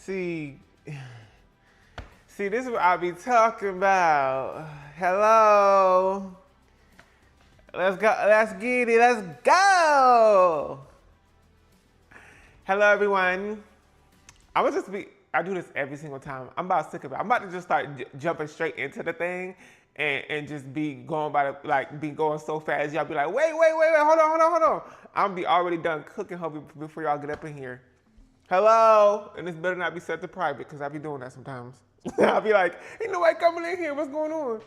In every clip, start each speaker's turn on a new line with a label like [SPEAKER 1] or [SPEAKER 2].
[SPEAKER 1] See, this is what I be talking about. Hello. Let's go. Let's get it. Let's go. Hello, everyone. I do this every single time. I'm about sick of it. I'm about to just start jumping straight into the thing and just be going by the, like, be going so fast. Y'all be like, wait, hold on. I'm be already done cooking before y'all get up in here. Hello, and this better not be set to private because I be doing that sometimes. I'll be like, ain't nobody coming in here, what's going on?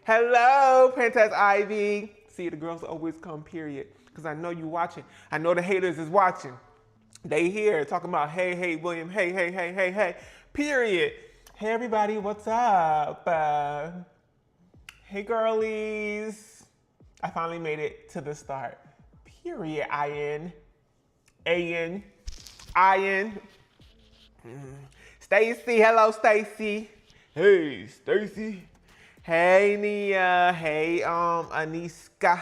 [SPEAKER 1] Hello, Princess Ivy. See, the girls always come, period, because I know you watching. I know the haters is watching. They here talking about, hey, William, hey, period. Hey, everybody, what's up? Hey, girlies. I finally made it to the start, period, Ian. Stacy, hello, Stacy. Hey, Stacy. Hey, Nia. Hey, Aniska.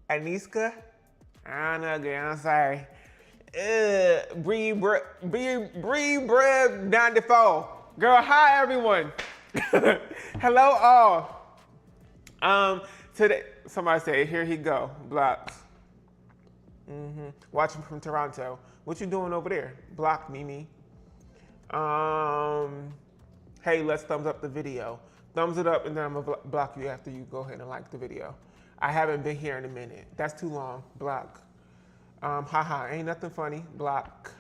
[SPEAKER 1] I don't know, girl. I'm sorry. Breed Bread 94. Girl, hi, everyone. Hello, all. Today, somebody said, here he go, blocked. Watching from Toronto. What you doing over there? Block Mimi. Hey, let's thumbs up the video. Thumbs it up and then I'm gonna block you after you go ahead and like the video. I haven't been here in a minute. That's too long. Block. Haha, ain't nothing funny. Block.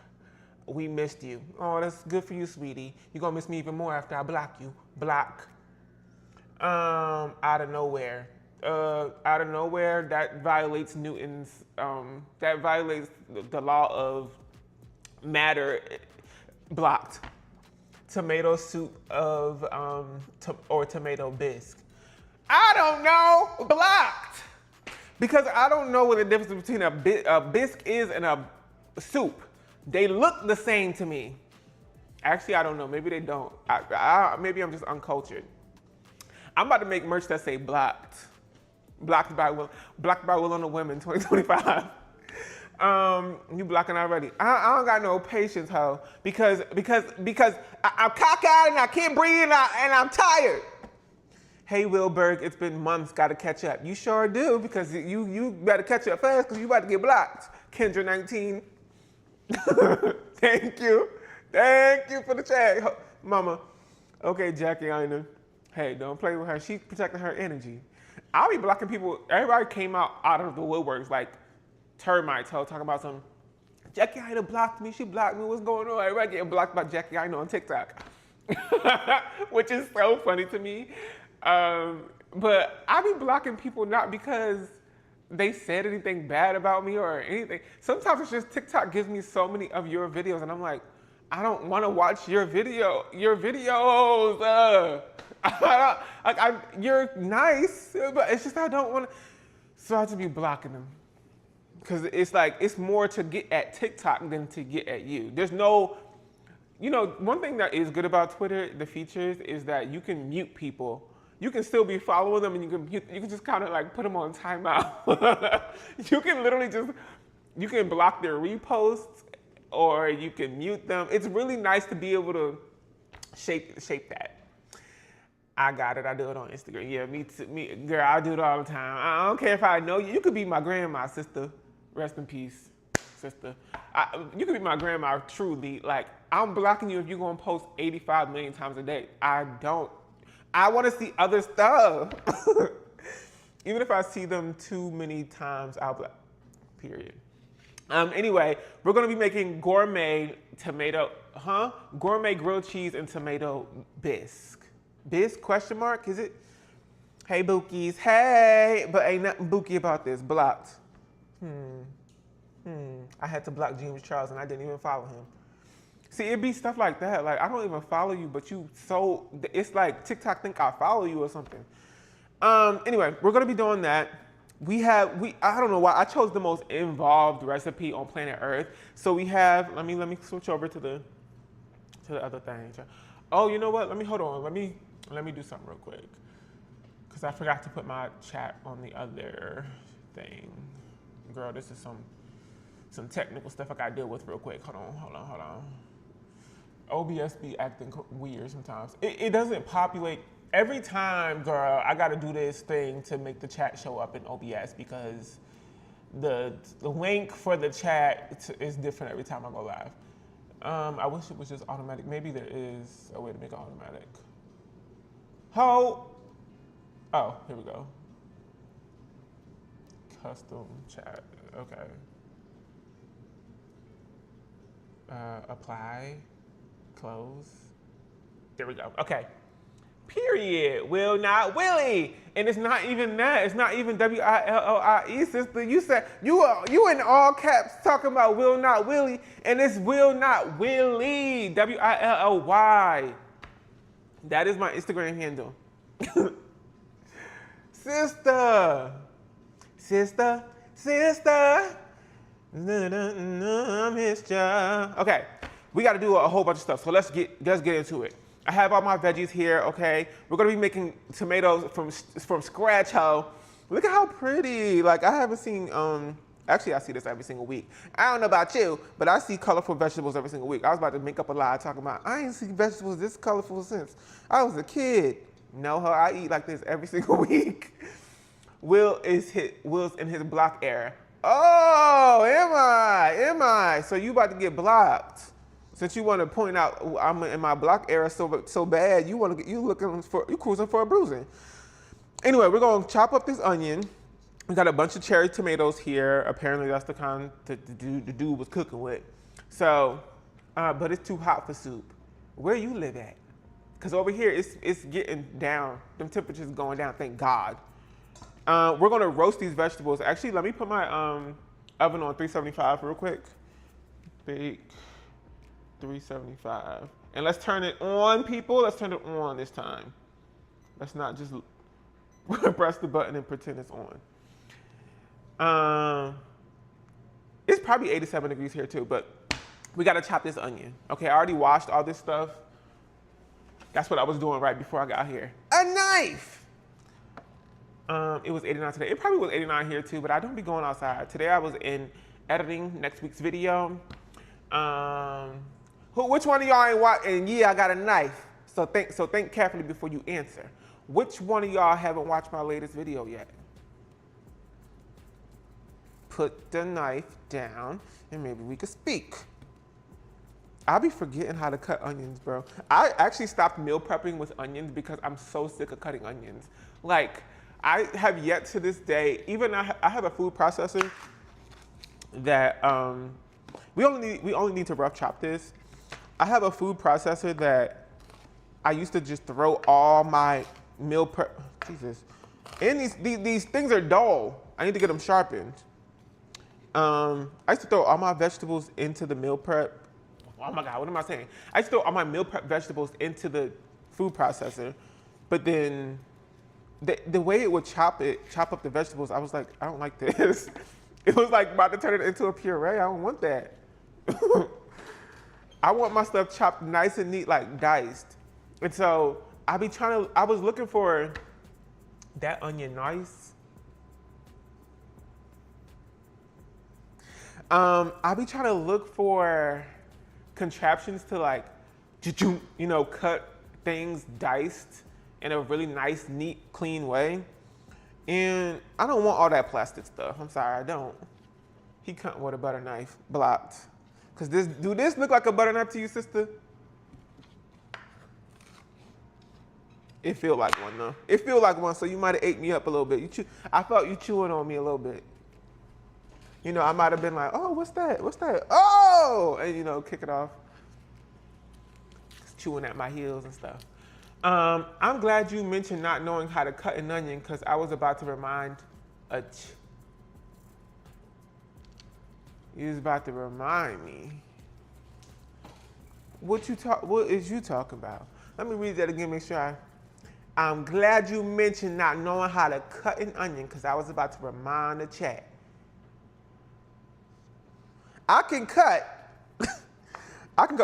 [SPEAKER 1] We missed you. Oh, that's good for you, sweetie. You're gonna miss me even more after I block you. Block. Out of nowhere. That violates Newton's, that violates the law of matter. Blocked. Tomato soup or tomato bisque. I don't know. Blocked. Because I don't know what the difference between a bisque is and a soup. They look the same to me. Actually, I don't know. Maybe they don't. Maybe I'm just uncultured. I'm about to make merch that say blocked. Blocked by WillOnAWhim in 2025. You blocking already. I don't got no patience, ho. Because I'm cockeyed and I can't breathe and I'm tired. Hey, Wilberg, it's been months, gotta catch up. You sure do, because you better catch up fast because you about to get blocked. Kendra 19. Thank you for the chat, mama. Okay, Jackie Ina. Hey, don't play with her. She's protecting her energy. I'll be blocking people. Everybody came out of the woodworks like termites, talking about some, Jackie Ina blocked me, she blocked me, what's going on? Everybody getting blocked by Jackie Ina on TikTok. Which is so funny to me. But I be blocking people not because they said anything bad about me or anything. Sometimes it's just TikTok gives me so many of your videos and I'm like, I don't want to watch your videos. You're nice, but it's just I don't want to. So I have to be blocking them. Because it's like, it's more to get at TikTok than to get at you. There's no, one thing that is good about Twitter, the features, is that you can mute people. You can still be following them and you can just kind of like put them on timeout. You can literally you can block their reposts or you can mute them. It's really nice to be able to shape that. I got it, I do it on Instagram. Yeah, me, girl, I do it all the time. I don't care if I know you. You could be my grandma, sister. Rest in peace, sister. You could be my grandma, truly. Like, I'm blocking you if you're gonna post 85 million times a day. I wanna see other stuff. Even if I see them too many times, I'll block, period. Anyway, we're gonna be making gourmet grilled cheese and tomato bisque. Bisque, question mark, is it? Hey, Bookies, hey, but ain't nothing bookie about this, blocked. I had to block James Charles and I didn't even follow him. See, it'd be stuff like that. Like, I don't even follow you, but it's like TikTok think I follow you or something. Anyway, we're gonna be doing that. I don't know why, I chose the most involved recipe on planet Earth. So we have, let me switch over to the other thing. Oh, you know what, hold on, let me do something real quick. Because I forgot to put my chat on the other thing. Girl, this is some technical stuff I gotta deal with real quick. Hold on. OBS be acting weird sometimes. It doesn't populate. Every time, girl, I gotta do this thing to make the chat show up in OBS because the link for the chat is different every time I go live. I wish it was just automatic. Maybe there is a way to make it automatic. Oh, here we go. Custom chat, okay. Apply, close. There we go, okay. Period, Will Not Willie. And it's not even that, it's not even W-I-L-L-I-E, sister. You said, you in all caps talking about Will Not Willie, and it's Will Not Willie, W-I-L-L-Y. That is my Instagram handle. Sister. I missed ya. Okay, we gotta do a whole bunch of stuff, so let's get into it. I have all my veggies here, okay? We're gonna be making tomatoes from scratch, ho. Look at how pretty. Like, I haven't seen, actually I see this every single week. I don't know about you, but I see colorful vegetables every single week. I was about to make up a lie talking about, I ain't seen vegetables this colorful since I was a kid. No, ho, I eat like this every single week. Will's in his block era. Oh, am I? So you about to get blocked. Since you want to point out I'm in my block era so bad, you cruising for a bruising. Anyway, we're gonna chop up this onion. We got a bunch of cherry tomatoes here. Apparently that's the kind that the dude was cooking with. So, but it's too hot for soup. Where you live at? Because over here it's getting down. Them temperatures going down, thank God. We're gonna roast these vegetables. Actually, let me put my oven on 375 real quick. Bake 375. And let's turn it on, people. Let's turn it on this time. Let's not just press the button and pretend it's on. It's probably 87 degrees here too, but we gotta chop this onion. Okay, I already washed all this stuff. That's what I was doing right before I got here. A knife! It was 89 today. It probably was 89 here too, but I don't be going outside. Today I was in editing next week's video. Which one of y'all ain't watching? Yeah, I got a knife. So think carefully before you answer. Which one of y'all haven't watched my latest video yet? Put the knife down and maybe we could speak. I'll be forgetting how to cut onions, bro. I actually stopped meal prepping with onions because I'm so sick of cutting onions. Like, I have yet to this day, even I have a food processor that, we only need to rough chop this. I have a food processor that I used to just throw all my meal prep, Jesus. And these things are dull. I need to get them sharpened. I used to throw all my vegetables into the meal prep. Oh my God, what am I saying? I used to throw all my meal prep vegetables into the food processor, but then the way it would chop up the vegetables, I was like, I don't like this. It was like about to turn it into a puree. I don't want that. I want my stuff chopped nice and neat, like diced. And so I was looking for that onion nice. I be trying to look for contraptions to like, you know, cut things diced in a really nice, neat, clean way. And I don't want all that plastic stuff. I'm sorry, I don't. He cut with a butter knife, blocked. Cause do this look like a butter knife to you, sister? It feel like one though. It feel like one, so you might have ate me up a little bit. I felt you chewing on me a little bit. You know, I might have been like, oh, what's that? What's that? Oh, and you know, kick it off. Just chewing at my heels and stuff. I'm glad you mentioned not knowing how to cut an onion because I was about to remind you was about to remind me. What is you talking about? Let me read that again, make sure I'm glad you mentioned not knowing how to cut an onion because I was about to remind the chat. I can cut.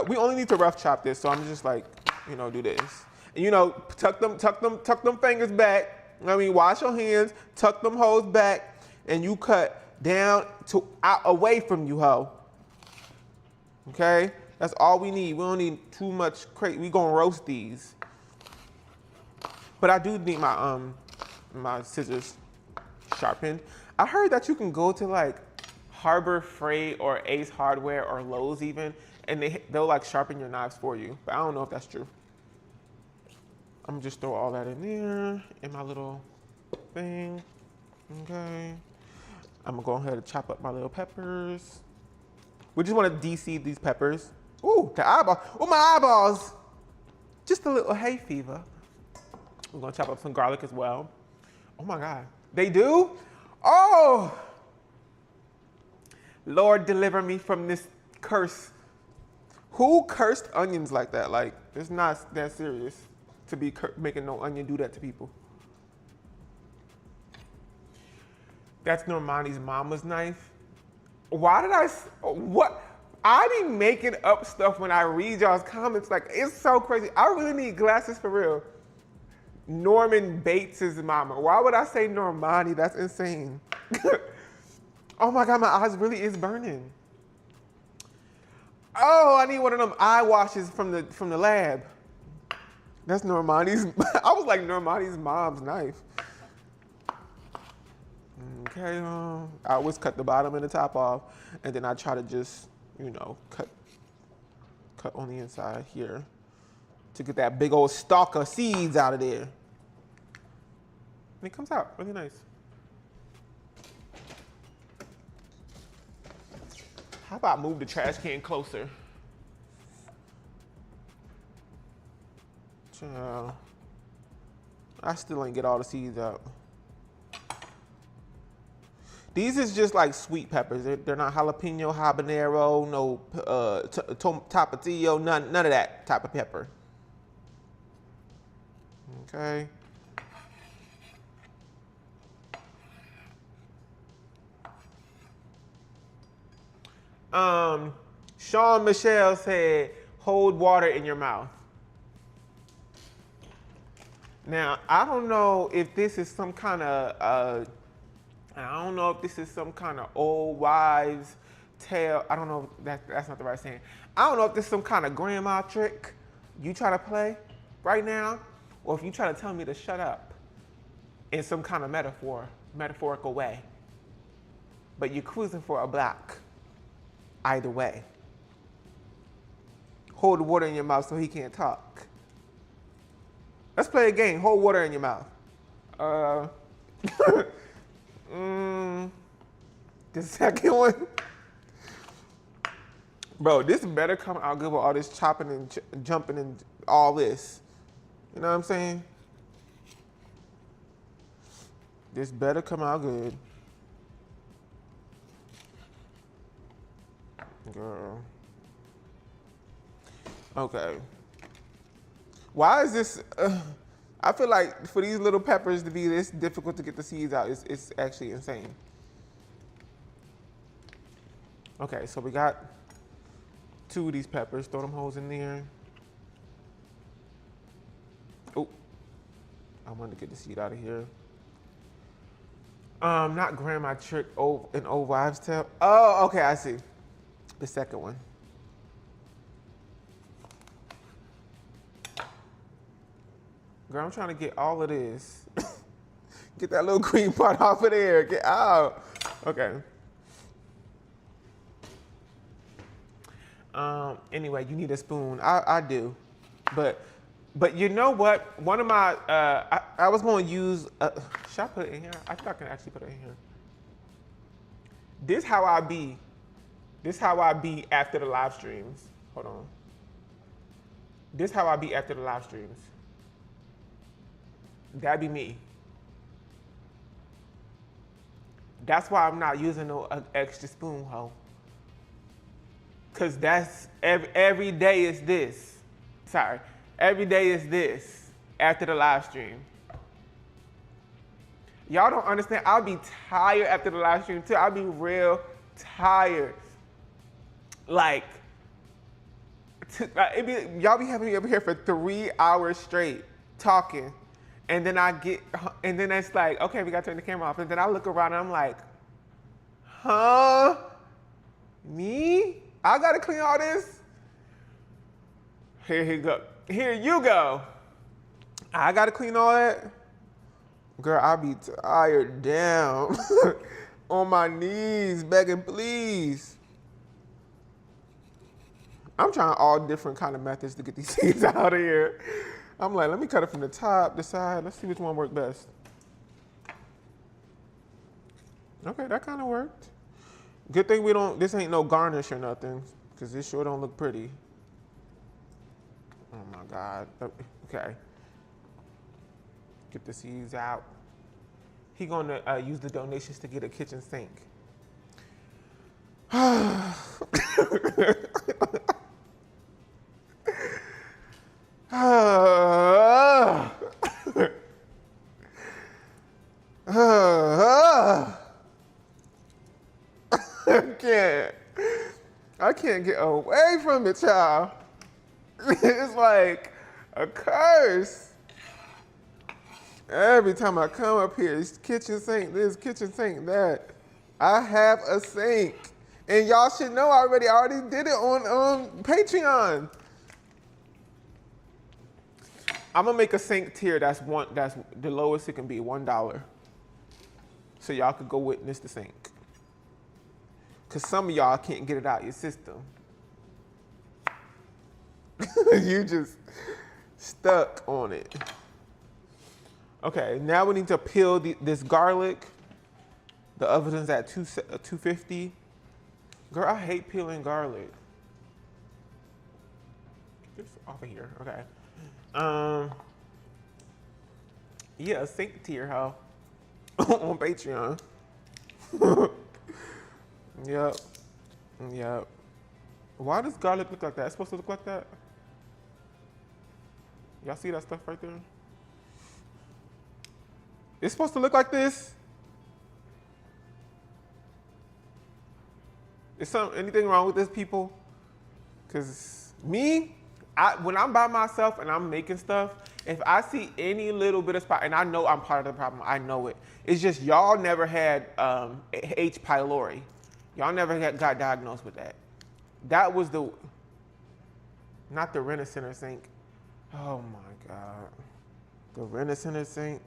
[SPEAKER 1] We only need to rough chop this, so I'm just like, you know, do this. And, you know, tuck them fingers back. I mean, wash your hands, tuck them hoes back, and you cut down to out away from you, ho. Okay? That's all we need. We don't need too much we gonna roast these. But I do need my my scissors sharpened. I heard that you can go to like Harbor Freight or Ace Hardware or Lowe's even, and they'll like sharpen your knives for you. But I don't know if that's true. I'm gonna just throw all that in there in my little thing. Okay. I'm gonna go ahead and chop up my little peppers. We just want to de-seed these peppers. Ooh, the eyeball. Oh, my eyeballs. Just a little hay fever. We're gonna chop up some garlic as well. Oh my God. They do? Oh! Lord, deliver me from this curse. Who cursed onions like that? Like, it's not that serious to be making no onion do that to people. That's Normani's mama's knife. Why did what? I be making up stuff when I read y'all's comments. Like, it's so crazy. I really need glasses for real. Norman Bates' mama. Why would I say Normani? That's insane. Oh my God, my eyes really is burning. Oh, I need one of them eye washes from the lab. That's Normani's. I was like Normani's mom's knife. Okay, I always cut the bottom and the top off, and then I try to just, you know, cut on the inside here to get that big old stalk of seeds out of there. And it comes out really nice. How about move the trash can closer? Child. I still ain't get all the seeds out. These is just like sweet peppers. They're not jalapeno, habanero, no tapatio, none of that type of pepper. Okay. Sean Michelle said, hold water in your mouth. Now, I don't know if this is some kind of, I don't know if this is some kind of old wives' tale. I don't know if that's not the right saying. I don't know if this is some kind of grandma trick you try to play right now, or if you try to tell me to shut up in some kind of metaphorical way. But you're cruising for a block. Either way. Hold the water in your mouth so he can't talk. Let's play a game. Hold water in your mouth. The second one. Bro, this better come out good with all this chopping and jumping and all this. You know what I'm saying? This better come out good. Girl. Okay. Why is this? I feel like for these little peppers to be this difficult to get the seeds out, it's actually insane. Okay, so we got 2 of these peppers. Throw them holes in there. Oh, I wanted to get the seed out of here. Not grandma trick, an old wives' tale. Oh, okay, I see. The second one. Girl, I'm trying to get all of this. Get that little green part off of there. Get out. Okay. Anyway, you need a spoon. I do. But you know what? One of my, I was going to use, should I put it in here? I think I can actually put it in here. This how I be. This how I be after the live streams. Hold on. This how I be after the live streams. That'd be me. That's why I'm not using no extra spoon, ho. Cause that's every day is this. Sorry, every day is this after the live stream. Y'all don't understand. I'll be tired after the live stream too. I'll be real tired. Like, y'all be having me over here for 3 hours straight talking. And then and then it's like, okay, we got to turn the camera off. And then I look around and I'm like, Huh? Me? I gotta clean all this? Here you go. Here you go. I gotta clean all that? Girl, I be tired down. On my knees, begging, please. I'm trying all different kind of methods to get these seeds out of here. I'm like, let me cut it from the top, the side. Let's see which one worked best. Okay, that kind of worked. Good thing this ain't no garnish or nothing, because this sure don't look pretty. Oh my God. Okay. Get the seeds out. He gonna use the donations to get a kitchen sink. I can't get away from it, child. It's like a curse. Every time I come up here, it's kitchen sink this, kitchen sink that. I have a sink. And y'all should know already, I already did it on Patreon. I'm gonna make a sink tier that's the lowest it can be, $1. So y'all could go witness the sink. Cause some of y'all can't get it out your system. You just stuck on it. Okay, now we need to peel this garlic. The oven's at 250. Girl, I hate peeling garlic. Just off of here, okay. Yeah, a sink tier, hoe. On Patreon. Yep. Yep. Why does garlic look like that? It's supposed to look like that? Y'all see that stuff right there? It's supposed to look like this? Is anything wrong with this, people? Because me, when I'm by myself and I'm making stuff, if I see any little bit of spot, and I know I'm part of the problem, I know it. It's just y'all never had H. pylori. Y'all never got diagnosed with that. That was not the Rent-A-Center sink. Oh my God. The Rent-A-Center sink.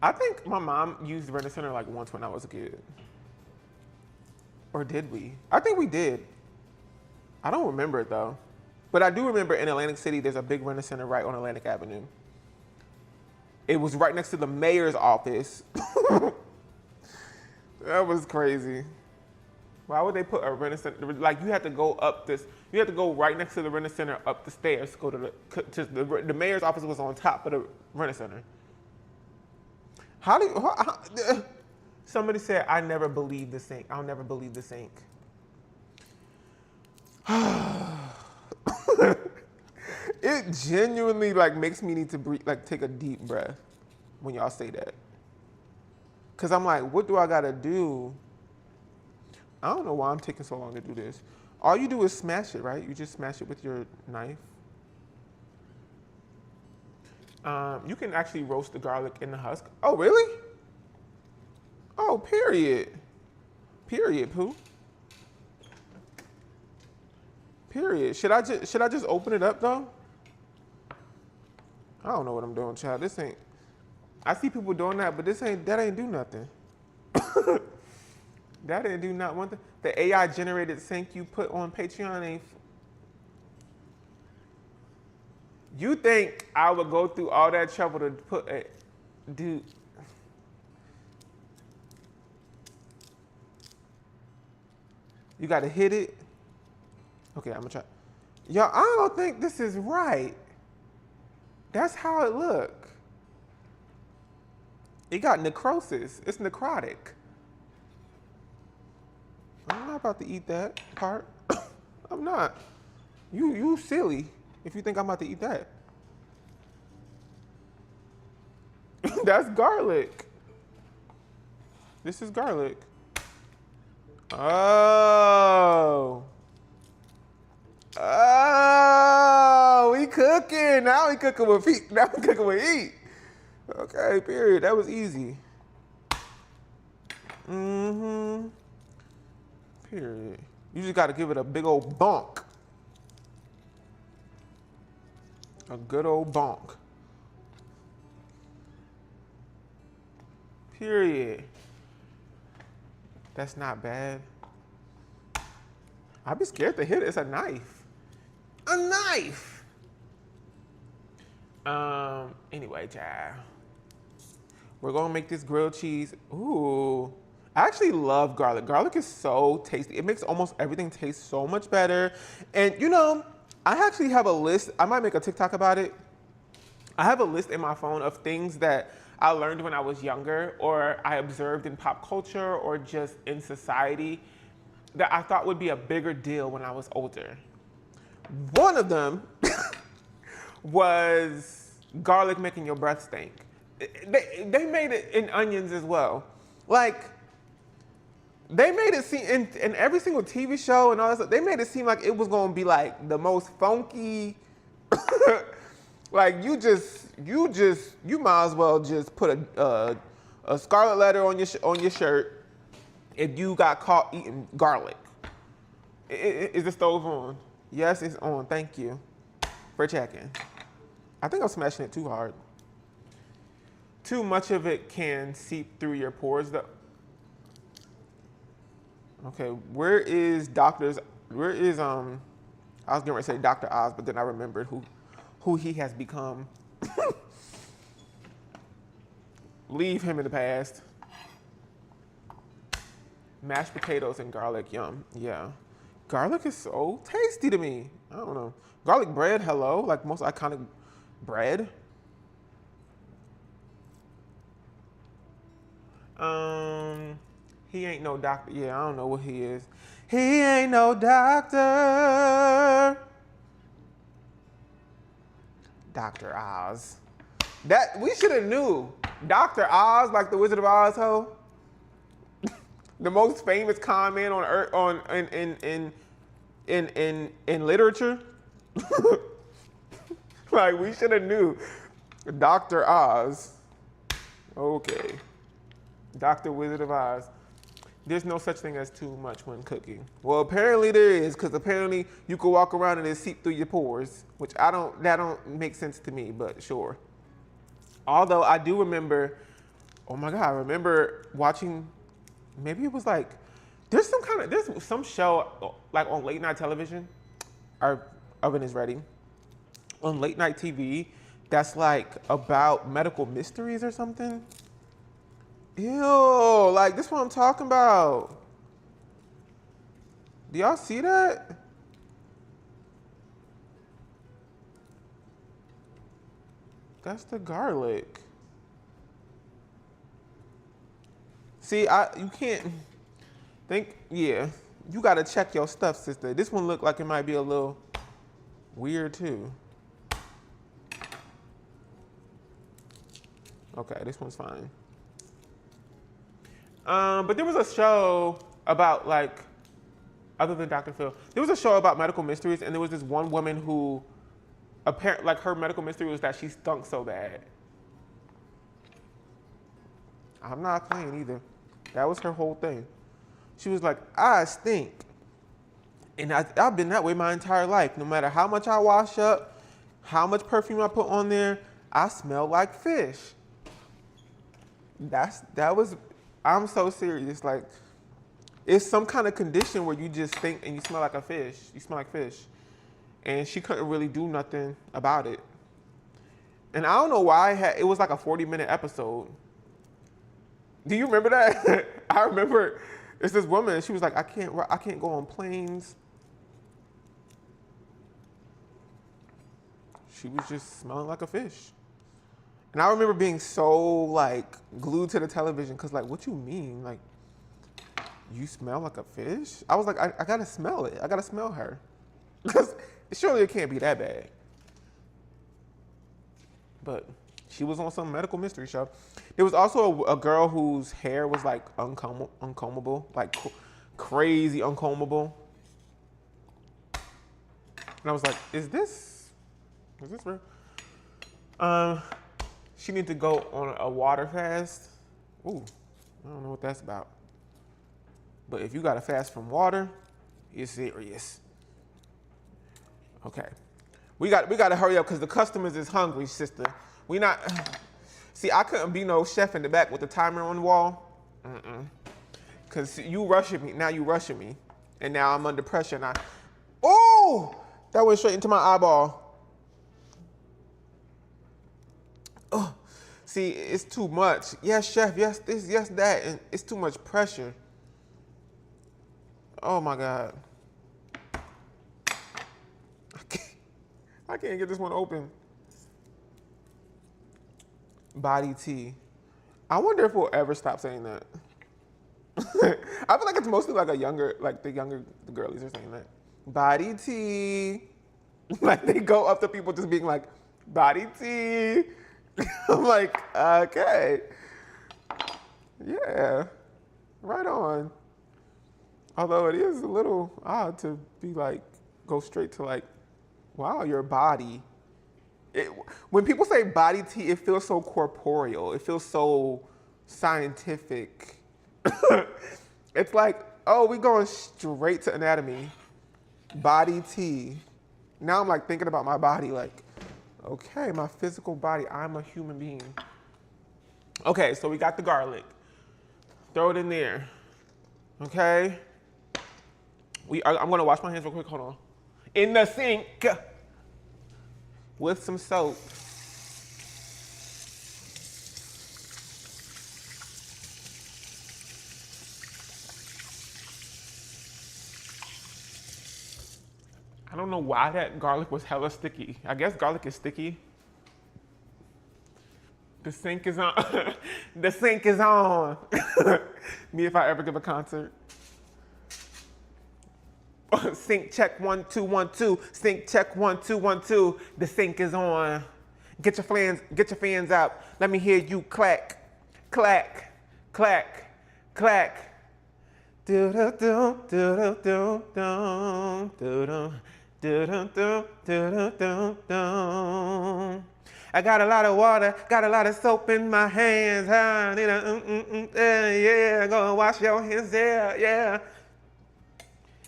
[SPEAKER 1] I think my mom used Rent-A-Center like once when I was a kid. Or did we? I think we did. I don't remember it though. But I do remember in Atlantic City, there's a big Rent-A-Center right on Atlantic Avenue. It was right next to the mayor's office. That was crazy. Why would they put a Rent-A-Center? Like you had to go up this, you had to go right next to the Rent-A-Center up the stairs to go to the mayor's office was on top of the Rent-A-Center. Somebody said, I never believed the sink. I'll never believe the sink. It genuinely like makes me need to breathe, like take a deep breath when y'all say that. Cause I'm like, what do I gotta do? I don't know why I'm taking so long to do this. All you do is smash it, right? You just smash it with your knife. You can actually roast the garlic in the husk. Oh, really? Oh, period. Period, Pooh. Period. Should I just open it up though? I don't know what I'm doing, child. This ain't. I see people doing that, but that ain't do nothing. That ain't do not one thing. The AI generated sink you put on Patreon ain't. You think I would go through all that trouble to put a dude? You gotta hit it. Okay, I'm gonna try. Y'all, I don't think this is right. That's how it look. It got necrosis. It's necrotic. I'm not about to eat that part. I'm not. You silly if you think I'm about to eat that. That's garlic. This is garlic. Oh. Oh, we cooking. Now we cooking with heat. Now we cooking with heat. Okay, period. That was easy. Mm-hmm. Period. You just got to give it a big old bonk. A good old bonk. Period. That's not bad. I'd be scared to hit it. It's a knife. A knife! Anyway, child. We're gonna make this grilled cheese. Ooh. I actually love garlic. Garlic is so tasty. It makes almost everything taste so much better. And you know, I actually have a list. I might make a TikTok about it. I have a list in my phone of things that I learned when I was younger or I observed in pop culture or just in society that I thought would be a bigger deal when I was older. One of them was garlic making your breath stink. They made it in onions as well. Like, they made it seem, in every single TV show and all that stuff, they made it seem like it was gonna be like the most funky, like you might as well just put a scarlet letter on your shirt if you got caught eating garlic. Is the stove on? Yes, it's on. Thank you for checking. I think I'm smashing it too hard. Too much of it can seep through your pores though. Okay, where is I was going to say Dr. Oz, but then I remembered who he has become. Leave him in the past. Mashed potatoes and garlic, yum, yeah. Garlic is so tasty to me. I don't know. Garlic bread, hello, like most iconic bread. He ain't no doctor. Yeah, I don't know what he is. He ain't no doctor. Dr. Oz. That we should have knew. Dr. Oz, like the Wizard of Oz, ho. The most famous con man on earth, in literature. Like we should have knew. Dr. Oz. Okay. Dr. Wizard of Oz. There's no such thing as too much when cooking. Well, apparently there is, because apparently you can walk around and it seep through your pores, which that don't make sense to me, but sure. Although I do remember, oh my God, I remember watching, maybe it was like, there's some show like on late night television, our oven is ready, on late night TV that's like about medical mysteries or something. Ew, like this is what I'm talking about. Do y'all see that? That's the garlic. See, you can't think, yeah. You gotta check your stuff, sister. This one looked like it might be a little weird too. Okay, this one's fine. But there was a show about like, other than Dr. Phil, there was a show about medical mysteries, and there was this one woman who, apparently, like her medical mystery was that she stunk so bad. I'm not playing either. That was her whole thing. She was like, I stink. And I've been that way my entire life. No matter how much I wash up, how much perfume I put on there, I smell like fish. I'm so serious. Like, it's some kind of condition where you just stink and you smell like a fish. You smell like fish. And she couldn't really do nothing about it. And I don't know why it was like a 40-minute episode. Do you remember that? I remember it's this woman, she was like, I can't go on planes. She was just smelling like a fish. And I remember being so like glued to the television because like, what you mean? Like, you smell like a fish? I was like, I gotta smell it. I gotta smell her. Because surely it can't be that bad. But she was on some medical mystery show. There was also a girl whose hair was like uncombable, like crazy uncombable. And I was like, is this real? She needed to go on a water fast. Ooh, I don't know what that's about. But if you gotta fast from water, you're serious. Okay. We gotta hurry up because the customers is hungry, sister. We not, see, I couldn't be no chef in the back with the timer on the wall. Cause you rushing me, now you rushing me. And now I'm under pressure and oh, that went straight into my eyeball. Oh, see, it's too much. Yes, chef, yes, this, yes, that, and it's too much pressure. Oh my God. I can't get this one open. Body tea. I wonder if we'll ever stop saying that. I feel like it's mostly like the younger girlies are saying that. Body tea. Like they go up to people just being like, body tea. I'm like, okay. Yeah, right on. Although it is a little odd to be like, go straight to like, wow, your body. When people say body tea, it feels so corporeal. It feels so scientific. It's like, oh, we going straight to anatomy. Body tea. Now I'm like thinking about my body like, okay, my physical body, I'm a human being. Okay, so we got the garlic. Throw it in there, okay? I'm gonna wash my hands real quick, hold on. In the sink with some soap. I don't know why that garlic was hella sticky. I guess garlic is sticky. The sink is on. The sink is on. Me if I ever give a concert. Sink check 1 2 1 2. Sink check 1 2 1 2. The sink is on. Get your fans out. Let me hear you clack, clack, clack, clack. Do do do do do do do do. I got a lot of water, got a lot of soap in my hands. I need yeah, go and wash your hands, yeah.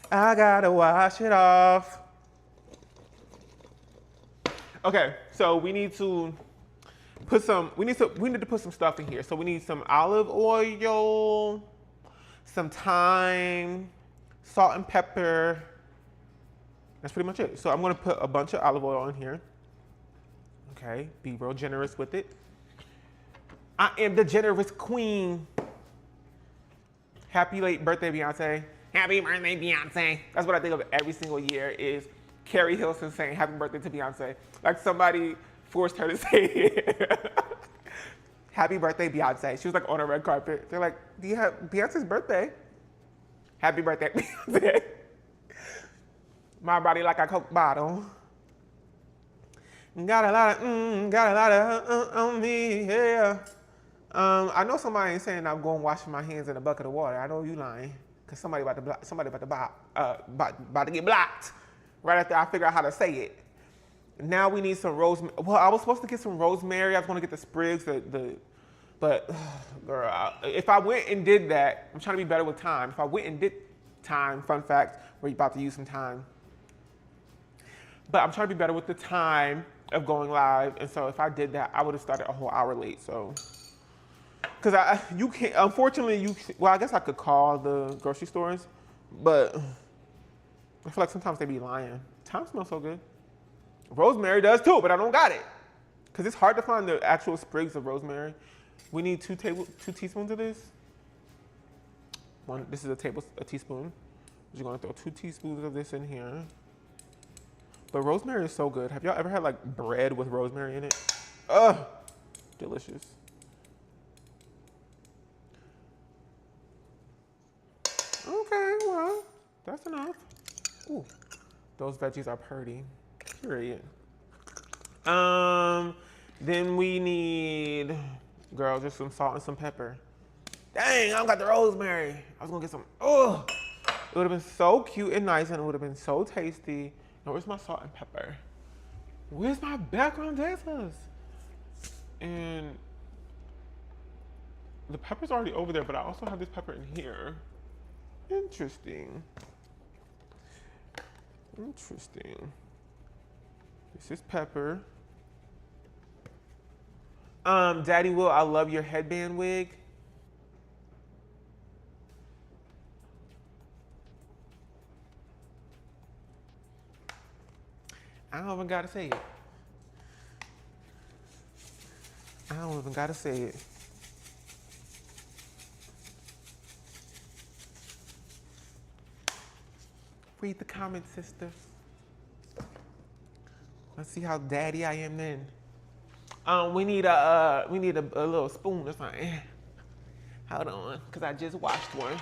[SPEAKER 1] I gotta wash it off. Okay, so we need to put some stuff in here. So we need some olive oil, some thyme, salt and pepper. That's pretty much it. So I'm gonna put a bunch of olive oil in here. Okay, be real generous with it. I am the generous queen. Happy late birthday, Beyonce. Happy birthday, Beyonce. That's what I think of every single year is Carrie Hilson saying happy birthday to Beyonce. Like somebody forced her to say it. Happy birthday, Beyonce. She was like on a red carpet. They're like, do you have Beyonce's birthday? Happy birthday, Beyonce. My body like a Coke bottle. Got a lot of on me, yeah. I know somebody ain't saying I'm going washing my hands in a bucket of water. I know you lying, cause somebody about to get blocked right after I figure out how to say it. Now we need some rosemary. Well, I was supposed to get some rosemary. I was gonna get the sprigs, but girl, if I went and did that, I'm trying to be better with time. If I went and did time, fun fact, we're about to use some time. But I'm trying to be better with the time of going live, and so if I did that, I would have started a whole hour late. So, because you can't, unfortunately, well, I guess I could call the grocery stores, but I feel like sometimes they be lying. Thyme smells so good. Rosemary does too, but I don't got it, because it's hard to find the actual sprigs of rosemary. We need 2 teaspoons of this. This is a teaspoon. You're gonna throw 2 teaspoons of this in here. But rosemary is so good. Have y'all ever had like bread with rosemary in it? Ugh, delicious. Okay, well, that's enough. Ooh, those veggies are pretty. Period. Then we need, girl, just some salt and some pepper. Dang, I don't got the rosemary. I was gonna get some. Oh, it would have been so cute and nice, and it would have been so tasty. Now, where's my salt and pepper? Where's my background dancers? And the pepper's already over there, but I also have this pepper in here. Interesting. Interesting. This is pepper. Daddy Will, I love your headband wig. I don't even gotta say it. I don't even gotta say it. Read the comments, sister. Let's see how daddy I am then. We need a little spoon or something. Hold on, cause I just washed one.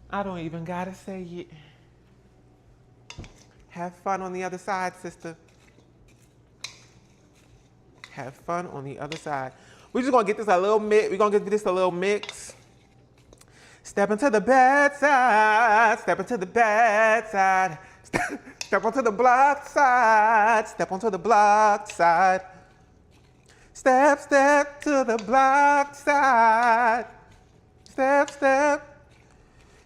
[SPEAKER 1] I don't even gotta say it. Have fun on the other side, sister. Have fun on the other side. We're just gonna get this a little mix. We're gonna get this a little mix. Step into the bad side. Step into the bad side. Step onto the block side. Step onto the block side. Step, step to the block side. Step, step.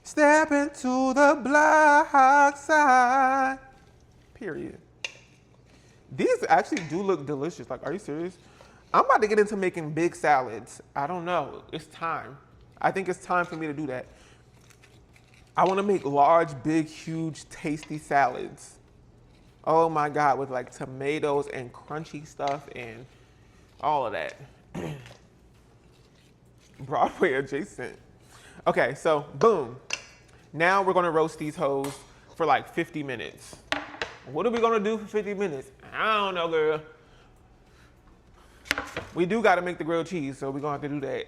[SPEAKER 1] Step into the block side. Period. These actually do look delicious. Like, are you serious? I'm about to get into making big salads. I don't know. It's time. I think it's time for me to do that. I want to make large, big, huge, tasty salads. Oh my God, with like tomatoes and crunchy stuff and all of that. Broadway adjacent. Okay, so boom. Now we're gonna roast these hoes for like 50 minutes. What are we gonna do for 50 minutes? I don't know, girl. We do gotta make the grilled cheese, so we're gonna have to do that.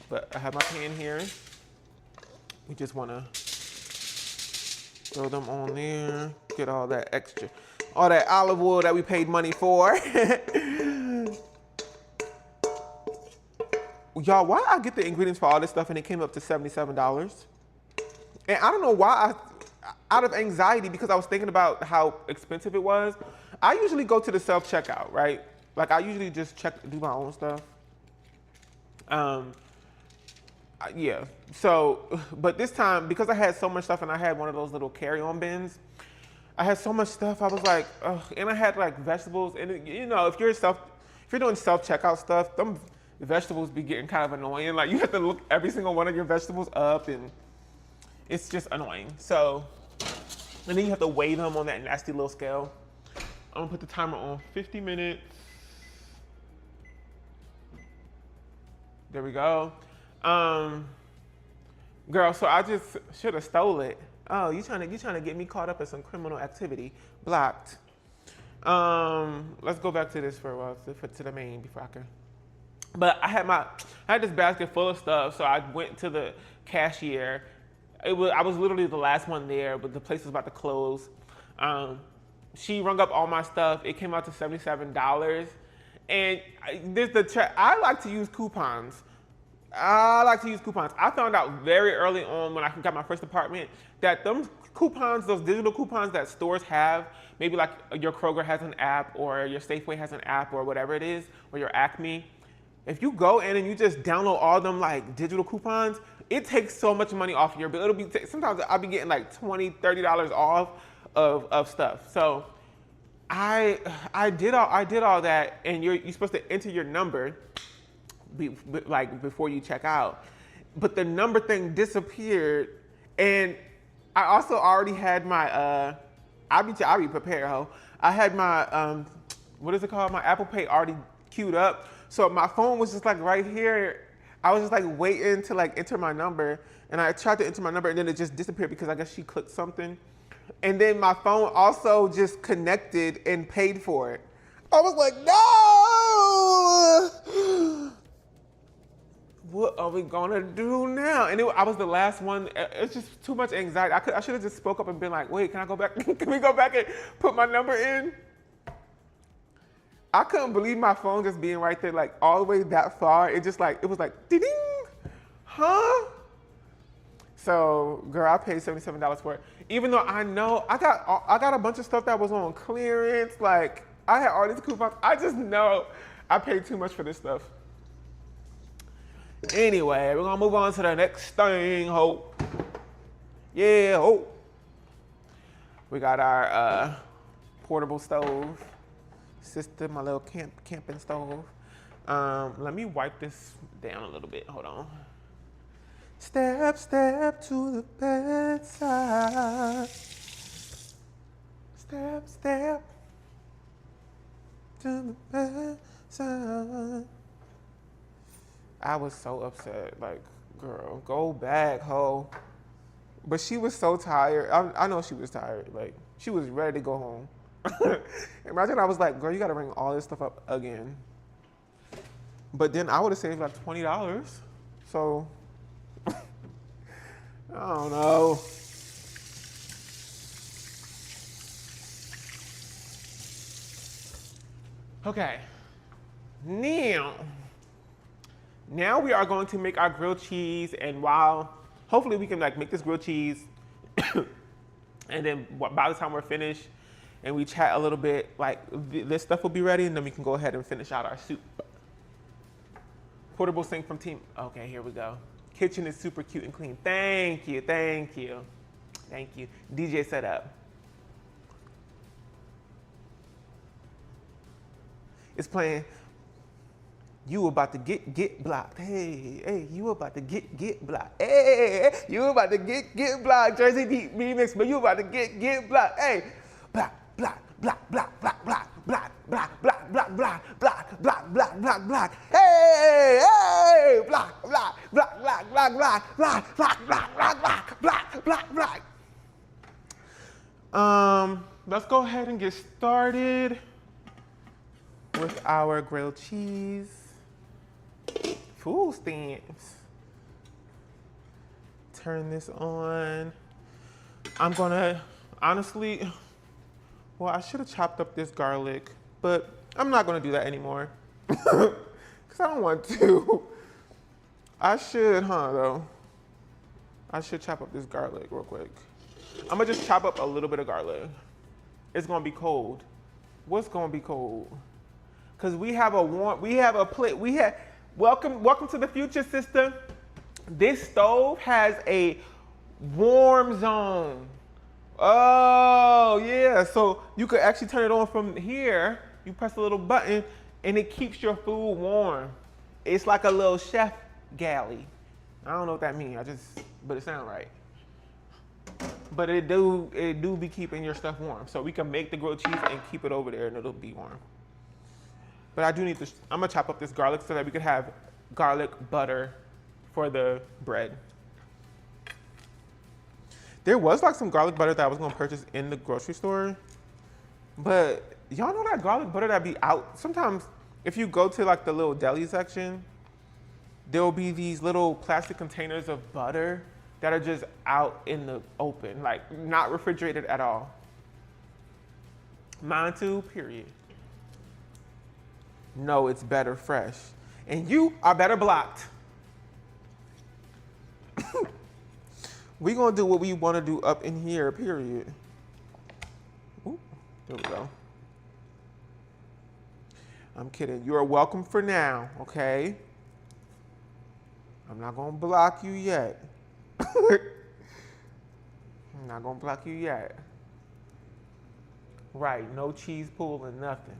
[SPEAKER 1] But I have my pan here. We just wanna throw them on there, get all that extra, all that olive oil that we paid money for. Y'all, why I get the ingredients for all this stuff and it came up to $77? And I don't know why out of anxiety, because I was thinking about how expensive it was, I usually go to the self-checkout, right? Like I usually just do my own stuff. Yeah, so, but this time, because I had so much stuff and I had one of those little carry-on bins, I had so much stuff, I was like, ugh, and I had like vegetables, and you know, if you're doing self-checkout stuff, them vegetables be getting kind of annoying. Like you have to look every single one of your vegetables up and it's just annoying. So, and then you have to weigh them on that nasty little scale. I'm gonna put the timer on 50 minutes. There we go. Girl, so I just should have stole it. Oh, you trying to get me caught up in some criminal activity. Blocked. Let's go back to this for a while, to the main before I can. But I had this basket full of stuff, so I went to the cashier. I was literally the last one there, but the place was about to close. She rung up all my stuff. It came out to $77. And I like to use coupons. I found out very early on when I got my first apartment that them coupons, those digital coupons that stores have, maybe like your Kroger has an app or your Safeway has an app or whatever it is, or your Acme. If you go in and you just download all them like digital coupons, it takes so much money off your bill. Sometimes I'll be getting like $20, $30 off of stuff. So I did all that, and you're supposed to enter your number before you check out, but the number thing disappeared, and I also already had my I'll be prepared, ho. I had my what is it called? My Apple Pay already queued up, so my phone was just like right here. I was just like waiting to like enter my number, and I tried to enter my number, and then it just disappeared because I guess she clicked something, and then my phone also just connected and paid for it. I was like, no. What are we gonna do now? And I was the last one. It's just too much anxiety. I should have just spoke up and been like, wait, can I go back? Can we go back and put my number in? I couldn't believe my phone just being right there, like all the way that far. It was like, ding, huh? So, girl, I paid $77 for it. Even though I know I got a bunch of stuff that was on clearance. Like I had all these coupons. I just know I paid too much for this stuff. Anyway, we're gonna move on to the next thing, hope. Yeah, oh. We got our portable stove system, my little camping stove. Let me wipe this down a little bit, hold on. Step, step to the bedside. Step, step to the bedside. I was so upset, like, girl, go back, ho. But she was so tired. I know she was tired. Like, she was ready to go home. Imagine I was like, girl, you gotta bring all this stuff up again. But then I would have saved like $20. So, I don't know. Okay. Now we are going to make our grilled cheese, and hopefully we can like make this grilled cheese, and then by the time we're finished and we chat a little bit, like this stuff will be ready, and then we can go ahead and finish out our soup. Portable sink from Team. Okay, here we go. Kitchen is super cute and clean. Thank you, thank you, thank you. DJ set up. It's playing. You about to get blocked. Hey, you about to get blocked. Hey, you about to get blocked. Jersey Deep remix, but you about to get blocked. Hey, block. Hey, block. Let's go ahead and get started with our grilled cheese. Food stamps. Turn this on. I'm gonna, honestly, well, I should have chopped up this garlic, but I'm not gonna do that anymore. Because I don't want to. I should, though. I should chop up this garlic real quick. I'm gonna just chop up a little bit of garlic. It's gonna be cold. What's gonna be cold? Because we have a plate, welcome to the future, sister. This stove has a warm zone. Oh, yeah, so you could actually turn it on from here. You press a little button and it keeps your food warm. It's like a little chef galley. I don't know what that means, but it sounds right. But it do be keeping your stuff warm. So we can make the grilled cheese and keep it over there and it'll be warm. But I do need to, I'm gonna chop up this garlic so that we could have garlic butter for the bread. There was like some garlic butter that I was gonna purchase in the grocery store, but y'all know that garlic butter that be out? Sometimes if you go to like the little deli section, there'll be these little plastic containers of butter that are just out in the open, like not refrigerated at all. Mine too, period. No, it's better fresh. And you are better blocked. We gonna do what we wanna do up in here, period. Ooh, there we go. I'm kidding. You are welcome for now, okay? I'm not gonna block you yet. I'm not gonna block you yet. Right, no cheese pool and nothing.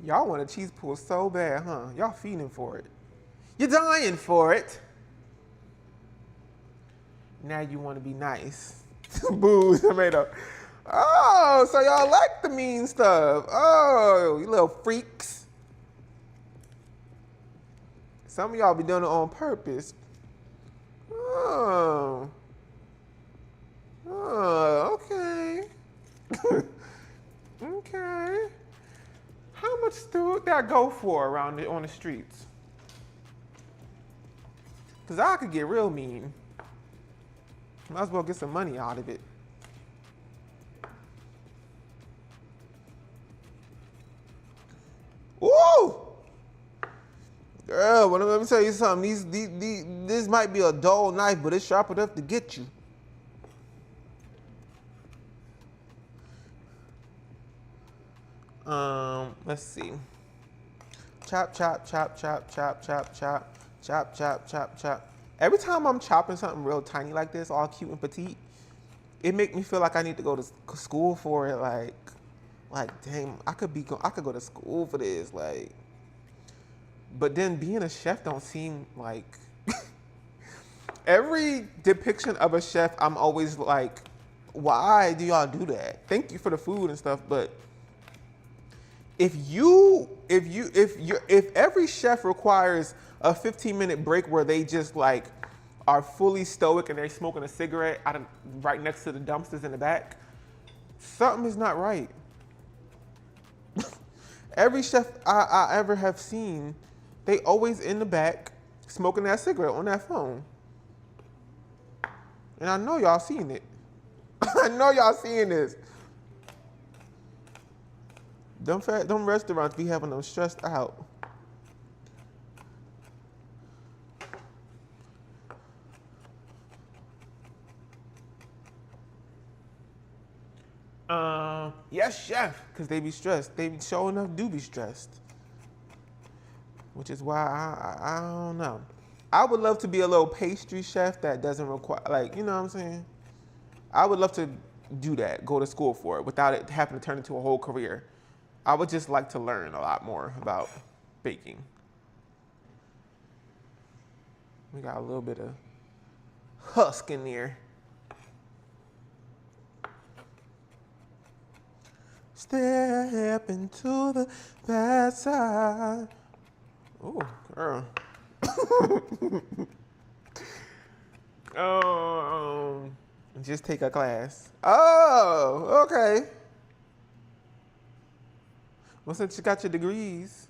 [SPEAKER 1] Y'all want a cheese pool so bad, huh? Y'all feeding for it. You're dying for it. Now you want to be nice. Boo, tomato. Oh, so y'all like the mean stuff. Oh, you little freaks. Some of y'all be doing it on purpose. Oh. Oh, okay. Okay. How much would that go for around on the streets? Because I could get real mean. Might as well get some money out of it. Ooh! Girl, let me tell you something. This might be a dull knife, but it's sharp enough to get you. Let's see. Chop, chop, chop, chop, chop, chop, chop, chop, chop, chop, chop. Every time I'm chopping something real tiny like this, all cute and petite, it make me feel like I need to go to school for it. Like dang, I could go to school for this. Like, but then being a chef don't seem like. Every depiction of a chef, I'm always like, why do y'all do that? Thank you for the food and stuff, but if every chef requires a 15-minute break where they just like are fully stoic and they're smoking a cigarette right next to the dumpsters in the back, something is not right. Every chef I ever have seen, they always in the back smoking that cigarette on that phone. And I know y'all seeing it. I know y'all seeing this. Them restaurants be having them stressed out. Yes, chef, because they be stressed. They sure enough do be stressed. Which is why I don't know. I would love to be a little pastry chef that doesn't require, like, you know what I'm saying? I would love to do that, go to school for it without it having to turn into a whole career. I would just like to learn a lot more about baking. We got a little bit of husk in there. Step into the bad side. Oh, girl. Just take a class. Oh, okay. Well, since you got your degrees,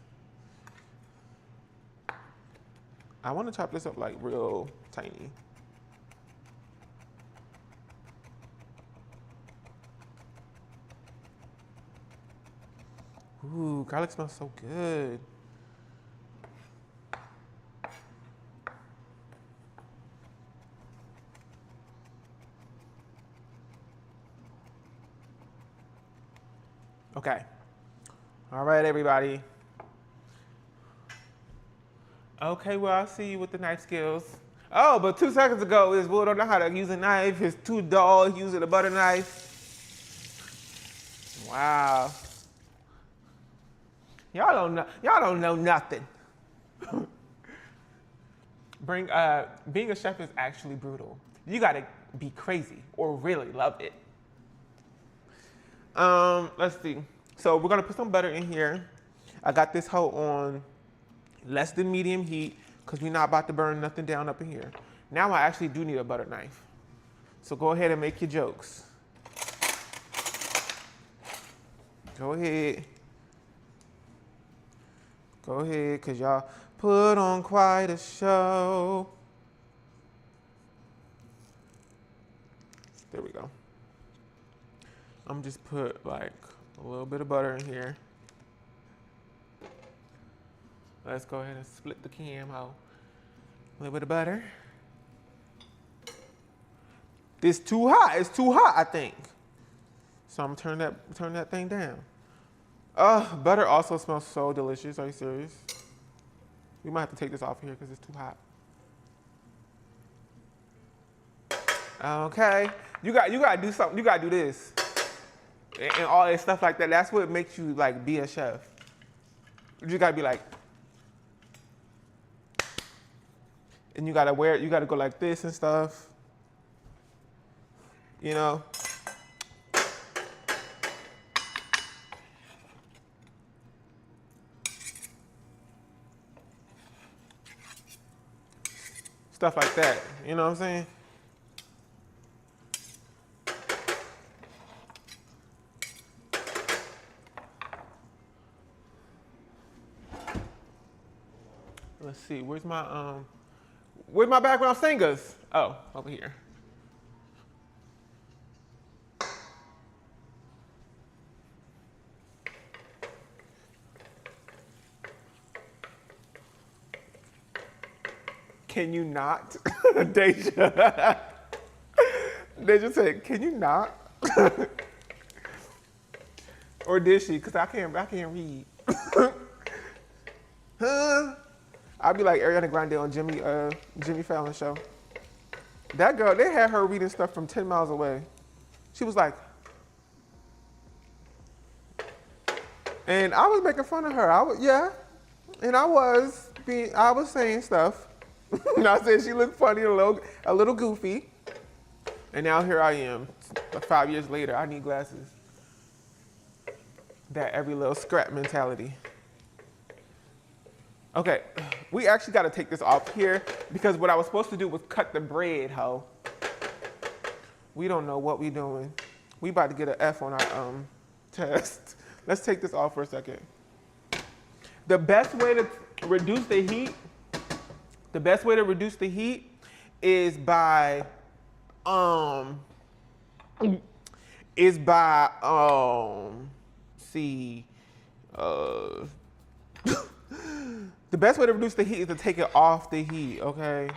[SPEAKER 1] I want to chop this up like real tiny. Ooh, garlic smells so good. Okay. All right, everybody. Okay, well, I'll see you with the knife skills. Oh, but 2 seconds ago, Will don't know how to use a knife. He's too dull using a butter knife. Wow. Y'all don't know nothing. Being a chef is actually brutal. You gotta be crazy or really love it. Let's see. So we're gonna put some butter in here. I got this hoe on less than medium heat because we're not about to burn nothing down up in here. Now I actually do need a butter knife. So go ahead and make your jokes. Go ahead. Go ahead, because y'all put on quite a show. There we go. I'm just put like a little bit of butter in here. Let's go ahead and split the cam out. A little bit of butter. This too hot. It's too hot, I think. So I'm turn that thing down. Butter also smells so delicious. Are you serious? We might have to take this off here because it's too hot. Okay. You gotta do something. You gotta do this. And all that stuff like that. That's what makes you like be a chef. You gotta be like, and you gotta wear it, you gotta go like this and stuff. You know? Stuff like that. You know what I'm saying? Let's see, where's my background singers? Oh, over here. Can you not? Deja. Deja said, can you not? Or did she? Because I can't read. Huh? I'd be like Ariana Grande on Jimmy Fallon show. That girl, they had her reading stuff from 10 miles away. She was like, and I was making fun of her. And I was saying stuff. And I said she looked funny, a little goofy. And now here I am, 5 years later. I need glasses. That every little scrap mentality. Okay, we actually got to take this off here because what I was supposed to do was cut the bread, ho. We don't know what we doing. We about to get an F on our test. Let's take this off for a second. The best way to reduce the heat, is by the best way to reduce the heat is to take it off the heat, okay?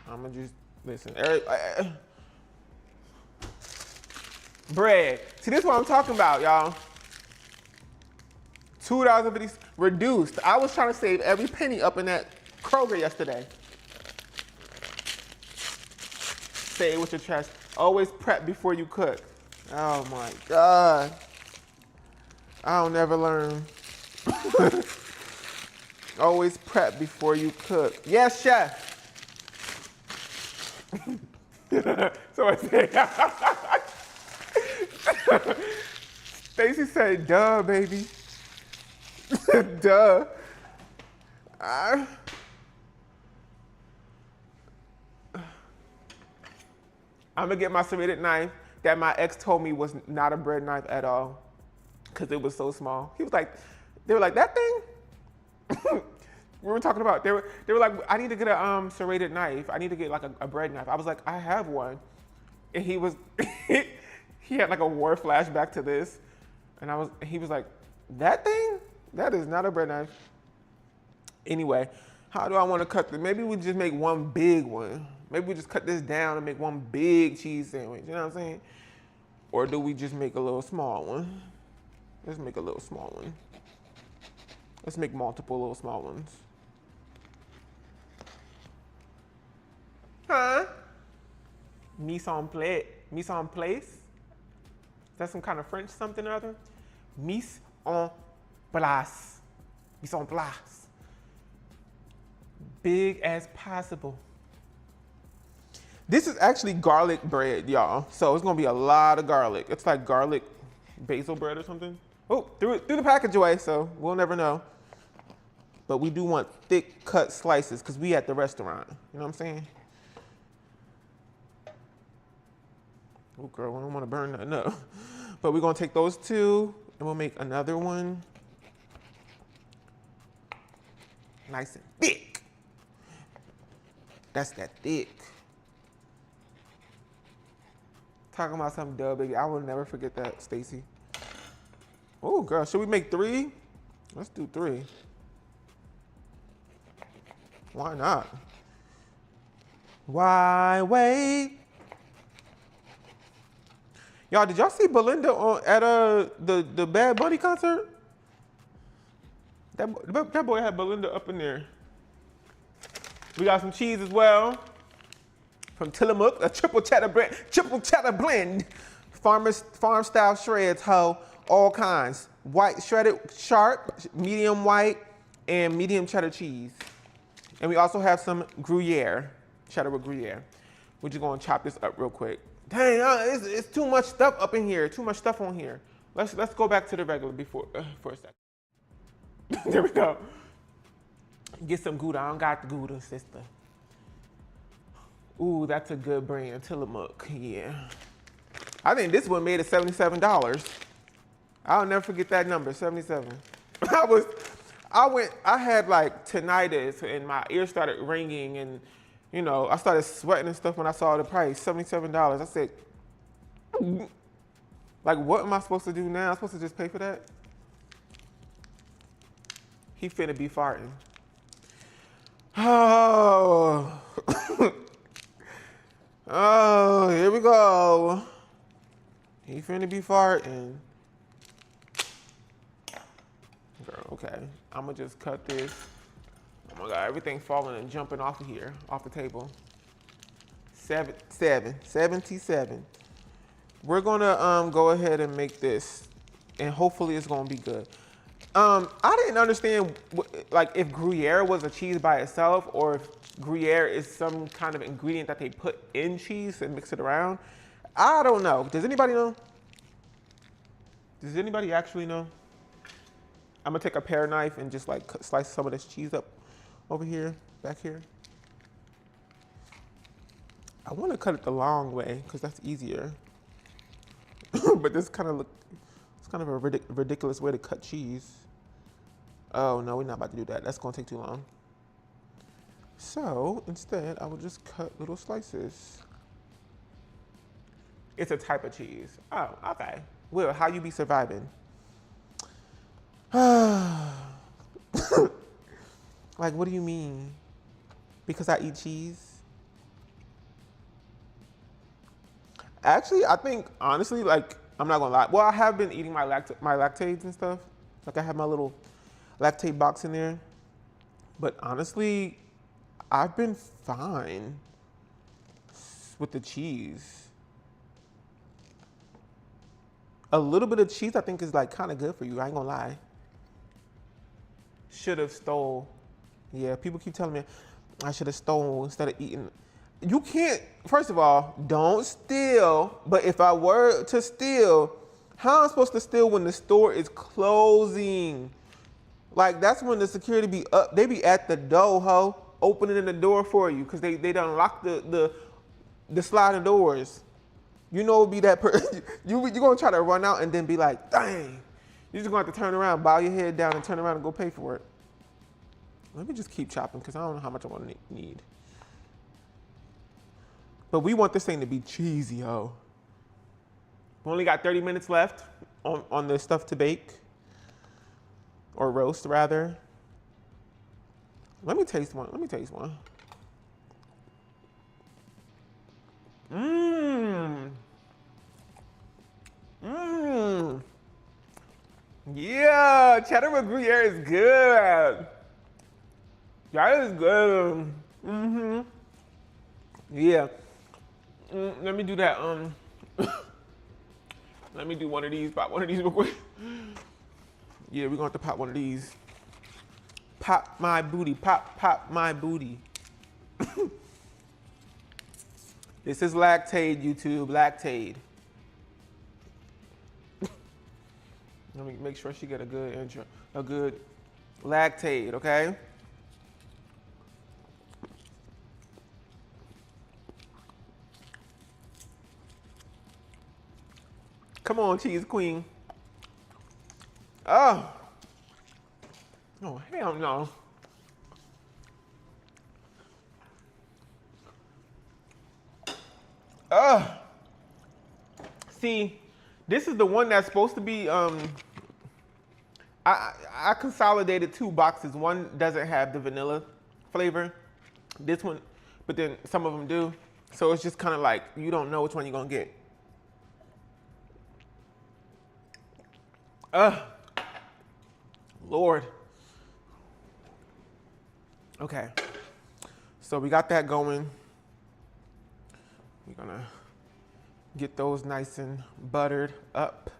[SPEAKER 1] I'm gonna just, listen. Bread. See, this is what I'm talking about, y'all. $2.50 reduced. I was trying to save every penny up in that Kroger yesterday. Say it with your chest. Always prep before you cook. Oh my God. I'll never learn. Always prep before you cook. Yes, chef. So I said, Stacy said, duh, baby. Duh. I'm gonna get my serrated knife that my ex told me was not a bread knife at all because it was so small. He was like, they were like, that thing? We were talking about, they were like, I need to get a serrated knife. I need to get like a bread knife. I was like, I have one. And he was, he had like a war flashback to this. And he was like, that thing? That is not a bread knife. Anyway, how do I want to cut this? Maybe we just make one big one. Maybe we just cut this down and make one big cheese sandwich. You know what I'm saying? Or do we just make a little small one? Let's make a little small one. Let's make multiple little small ones. Huh? Mise en place. Mise en place? Is that some kind of French something or other? Mise en place. Mise en place. Big as possible. This is actually garlic bread, y'all. So it's gonna be a lot of garlic. It's like garlic basil bread or something. Oh, threw the package away, so we'll never know. But we do want thick cut slices because we at the restaurant. You know what I'm saying? Oh, girl, I don't want to burn nothing up. But we're gonna take those two and we'll make another one. Nice and thick. That's that thick. Talking about something dumb, baby. I will never forget that, Stacy. Oh, girl, should we make 3? Let's do 3. Why not? Why wait? Y'all, did y'all see Belinda at the Bad Bunny concert? That boy had Belinda up in there. We got some cheese as well. From Tillamook, a triple cheddar blend. Farm style shreds, ho, all kinds. White shredded sharp, medium white, and medium cheddar cheese. And we also have some Gruyère, cheddar with Gruyère. We're just gonna chop this up real quick. Dang, it's too much stuff up in here, too much stuff on here. Let's go back to the regular before for a second. There we go. Get some Gouda. I don't got the Gouda, sister. Ooh, that's a good brand, Tillamook, yeah. I think this one made it $77. I'll never forget that number, 77. I had like tinnitus and my ears started ringing and, you know, I started sweating and stuff when I saw the price, $77. I said, like, what am I supposed to do now? I'm supposed to just pay for that? He finna be farting. Oh. Oh, here we go. He finna be farting. Girl. Okay, I'm gonna just cut this. Oh my God, everything falling and jumping off of here, off the table. 77. We're gonna go ahead and make this, and hopefully it's gonna be good. I didn't understand like if Gruyere was a cheese by itself, or if Gruyere is some kind of ingredient that they put in cheese and mix it around. I don't know. Does anybody know? Does anybody actually know? I'm gonna take a pear knife and just like slice some of this cheese up over here, back here. I want to cut it the long way because that's easier. But this kind of it's kind of a ridiculous way to cut cheese. Oh no, we're not about to do that. That's gonna take too long. So instead, I will just cut little slices. It's a type of cheese. Oh, okay. Will, how you be surviving? Like, what do you mean? Because I eat cheese? Actually, I think, honestly, like, I'm not gonna lie. Well, I have been eating my lactates and stuff. Like, I have my little lactate box in there. But honestly, I've been fine with the cheese. A little bit of cheese, I think, is like kind of good for you. I ain't gonna lie. Should have stole. Yeah, people keep telling me I should have stolen instead of eating. You can't, first of all, don't steal. But if I were to steal, how am I supposed to steal when the store is closing? Like, that's when the security be up. They be at the door, ho, opening the door for you because they done locked the sliding doors. You know, it'll be that person. You're going to try to run out and then be like, dang. You're just going to have to turn around, bow your head down, and turn around and go pay for it. Let me just keep chopping because I don't know how much I want to need. But we want this thing to be cheesy, ho. We only got 30 minutes left on this stuff to bake. Or roast, rather. Let me taste one. Yeah, cheddar with Gruyere is good. That is good. Yeah. Let me do that. Let me do one of these. Pop one of these real quick. Yeah, we're gonna have to pop one of these. Pop my booty. Pop my booty. This is lactate, YouTube. Lactate. Let me make sure she get a good intro, a good lactate, okay? Come on, cheese queen. Oh. Oh, hell no. See, this is the one that's supposed to be, I consolidated 2 boxes. One doesn't have the vanilla flavor. This one, but then some of them do. So it's just kind of like, you don't know which one you're gonna get. Lord. Okay, so we got that going. We're gonna get those nice and buttered up.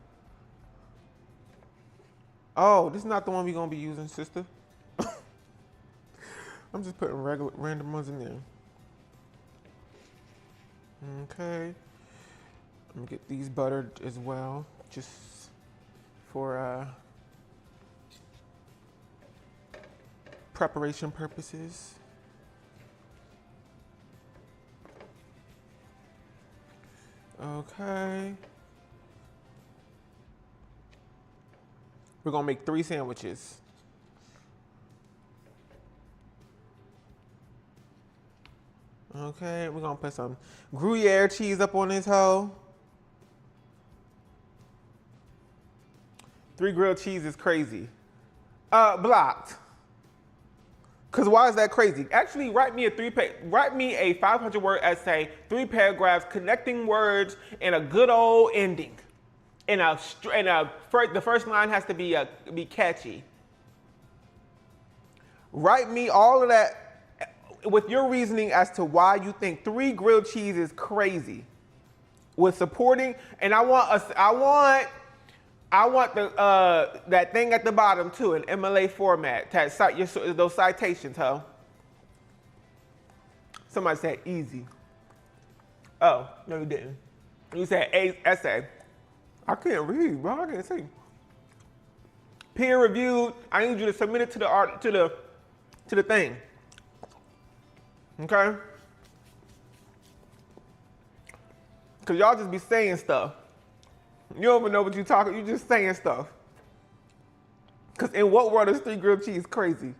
[SPEAKER 1] Oh, this is not the one we're gonna be using, sister. I'm just putting random ones in there. Okay, I'm gonna get these buttered as well, just for preparation purposes. Okay. We're gonna make 3 sandwiches. Okay, we're gonna put some Gruyere cheese up on this hoe. 3 grilled cheese is crazy. Blocked. Cause why is that crazy? Actually, write me a 500-word essay, 3 paragraphs, connecting words, and a good old ending. The first line has to be catchy. Write me all of that with your reasoning as to why you think 3 grilled cheese is crazy. With supporting, and I want the that thing at the bottom too, an MLA format. Those citations, huh? Somebody said easy. Oh, no you didn't. You said essay. I can't read, bro. I can't see. Peer reviewed. I need you to submit it to the thing. Okay? Cause y'all just be saying stuff. You don't even know what you're talking, you just saying stuff. Cause in what world is 3 grilled cheese crazy?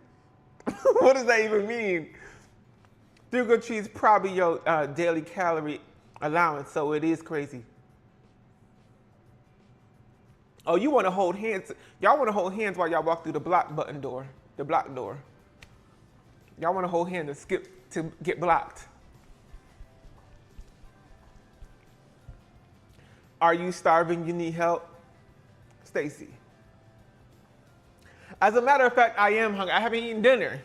[SPEAKER 1] What does that even mean? 3 grilled cheese probably your daily calorie allowance, so it is crazy. Oh, you wanna hold hands, y'all wanna hold hands while y'all walk through the block door. Y'all wanna hold hands and skip to get blocked. Are you starving? You need help? Stacy. As a matter of fact, I am hungry. I haven't eaten dinner.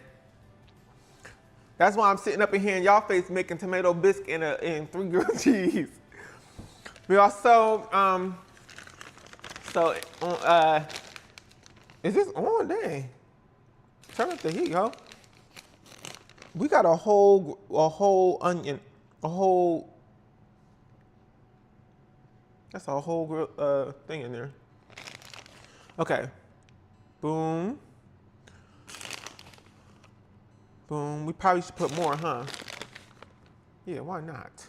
[SPEAKER 1] That's why I'm sitting up in here in y'all face making tomato bisque and 3 grilled cheese. We also, is this on? Dang. Turn up the heat, yo. We got a whole onion, that's a whole thing in there. Okay. Boom. Boom. We probably should put more, huh? Yeah, why not?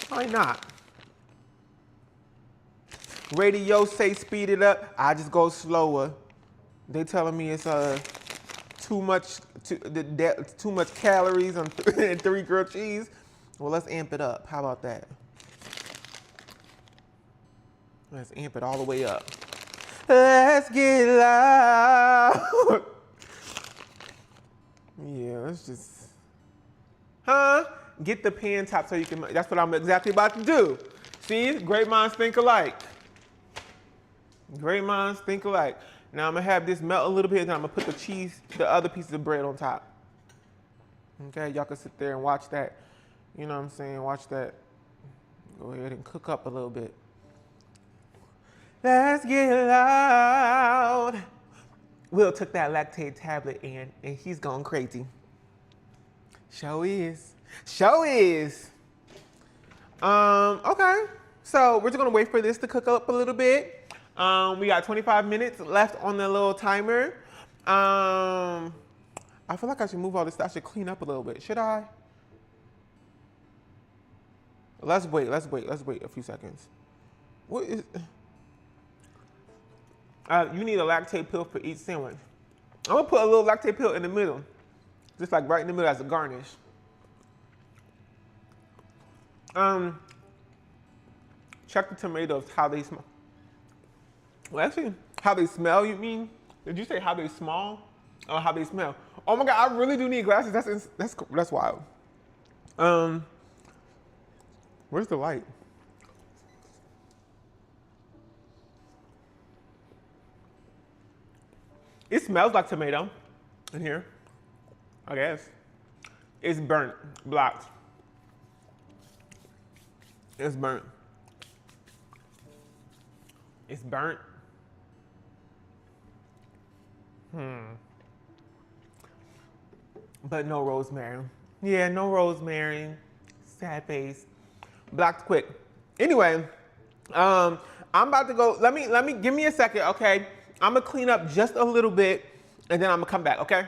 [SPEAKER 1] Why not? Radio say speed it up. I just go slower. They telling me it's too much calories on 3 grilled cheese. Well, let's amp it up. How about that? Let's amp it all the way up. Let's get loud. Yeah, let's just, get the pan top so you can, that's what I'm exactly about to do. See, great minds think alike. Great minds think alike. Now I'm gonna have this melt a little bit and I'm gonna put the other pieces of bread on top. Okay, y'all can sit there and watch that. You know what I'm saying, watch that. Go ahead and cook up a little bit. Let's get loud. Will took that lactate tablet and he's going crazy. Show is. Show is. Okay. So we're just gonna wait for this to cook up a little bit. We got 25 minutes left on the little timer. I feel like I should move all this. I should clean up a little bit. Should I? Let's wait a few seconds. What is? You need a lactate pill for each sandwich. I'm gonna put a little lactate pill in the middle, just like right in the middle as a garnish. Check the tomatoes, how they smell. Well, actually, how they smell, you mean? Did you say how they smell? Or how they smell? Oh my God, I really do need glasses. That's wild. Where's the light? It smells like tomato in here, I guess. It's burnt, blocked. It's burnt. It's burnt. But no rosemary. Yeah, no rosemary. Sad face. Blocked quick. Anyway, I'm about to go. Let me give me a second, okay? I'm gonna clean up just a little bit and then I'm gonna come back, okay?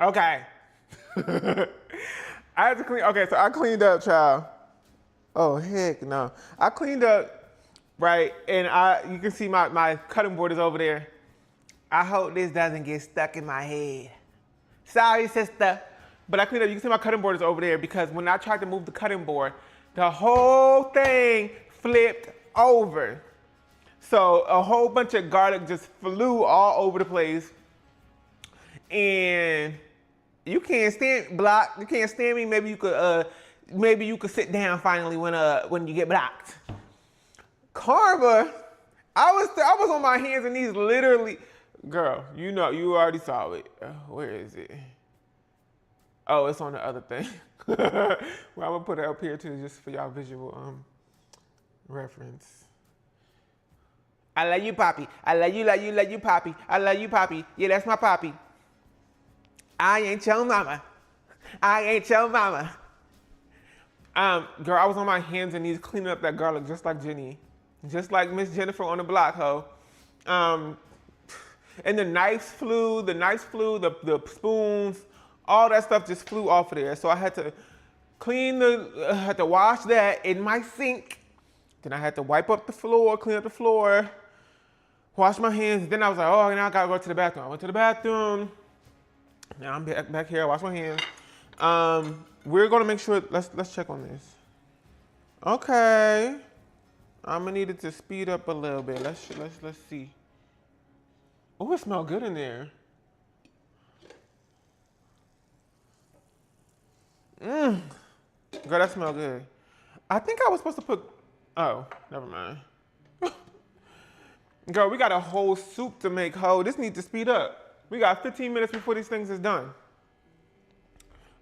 [SPEAKER 1] Okay. I had to clean, okay, so I cleaned up, child. Oh, heck no. I cleaned up, right, and you can see my cutting board is over there. I hope this doesn't get stuck in my head. Sorry, sister. But I cleaned up, you can see my cutting board is over there because when I tried to move the cutting board, the whole thing flipped over. So a whole bunch of garlic just flew all over the place. And you can't stand block. You can't stand me. Maybe you could sit down finally when you get blocked. Karma, I was on my hands and knees literally. Girl, you know, you already saw it. Where is it? Oh, it's on the other thing. Well, I'm gonna put it up here too, just for y'all visual reference. I love you, Poppy. I love you, Poppy. I love you, Poppy. Yeah, that's my Poppy. I ain't your mama. I ain't your mama. Girl, I was on my hands and knees cleaning up that garlic just like Jenny. Just like Miss Jennifer on the block, ho. And the knives flew, the spoons, all that stuff just flew off of there. So I had to had to wash that in my sink. Then I had to wipe up the floor, clean up the floor, wash my hands. Then I was like, oh, now I gotta go to the bathroom. I went to the bathroom. Now I'm back here, I wash my hands. We're gonna make sure, let's check on this. Okay. I'm gonna need it to speed up a little bit. Let's see. Oh, it smells good in there. Girl, that smells good. I think I was supposed to put, oh, never mind. Girl, we got a whole soup to make, ho. This needs to speed up. We got 15 minutes before these things is done.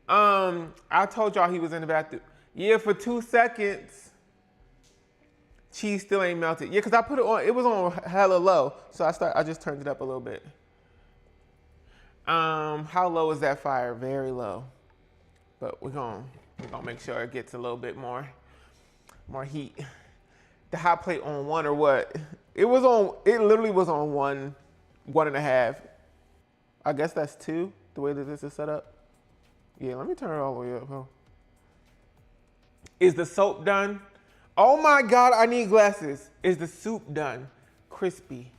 [SPEAKER 1] I told y'all he was in the bathroom. Yeah, for 2 seconds. Cheese still ain't melted. Yeah, because I put it on, it was on hella low. So I just turned it up a little bit. How low is that fire? Very low. But we're gonna make sure it gets a little bit more heat. The hot plate on 1 or what? It literally was on 1.5. I guess that's 2, the way that this is set up. Yeah, let me turn it all the way up, huh? Is the soap done? Oh my God, I need glasses. Is the soup done? Crispy.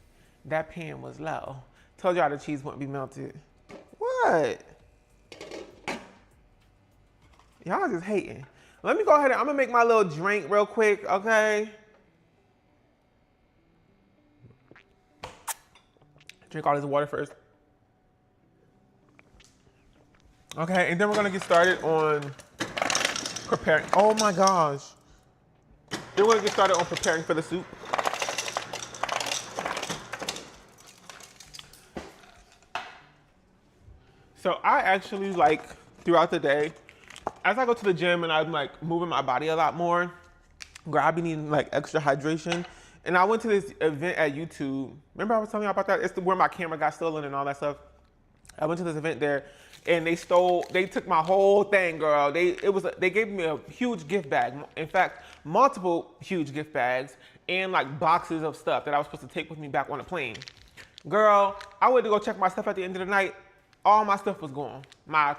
[SPEAKER 1] That pan was low. Told y'all the cheese wouldn't be melted. What? Y'all just hating. Let me go ahead and I'm gonna make my little drink real quick, okay? Drink all this water first. Okay, and then we're gonna get started on preparing. Oh my gosh. Then we're gonna get started on preparing for the soup. So I actually throughout the day, as I go to the gym and I'm moving my body a lot more, girl, I be needing extra hydration. And I went to this event at YouTube. Remember I was telling you about that? It's where my camera got stolen and all that stuff. I went to this event there and they took my whole thing, girl. They gave me a huge gift bag. In fact, multiple huge gift bags and boxes of stuff that I was supposed to take with me back on the plane. Girl, I went to go check my stuff at the end of the night. All my stuff was gone. My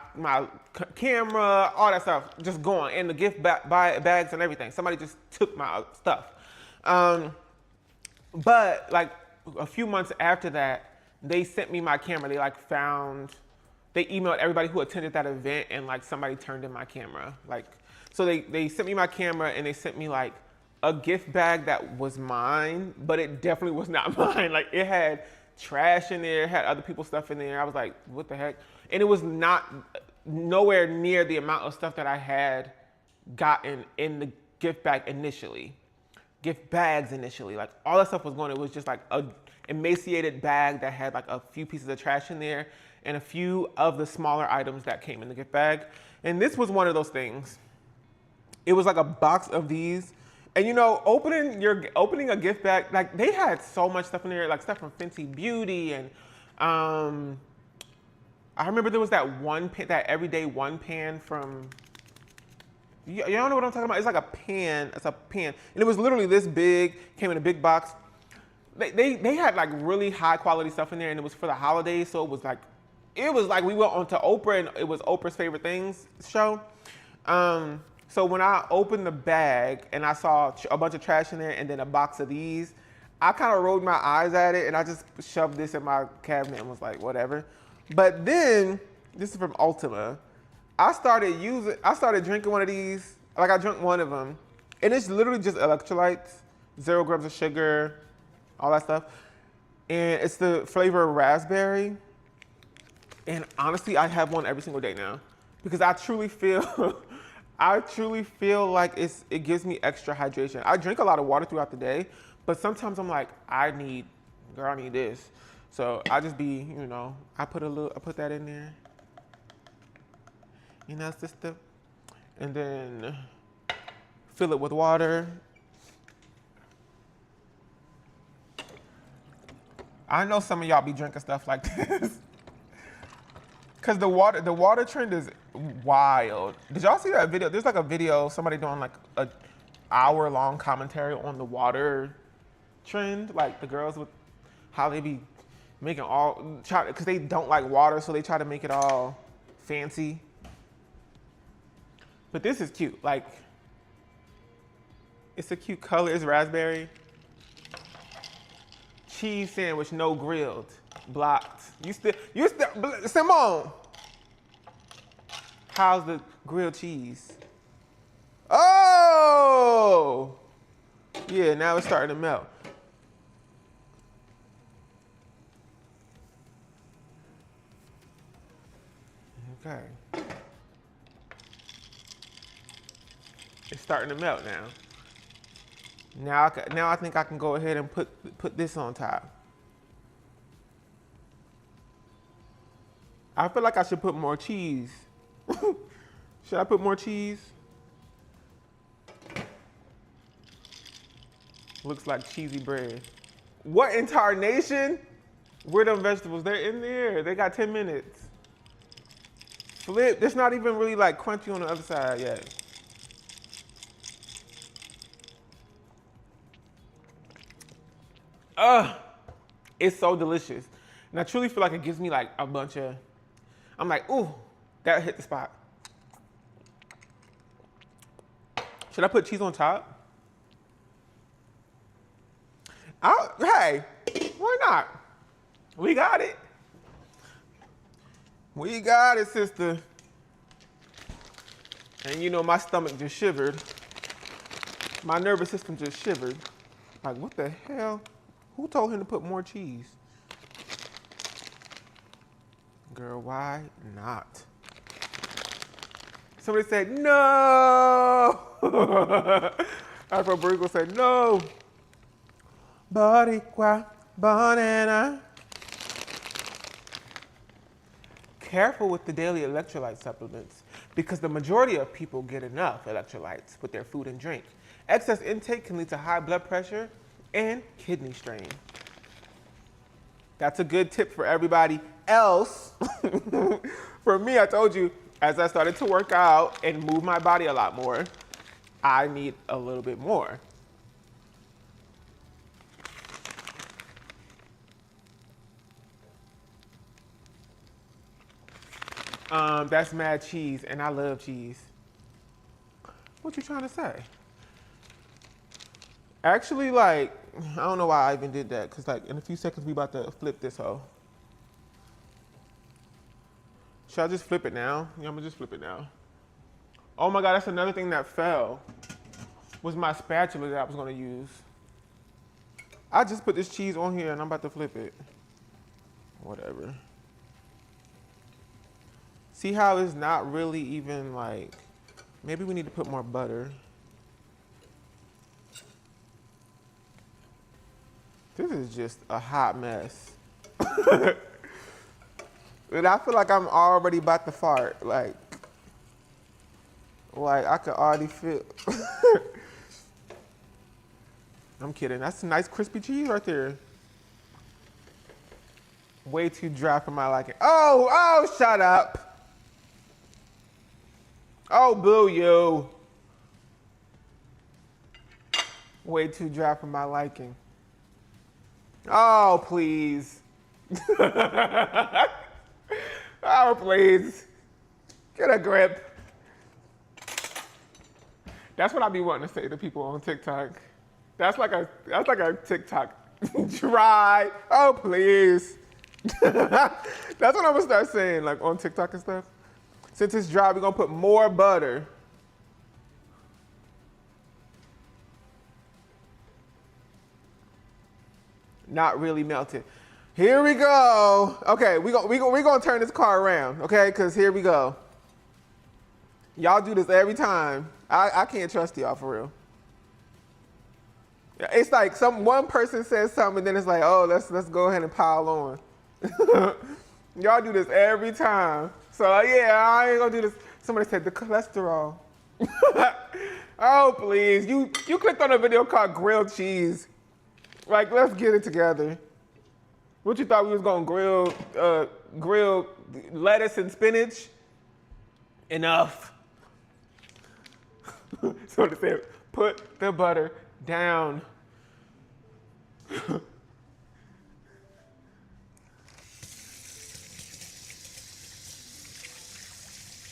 [SPEAKER 1] camera, all that stuff, just gone. And the gift bags and everything. Somebody just took my stuff. But a few months after that, they sent me my camera. They emailed everybody who attended that event and somebody turned in my camera. So they sent me my camera and they sent me a gift bag that was mine, but it definitely was not mine. It had trash in there, it had other people's stuff in there. I was like, what the heck? And it was nowhere near the amount of stuff that I had gotten in the gift bag initially. Gift bags initially. All that stuff was gone. It was just a emaciated bag that had a few pieces of trash in there and a few of the smaller items that came in the gift bag. And this was one of those things. It was a box of these. And you know, opening a gift bag, they had so much stuff in there, stuff from Fenty Beauty and I remember there was that one pan, that everyday one pan from, you don't know what I'm talking about? It's a pan, it's a pan. And it was literally this big, came in a big box. They had really high quality stuff in there and it was for the holidays, so it was it was like we went on to Oprah and it was Oprah's favorite things show. So when I opened the bag and I saw a bunch of trash in there and then a box of these, I kind of rolled my eyes at it and I just shoved this in my cabinet and was like, whatever. But then, this is from Ultima. I started drinking one of these, like I drank one of them, and it's literally just electrolytes, 0 grams of sugar, all that stuff. And it's the flavor of raspberry. And honestly, I have one every single day now because I truly feel like it gives me extra hydration. I drink a lot of water throughout the day, but sometimes I'm like, I need this. So I just be, I put that in there. Sister. And then fill it with water. I know some of y'all be drinking stuff like this. Cause the water trend is wild. Did y'all see that video? There's like a video, somebody doing like an hour-long commentary on the water trend. Like the girls with how they be making cause they don't like water, so they try to make it all fancy. But this is cute. Like, it's a cute color. It's raspberry. Cheese sandwich, no grilled. Blocked. You still, Simone. How's the grilled cheese? Oh! Yeah, now it's starting to melt. Okay. It's starting to melt now. Now I think I can go ahead and put this on top. I feel like I should put more cheese. Should I put more cheese? Looks like cheesy bread. What in tarnation? Where them vegetables? They're in there. They got 10 minutes. Flip. It's not even really like crunchy on the other side yet. It's so delicious. And I truly feel like it gives me like a bunch of, I'm like, ooh, that hit the spot. Should I put cheese on top? Hey, why not? We got it. We got it, sister. And my stomach just shivered. My nervous system just shivered. Like, what the hell? Who told him to put more cheese? Girl, why not? Somebody said, no! Afro Burrico said, no! Boricua, banana. Careful with the daily electrolyte supplements because the majority of people get enough electrolytes with their food and drink. Excess intake can lead to high blood pressure and kidney strain. That's a good tip for everybody else. For me, I told you, as I started to work out and move my body a lot more, I need a little bit more. That's mad cheese, and I love cheese. What you trying to say? Actually, like, I don't know why I even did that, because, like, in a few seconds, we about to flip this hoe. Should I just flip it now? Yeah, I'm gonna just flip it now. Oh my God, that's another thing that fell, was my spatula that I was gonna use. I just put this cheese on here, and I'm about to flip it. Whatever. See how it's not really even, like, maybe we need to put more butter. This is just a hot mess. And I feel like I'm already about to fart. Like I could already feel. I'm kidding. That's some nice crispy cheese right there. Way too dry for my liking. Oh, shut up. Oh, boo you. Way too dry for my liking. Oh, please. Oh, please. Get a grip. That's what I be wanting to say to people on TikTok. That's like a TikTok dry. Oh, please. That's what I'm gonna start saying, like on TikTok and stuff. Since it's dry, we're gonna put more butter. Not really melted. Here we go. Okay, we gonna turn this car around, okay? Because here we go. Y'all do this every time. I can't trust y'all for real. It's like one person says something, and then it's like, oh, let's go ahead and pile on. Y'all do this every time. So yeah, I ain't gonna do this. Somebody said the cholesterol. Oh, please. You clicked on a video called grilled cheese. Like, let's get it together. What you thought we was gonna grill lettuce and spinach? Enough. So they said, put the butter down.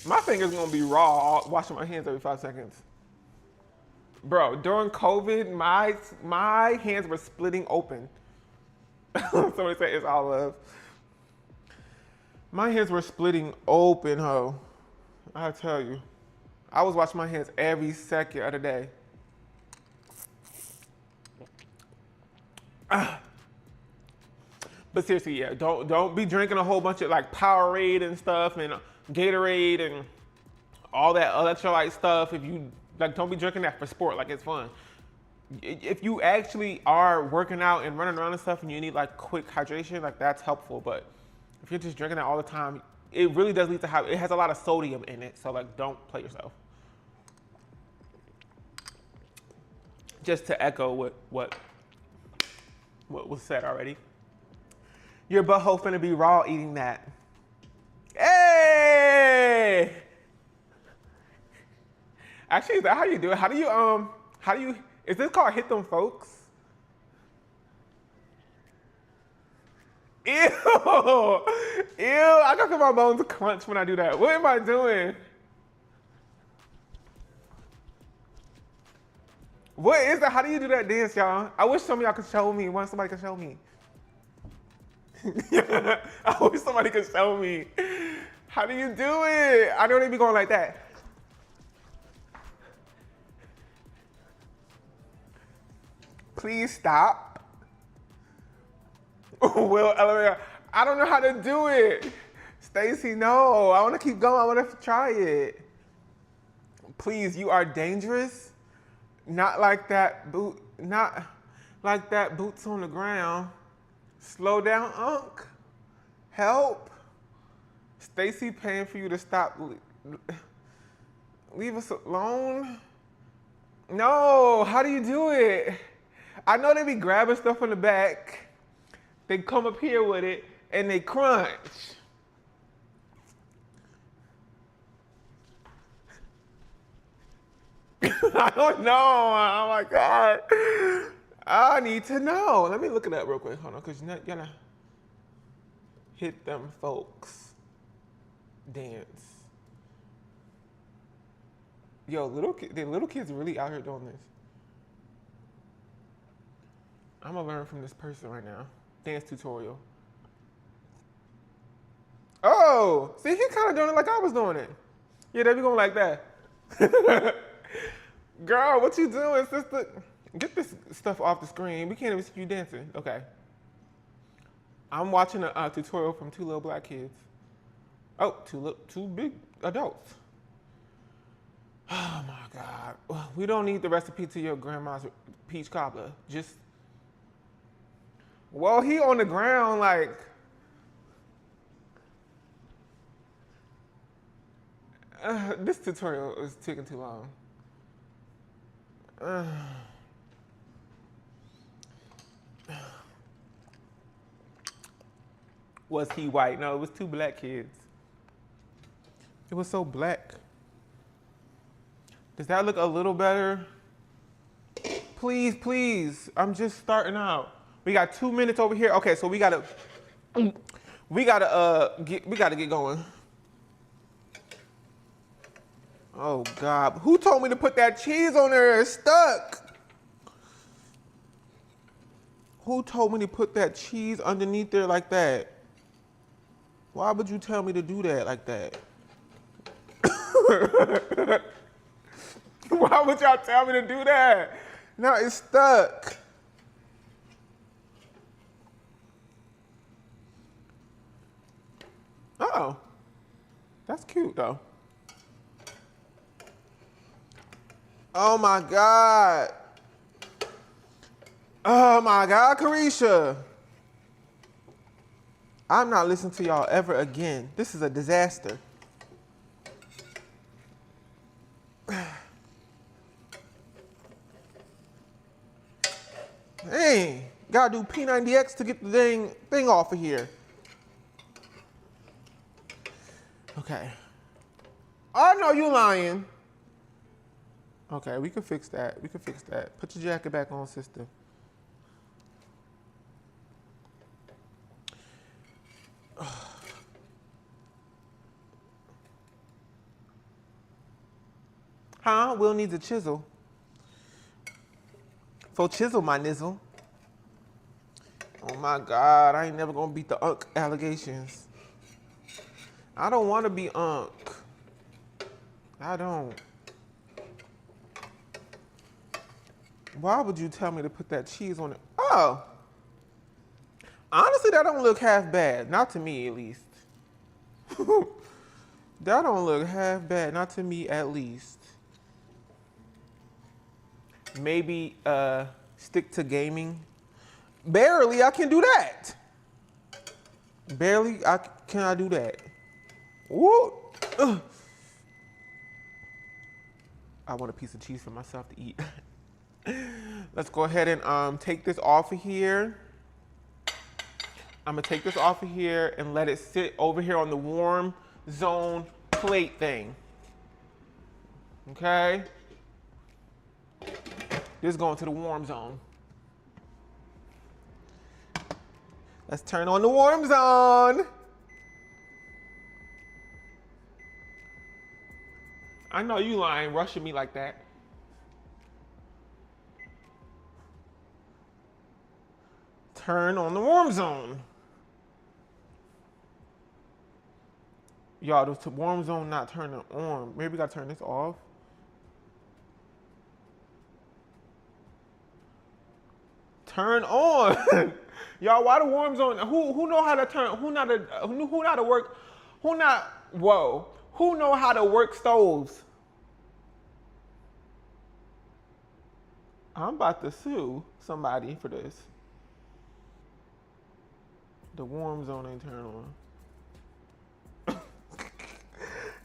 [SPEAKER 1] My finger's gonna be raw, washing my hands every 5 seconds. Bro, during COVID, my hands were splitting open. Somebody say it's all love. My hands were splitting open, ho. I tell you. I was washing my hands every second of the day. But seriously, yeah, don't be drinking a whole bunch of like Powerade and stuff and Gatorade and all that electrolyte stuff. If you like, don't be drinking that for sport, like it's fun. If you actually are working out and running around and stuff and you need like quick hydration, like that's helpful. But if you're just drinking that all the time, it really does lead to it has a lot of sodium in it. So like, don't play yourself. Just to echo what was said already. Your butthole finna be raw eating that. Hey! Actually, is that how you do it? How do you, is this called hit them folks? Ew! Ew, I got to my bones crunch when I do that. What am I doing? What is that? How do you do that dance, y'all? I wish some of y'all could show me. Somebody could show me. I wish somebody could show me. How do you do it? I know they be going like that. Please stop. Will, I don't know how to do it. Stacy, no. I want to keep going. I want to try it. Please, you are dangerous. Not like that not like that boots on the ground. Slow down, Unc. Help. Stacy paying for you to stop. Leave us alone. No, how do you do it? I know they be grabbing stuff from the back. They come up here with it and they crunch. I don't know. Oh my God. I need to know. Let me look it up real quick. Hold on, because you're gonna hit them folks. Dance. Yo, the little kids really out here doing this. I'm gonna learn from this person right now. Dance tutorial. Oh, see, he's kind of doing it like I was doing it. Yeah, they be going like that. Girl, what you doing, sister? Get this stuff off the screen. We can't even see you dancing. Okay. I'm watching a tutorial from two little black kids. Oh, two big adults. Oh my God. We don't need the recipe to your grandma's peach cobbler. Just, well, he on the ground like, this tutorial is taking too long. Was he white? No, it was two black kids. It was so black. Does that look a little better? Please, please. I'm just starting out. We got 2 minutes over here. Okay, so we gotta We gotta get going. Oh God, who told me to put that cheese on there? It's stuck. Who told me to put that cheese underneath there like that? Why would you tell me to do that like that? Why would y'all tell me to do that? Now it's stuck. Uh-oh. That's cute though. Oh my God. Oh my God, Carisha. I'm not listening to y'all ever again. This is a disaster. Hey, gotta do P90X to get the dang thing off of here. Okay. Oh no, you lying. Okay, we can fix that. We can fix that. Put your jacket back on, sister. Huh? Will needs a chisel. For chisel my nizzle. Oh my God, I ain't never gonna beat the unk allegations. I don't wanna be unk. I don't. Why would you tell me to put that cheese on it? Oh. Honestly, that don't look half bad. Not to me, at least. That don't look half bad. Not to me, at least. Maybe stick to gaming. Barely, I can do that. Barely, can I do that? Woo! Ugh. I want a piece of cheese for myself to eat. Let's go ahead and take this off of here. I'm gonna take this off of here and let it sit over here on the warm zone plate thing. Okay? This is going to the warm zone. Let's turn on the warm zone. I know you lying, rushing me like that. Turn on the warm zone. Y'all, the warm zone not turning on. Maybe we gotta turn this off. Turn on. Y'all, why the warm zone? Who know how to turn? Who know how to work? Who know how to work stoves? I'm about to sue somebody for this. The warm zone ain't turned on.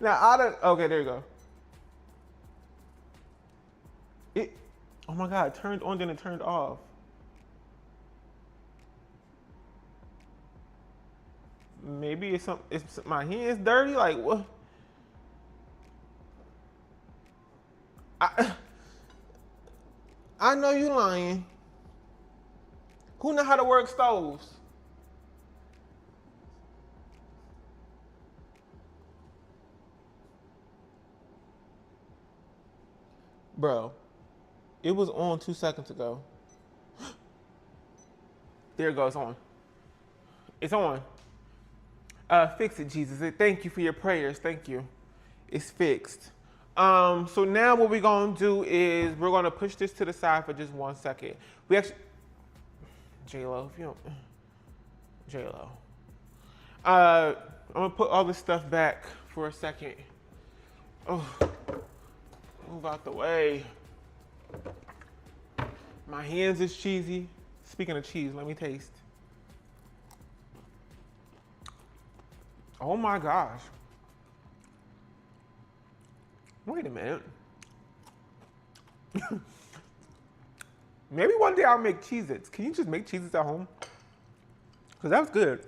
[SPEAKER 1] Now, okay, there you go. Oh my God, it turned on, then it turned off. Maybe it's my hands dirty, like what? I know you lying. Who know how to work stoves? Bro, it was on 2 seconds ago. There it goes, on. It's on. Fix it, Jesus. Thank you for your prayers. Thank you. It's fixed. So now what we're gonna do is we're gonna push this to the side for just 1 second. We actually, J-Lo, if you don't, J-Lo. I'm gonna put all this stuff back for a second. Oh, move out the way. My hands is cheesy. Speaking of cheese, let me taste. Oh my gosh. Wait a minute. Maybe one day I'll make Cheez-Its. Can you just make Cheez-Its at home? Because that was good.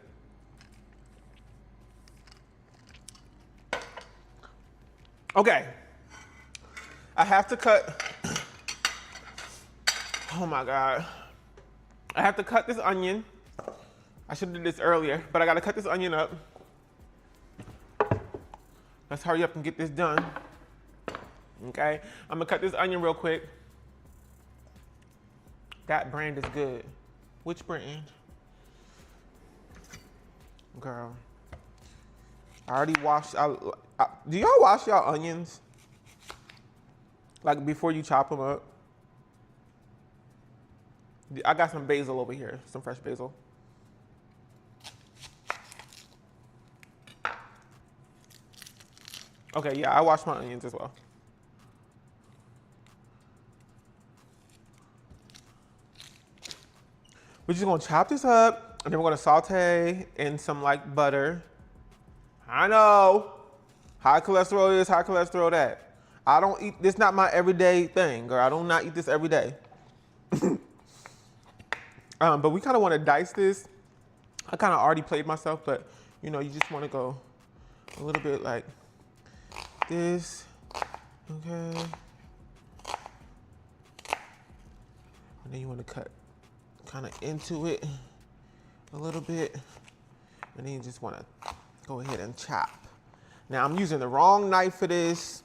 [SPEAKER 1] Okay. I have to cut. Oh my God. I have to cut this onion. I should have did this earlier, but I gotta cut this onion up. Let's hurry up and get this done. Okay, I'm gonna cut this onion real quick. That brand is good. Which brand? Girl, I already washed. Do y'all wash y'all onions? Like before you chop them up? I got some basil over here, some fresh basil. Okay, yeah, I wash my onions as well. We're just gonna chop this up, and then we're gonna saute in some like butter. I know, high cholesterol is, high cholesterol that. I don't eat, this not my everyday thing, girl. I do not eat this every day. But we kind of want to dice this. I kind of already played myself, but you know, you just want to go a little bit like this, okay. And then you want to cut kind of into it a little bit, and then you just want to go ahead and chop. Now I'm using the wrong knife for this.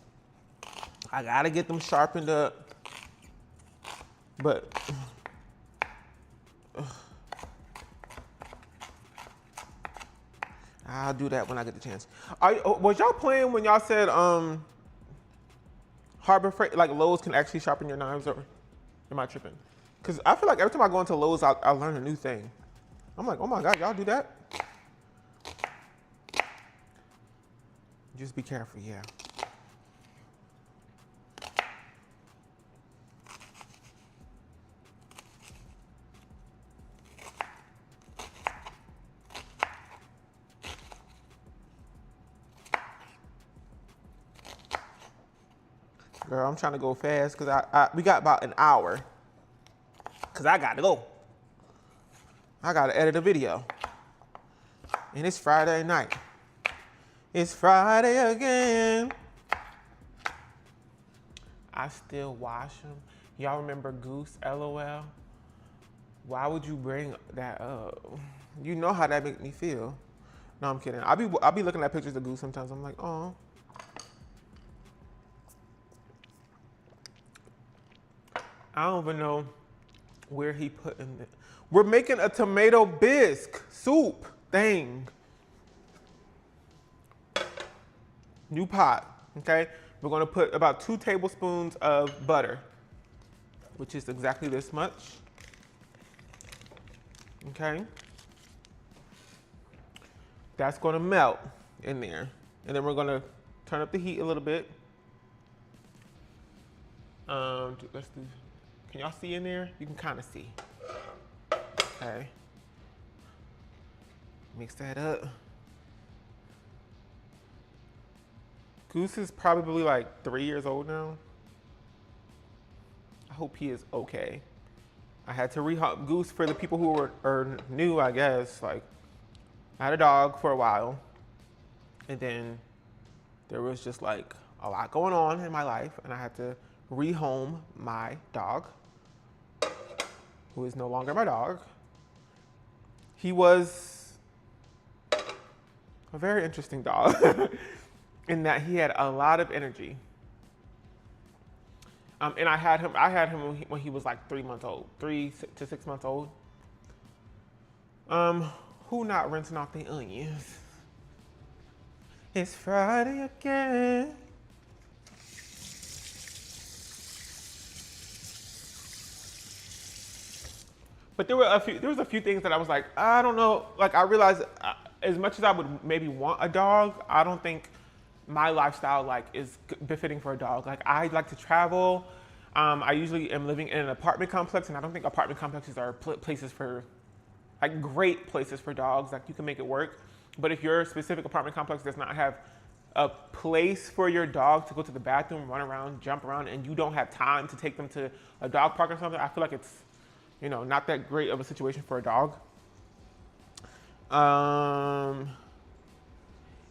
[SPEAKER 1] I gotta get them sharpened up, but I'll do that when I get the chance. Was y'all playing when y'all said Harbor Freight, like Lowe's can actually sharpen your knives, or am I tripping? Because I feel like every time I go into Lowe's, I learn a new thing. I'm like, oh my God, y'all do that? Just be careful, yeah. Girl, I'm trying to go fast because we got about an hour. Because I got to go. I got to edit a video. And it's Friday night. It's Friday again. I still wash them. Y'all remember Goose, LOL? Why would you bring that up? You know how that make me feel. No, I'm kidding. I'll be looking at pictures of Goose sometimes. I'm like, oh. I don't even know where he put in it. We're making a tomato bisque soup thing. New pot, okay? We're gonna put about 2 tablespoons of butter, which is exactly this much, okay? That's gonna melt in there. And then we're gonna turn up the heat a little bit. Let's do, can y'all see in there? You can kind of see. Okay. Mix that up. Goose is probably like 3 years old now. I hope he is okay. I had to rehome Goose for the people who are new, I guess. Like, I had a dog for a while, and then there was just like a lot going on in my life, and I had to rehome my dog, who is no longer my dog. He was a very interesting dog in that he had a lot of energy. And I had him when he was like 3 months old, 3 to 6 months old. Who not rinsing off the onions? It's Friday again. But there was a few things that I was like, I don't know. Like, I realized as much as I would maybe want a dog, I don't think my lifestyle like is befitting for a dog. Like, I like to travel. I usually am living in an apartment complex, and I don't think apartment complexes are places for, like, great places for dogs. Like, you can make it work. But if your specific apartment complex does not have a place for your dog to go to the bathroom, run around, jump around, and you don't have time to take them to a dog park or something, I feel like it's, you know, not that great of a situation for a dog.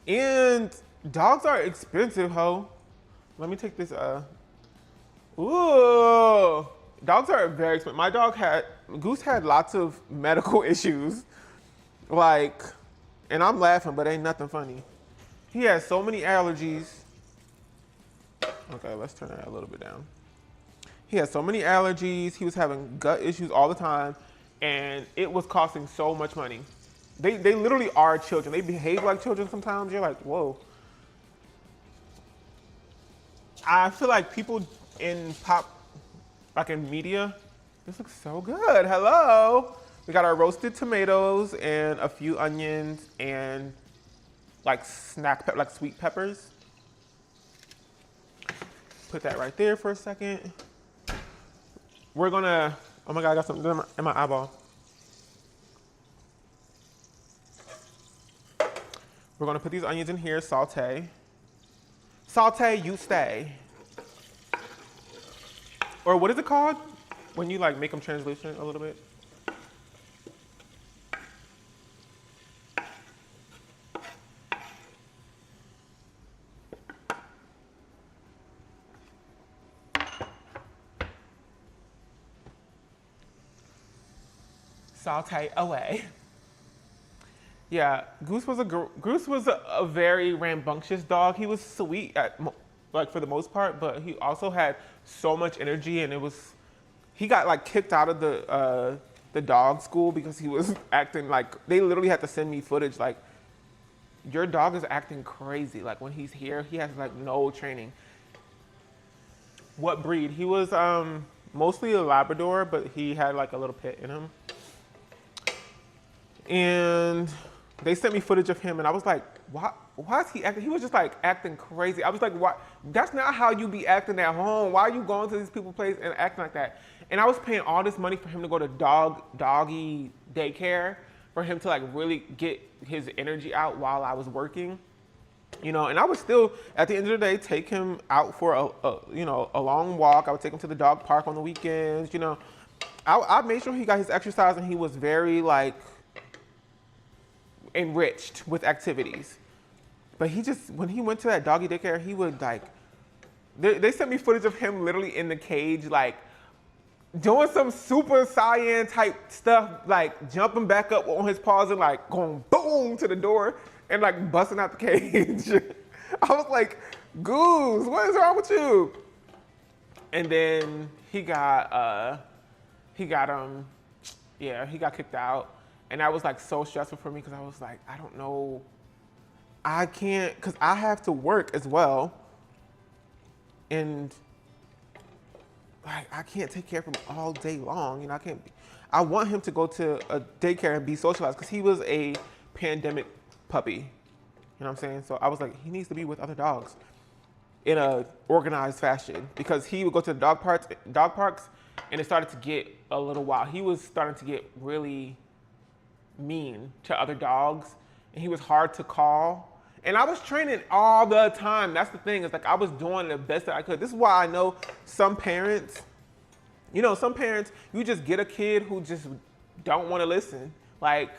[SPEAKER 1] And dogs are expensive, ho. Let me take this, ooh. Dogs are very expensive. My dog Goose had lots of medical issues. Like, and I'm laughing, but ain't nothing funny. He has so many allergies. Okay, let's turn that a little bit down. He had so many allergies. He was having gut issues all the time, and it was costing so much money. They literally are children. They behave like children sometimes. You're like, whoa. I feel like people in pop, like in media, this looks so good. Hello. We got our roasted tomatoes and a few onions and like like sweet peppers. Put that right there for a second. We're gonna, oh my God, I got something in my eyeball. We're gonna put these onions in here, saute. Saute, you stay. Or what is it called? When you like make them translucent a little bit? Saute away. Yeah, Goose was a very rambunctious dog. He was sweet like for the most part, but he also had so much energy, and he got like kicked out of the dog school because he was acting like, they literally had to send me footage like, your dog is acting crazy. Like when he's here, he has like no training. What breed? He was mostly a Labrador, but he had like a little pit in him. And they sent me footage of him, and I was like, why is he acting? He was just like acting crazy. I was like, why? That's not how you be acting at home. Why are you going to these people's place and acting like that? And I was paying all this money for him to go to doggy daycare for him to like really get his energy out while I was working. You know, and I would still, at the end of the day, take him out for a long walk. I would take him to the dog park on the weekends. You know, I made sure he got his exercise, and he was very like enriched with activities. But he just, when he went to that doggy daycare, he would like, they sent me footage of him literally in the cage, like doing some super Saiyan type stuff, like jumping back up on his paws and like going boom to the door and like busting out the cage. I was like, Goose, what is wrong with you? And then he got kicked out. And that was like so stressful for me because I was like, I don't know, I can't, because I have to work as well. And like, I can't take care of him all day long. You know, I want him to go to a daycare and be socialized because he was a pandemic puppy. You know what I'm saying? So I was like, he needs to be with other dogs in a organized fashion because he would go to the dog parks and it started to get a little wild. He was starting to get really mean to other dogs, and he was hard to call. And I was training all the time. That's the thing. It's like I was doing the best that I could. This is why I know some parents, you just get a kid who just don't want to listen. Like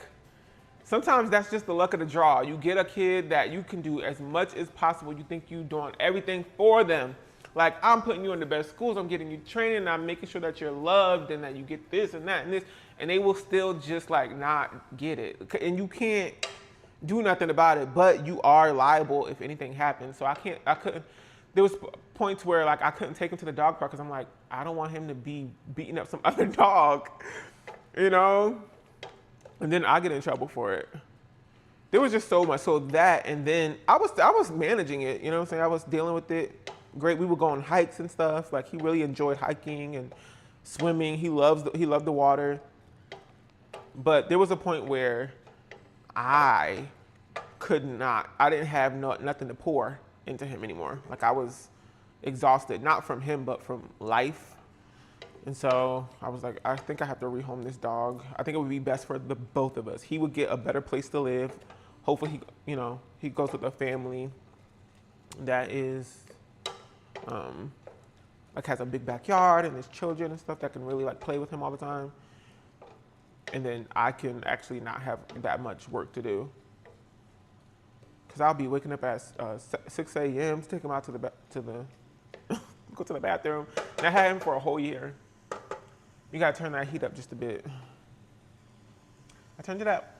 [SPEAKER 1] sometimes that's just the luck of the draw. You get a kid that you can do as much as possible. You think you're doing everything for them. Like, I'm putting you in the best schools, I'm getting you training, and I'm making sure that you're loved and that you get this and that and this, and they will still just like not get it. And you can't do nothing about it, but you are liable if anything happens. So there was points where like I couldn't take him to the dog park because I'm like, I don't want him to be beating up some other dog, you know? And then I get in trouble for it. There was just so much. So that, and then I was managing it, you know what I'm saying? I was dealing with it. Great, we would go on hikes and stuff. Like he really enjoyed hiking and swimming. He loved the water. But there was a point where I didn't have nothing to pour into him anymore. Like I was exhausted, not from him, but from life. And so I was like, I think I have to rehome this dog. I think it would be best for the both of us. He would get a better place to live. Hopefully he goes with a family that is, like has a big backyard and there's children and stuff that can really like play with him all the time. And then I can actually not have that much work to do. Cause I'll be waking up at 6 a.m. to take him out to go to the bathroom. And I had him for a whole year. You gotta turn that heat up just a bit. I turned it up.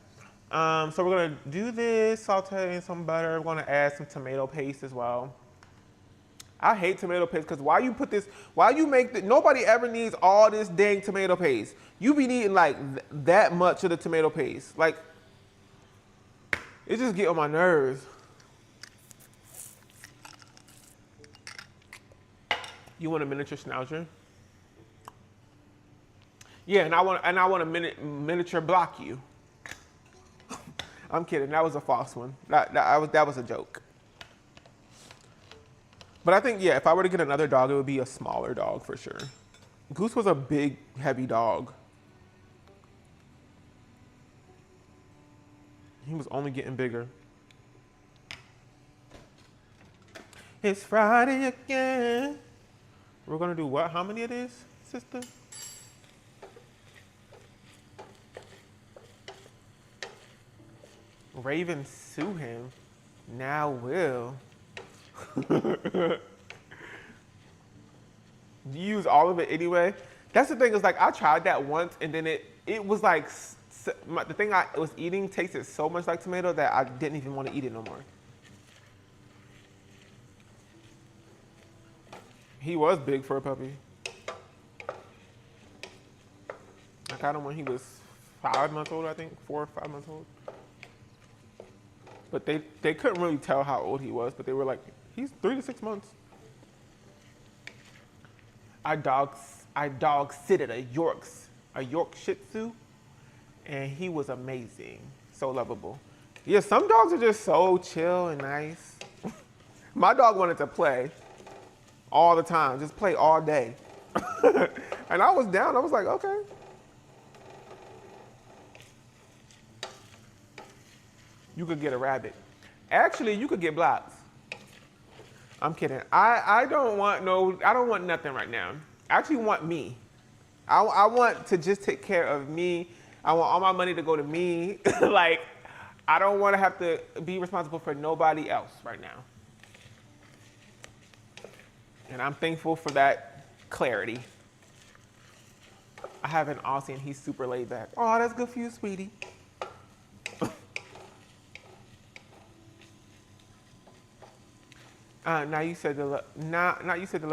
[SPEAKER 1] So we're gonna do this, saute in some butter. We're gonna add some tomato paste as well. I hate tomato paste because why you put this, why you make the, nobody ever needs all this dang tomato paste. You be needing like that much of the tomato paste. Like, it just get on my nerves. You want a miniature schnauzer? Yeah, and I want a miniature block you. I'm kidding. That was a false one. That was a joke. But I think, yeah, if I were to get another dog, it would be a smaller dog for sure. Goose was a big, heavy dog. He was only getting bigger. It's Friday again. We're gonna do what? How many it is, sister? Raven sue him. Now will. You use all of it anyway. That's the thing, is like I tried that once and then it was like the thing I was eating tasted so much like tomato that I didn't even want to eat it no more. He was big for a puppy. I got him when he was 5 months old, I think, 4 or 5 months old. But they couldn't really tell how old he was, but they were like, he's 3 to 6 months. I dog sitted a York Shih Tzu, and he was amazing, so lovable. Yeah, some dogs are just so chill and nice. My dog wanted to play all the time, just play all day. And I was down, I was like, okay. You could get a rabbit. Actually, you could get blocks. I'm kidding. I don't want nothing right now. I actually want me. I want to just take care of me. I want all my money to go to me. Like, I don't want to have to be responsible for nobody else right now. And I'm thankful for that clarity. I have an Aussie and he's super laid back. Oh, that's good for you, sweetie. Now you said the love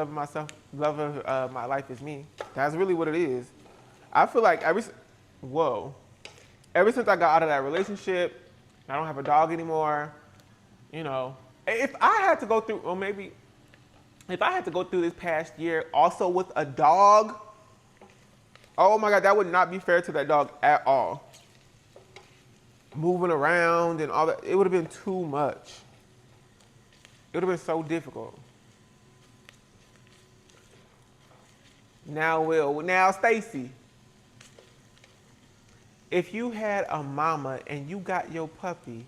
[SPEAKER 1] of myself, love of my life is me. That's really what it is. I feel like ever since I got out of that relationship, I don't have a dog anymore. You know, if I had to go through, or maybe if I had to go through this past year also with a dog, oh my God, that would not be fair to that dog at all. Moving around and all that, it would have been too much. It would have been so difficult. Now Stacy, if you had a mama and you got your puppy,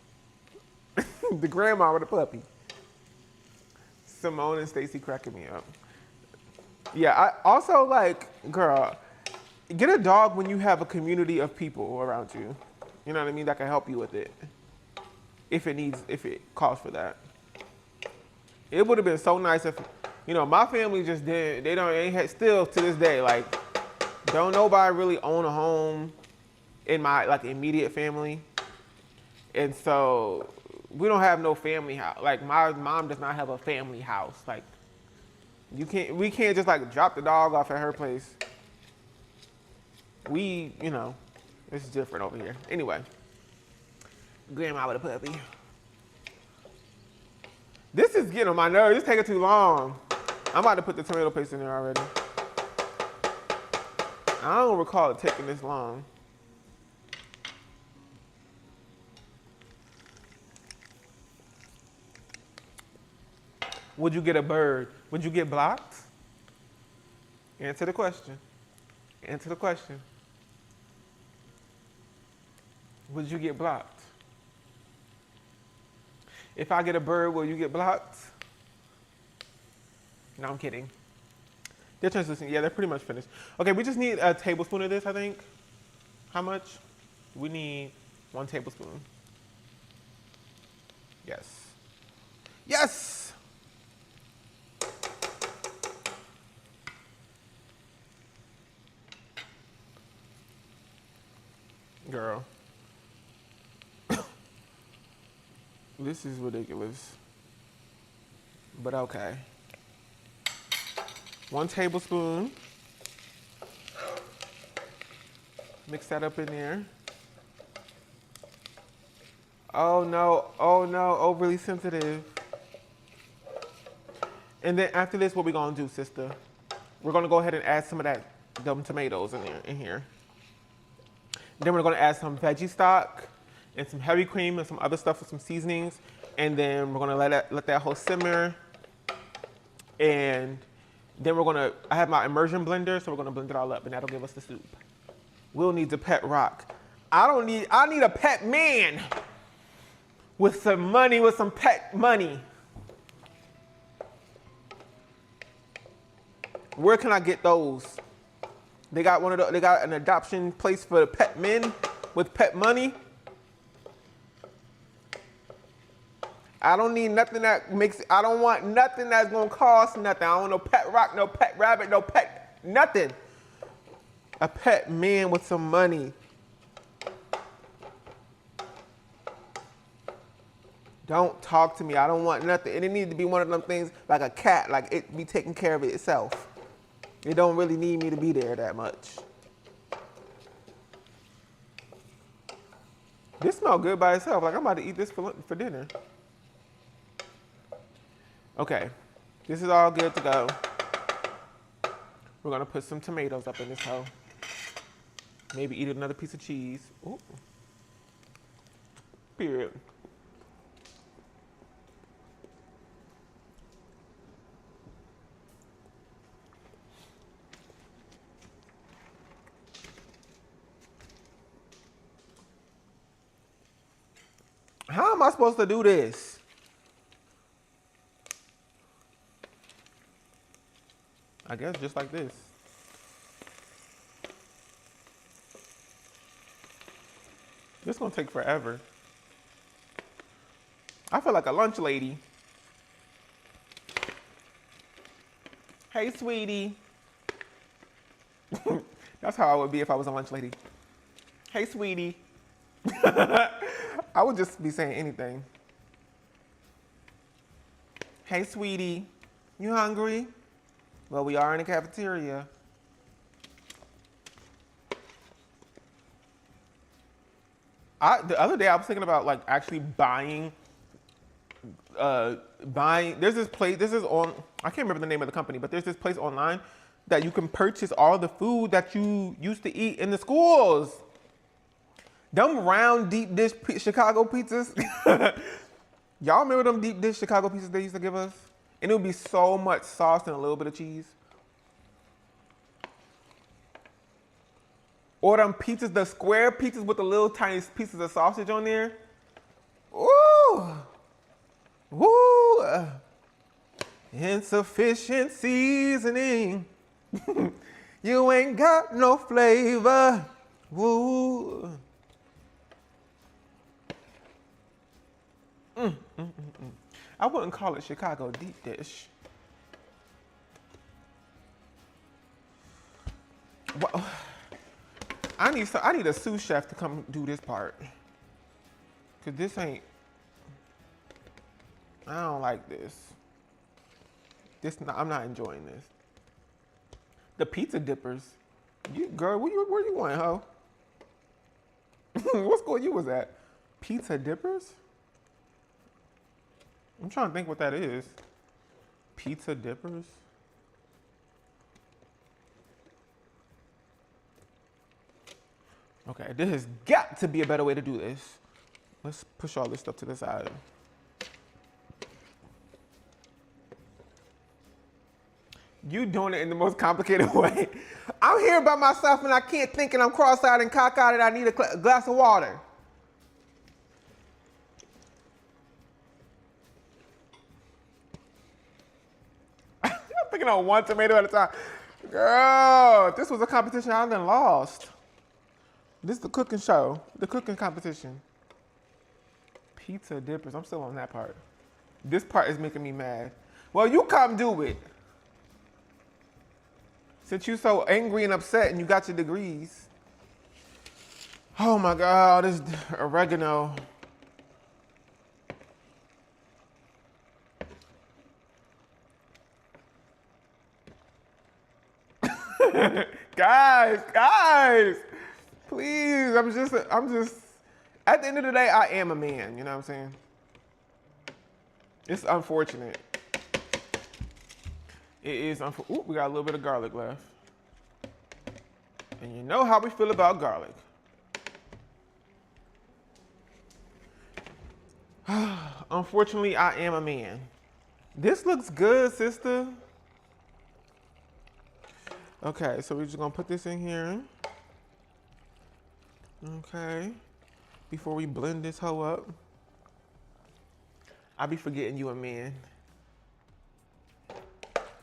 [SPEAKER 1] the grandma with the puppy, Simone and Stacy cracking me up. Yeah, I also like, girl, get a dog when you have a community of people around you. You know what I mean? That can help you with it. If it calls for that. It would have been so nice if, you know, my family just didn't, still to this day, like, don't nobody really own a home in my, like, immediate family. And so, we don't have no family house. Like, my mom does not have a family house. Like, we can't just, like, drop the dog off at her place. You know, it's different over here. Anyway, grandma with a puppy. This is getting on my nerves. This is taking too long. I'm about to put the tomato paste in there already. I don't recall it taking this long. Would you get a bird? Would you get blocked? Answer the question. Answer the question. Would you get blocked? If I get a bird, will you get blocked? No, I'm kidding. They're translucent. Yeah, they're pretty much finished. Okay, we just need a tablespoon of this, I think. How much? We need 1 tablespoon. Yes. Yes! Girl. This is ridiculous. But okay. 1 tablespoon. Mix that up in there. Oh no, overly sensitive. And then after this, what we gonna do, sister? We're gonna go ahead and add some of them tomatoes in here. Then we're gonna add some veggie stock and some heavy cream and some other stuff with some seasonings. And then we're gonna let that whole simmer. And then I have my immersion blender, so we're gonna blend it all up and that'll give us the soup. Will needs a pet rock. I need a pet man with some money, with some pet money. Where can I get those? They got they got an adoption place for the pet men with pet money. I don't need nothing I don't want nothing that's gonna cost nothing. I don't want no pet rock, no pet rabbit, no pet, nothing. A pet man with some money. Don't talk to me. I don't want nothing. And it needs to be one of them things like a cat, like it be taking care of itself. It don't really need me to be there that much. This smells good by itself. Like I'm about to eat this for dinner. Okay, this is all good to go. We're gonna put some tomatoes up in this hoe. Maybe eat another piece of cheese. Ooh. Period. How am I supposed to do this? I guess just like this. This is gonna take forever. I feel like a lunch lady. Hey, sweetie. That's how I would be if I was a lunch lady. Hey, sweetie. I would just be saying anything. Hey, sweetie. You hungry? Well, we are in the cafeteria. The other day I was thinking about like actually buying, there's this place, I can't remember the name of the company, but there's this place online that you can purchase all the food that you used to eat in the schools. Them round deep dish Chicago pizzas. Y'all remember them deep dish Chicago pizzas they used to give us? And it would be so much sauce and a little bit of cheese. Or them pizzas, the square pizzas with the little tiny pieces of sausage on there. Ooh. Woo. Insufficient seasoning. You ain't got no flavor. Woo. I wouldn't call it Chicago deep dish. Well, I need a sous chef to come do this part. Cause this ain't, I don't like this. I'm not enjoying this. The pizza dippers. Girl, where you going, ho? What school you was at? Pizza dippers? I'm trying to think what that is. Pizza dippers? Okay, there has got to be a better way to do this. Let's push all this stuff to the side. You doing it in the most complicated way. I'm here by myself and I can't think and I'm cross-eyed and cockeyed and I need a glass of water. I'm thinking on one tomato at a time. Girl, if this was a competition, I done lost. This is the cooking show, the cooking competition. Pizza dippers, I'm still on that part. This part is making me mad. Well, you come do it. Since you're so angry and upset and you got your degrees. Oh my God, this oregano. guys, please. I'm just, at the end of the day, I am a man, you know what I'm saying? It's unfortunate. It is unfortunate. Ooh, we got a little bit of garlic left. And you know how we feel about garlic. Unfortunately, I am a man. This looks good, sister. Okay, so we're just gonna put this in here. Okay. Before we blend this hoe up. I be forgetting you a man.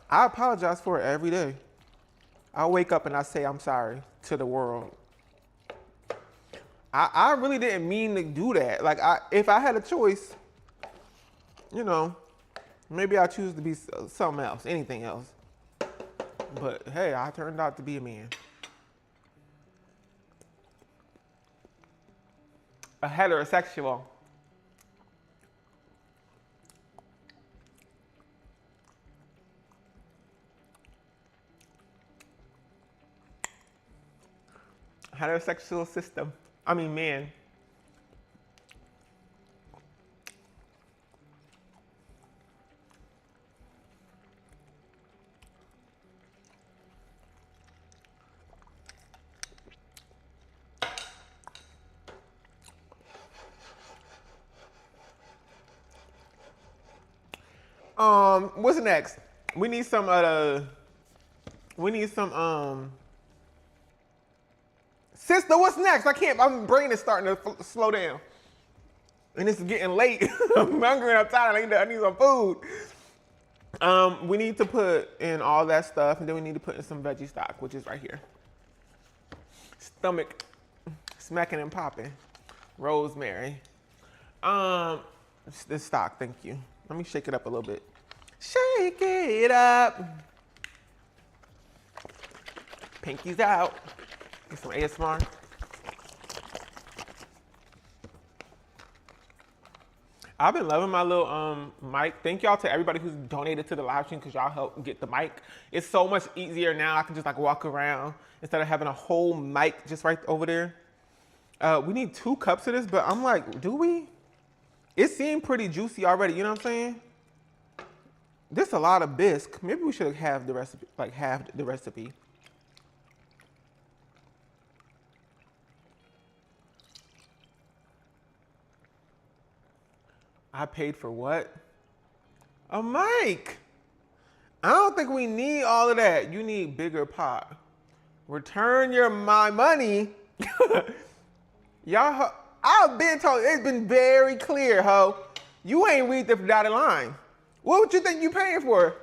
[SPEAKER 1] I apologize for it every day. I wake up and I say I'm sorry to the world. I really didn't mean to do that. Like, if I had a choice, you know, maybe I choose to be something else, anything else. But hey, I turned out to be a man. A heterosexual. Heterosexual system. I mean, man. What's next? We need some sister, what's next? I can't, my brain is starting to slow down. And it's getting late. I'm hungry and I'm tired. I need some food. We need to put in all that stuff, and then we need to put in some veggie stock, which is right here. Stomach smacking and popping. Rosemary. This stock, thank you. Let me shake it up a little bit. Shake it up. Pinkies out. Get some ASMR. I've been loving my little mic. Thank y'all to everybody who's donated to the live stream, because y'all helped get the mic. It's so much easier now. I can just like walk around instead of having a whole mic just right over there. We need 2 cups of this, but I'm like, do we? It seemed pretty juicy already, you know what I'm saying? This is a lot of bisque. Maybe we should have the recipe, like halve the recipe. I paid for what? A mic. I don't think we need all of that. You need bigger pot. Return my money. Y'all, I've been told, it's been very clear, ho. You ain't read the dotted line. What would you think you paying for?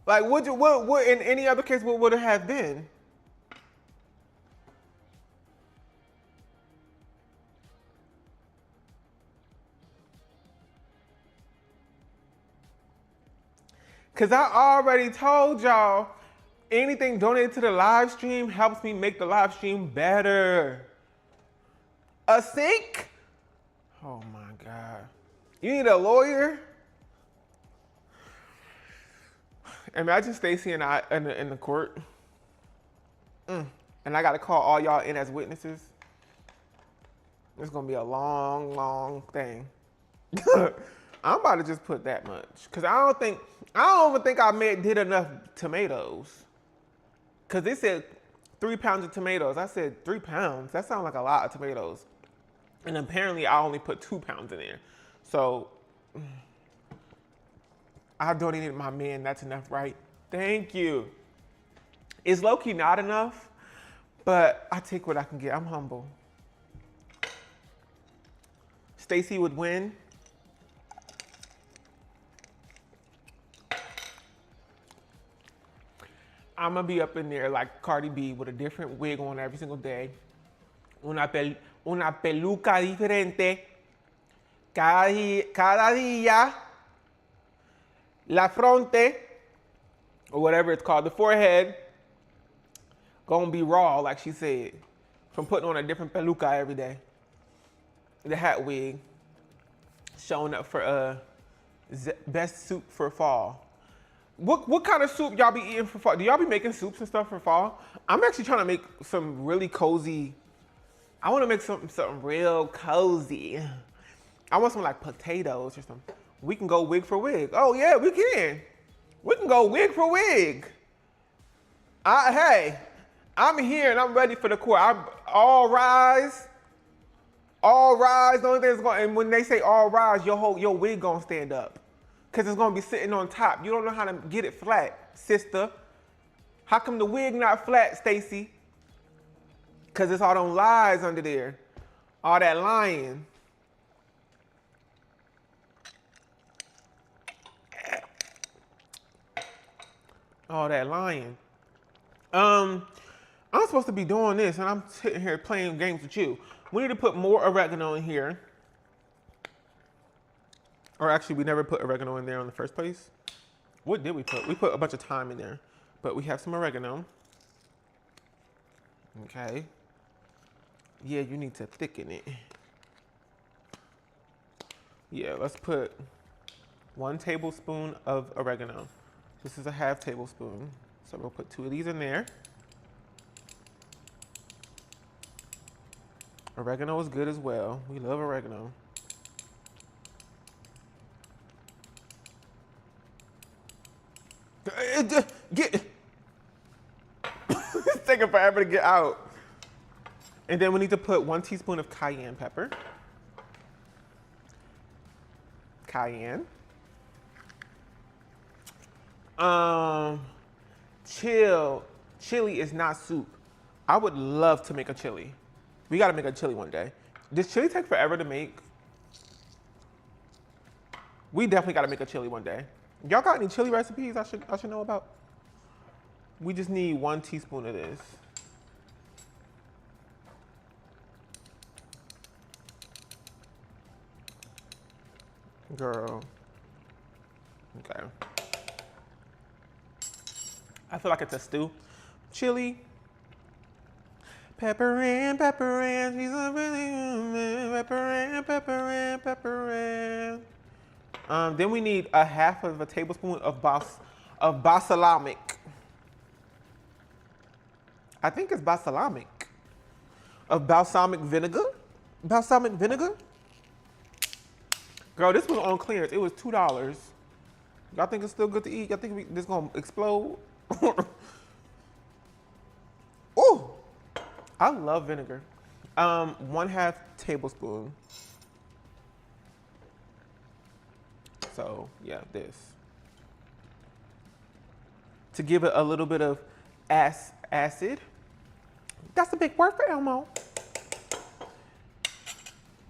[SPEAKER 1] Like, what in any other case, what would it have been? Because I already told y'all, anything donated to the live stream helps me make the live stream better. A sink? Oh my God. You need a lawyer? Imagine Stacy and I in the court. And I got to call all y'all in as witnesses. It's going to be a long, long thing. I'm about to just put that much. Because I don't even think I did enough tomatoes. Because they said 3 pounds of tomatoes. I said 3 pounds. That sounds like a lot of tomatoes. And apparently I only put 2 pounds in there. So I donated my man. That's enough, right? Thank you. It's low-key not enough, but I take what I can get. I'm humble. Stacy would win. I'm gonna be up in there like Cardi B with a different wig on every single day. Una peluca diferente. Cada día. La fronte, or whatever it's called, the forehead, gonna be raw, like she said, from putting on a different peluca every day. The hat wig, showing up for best suit for fall. What kind of soup y'all be eating for fall? Do y'all be making soups and stuff for fall? I'm actually trying to make some really cozy. I want to make something real cozy. I want some like potatoes or something. We can go wig for wig. Oh yeah, we can. We can go wig for wig. Hey, I'm here and I'm ready for the court. I'm all rise. All rise. The only thing that's going, and when they say all rise, your wig gonna stand up, cause it's gonna be sitting on top. You don't know how to get it flat, sister. How come the wig not flat, Stacy? Cause it's all them lies under there, all that lying. All that lying. I'm supposed to be doing this, and I'm sitting here playing games with you. We need to put more oregano in here. Or actually, we never put oregano in there in the first place. What did we put? We put a bunch of thyme in there, but we have some oregano. Okay. Yeah, you need to thicken it. Yeah, let's put 1 tablespoon of oregano. This is a half tablespoon. So we'll put 2 of these in there. Oregano is good as well. We love oregano. It's taking forever to get out. And then we need to put 1 teaspoon of cayenne pepper. Cayenne. Chili is not soup. I would love to make a chili. We gotta make a chili one day. Does chili take forever to make? We definitely gotta make a chili one day. Y'all got any chili recipes I should know about? We just need 1 teaspoon of this. Girl. Okay. I feel like it's a stew. Chili. Pepper and she's a really pepper and. Then we need a half of a tablespoon of balsamic. I think it's balsamic. Of balsamic vinegar. Balsamic vinegar. Girl, this was on clearance. It was $2. Y'all think it's still good to eat? Y'all think this gonna explode? Ooh, I love vinegar. 1/2 tablespoon. So yeah, this. To give it a little bit of acid. That's a big word for Elmo.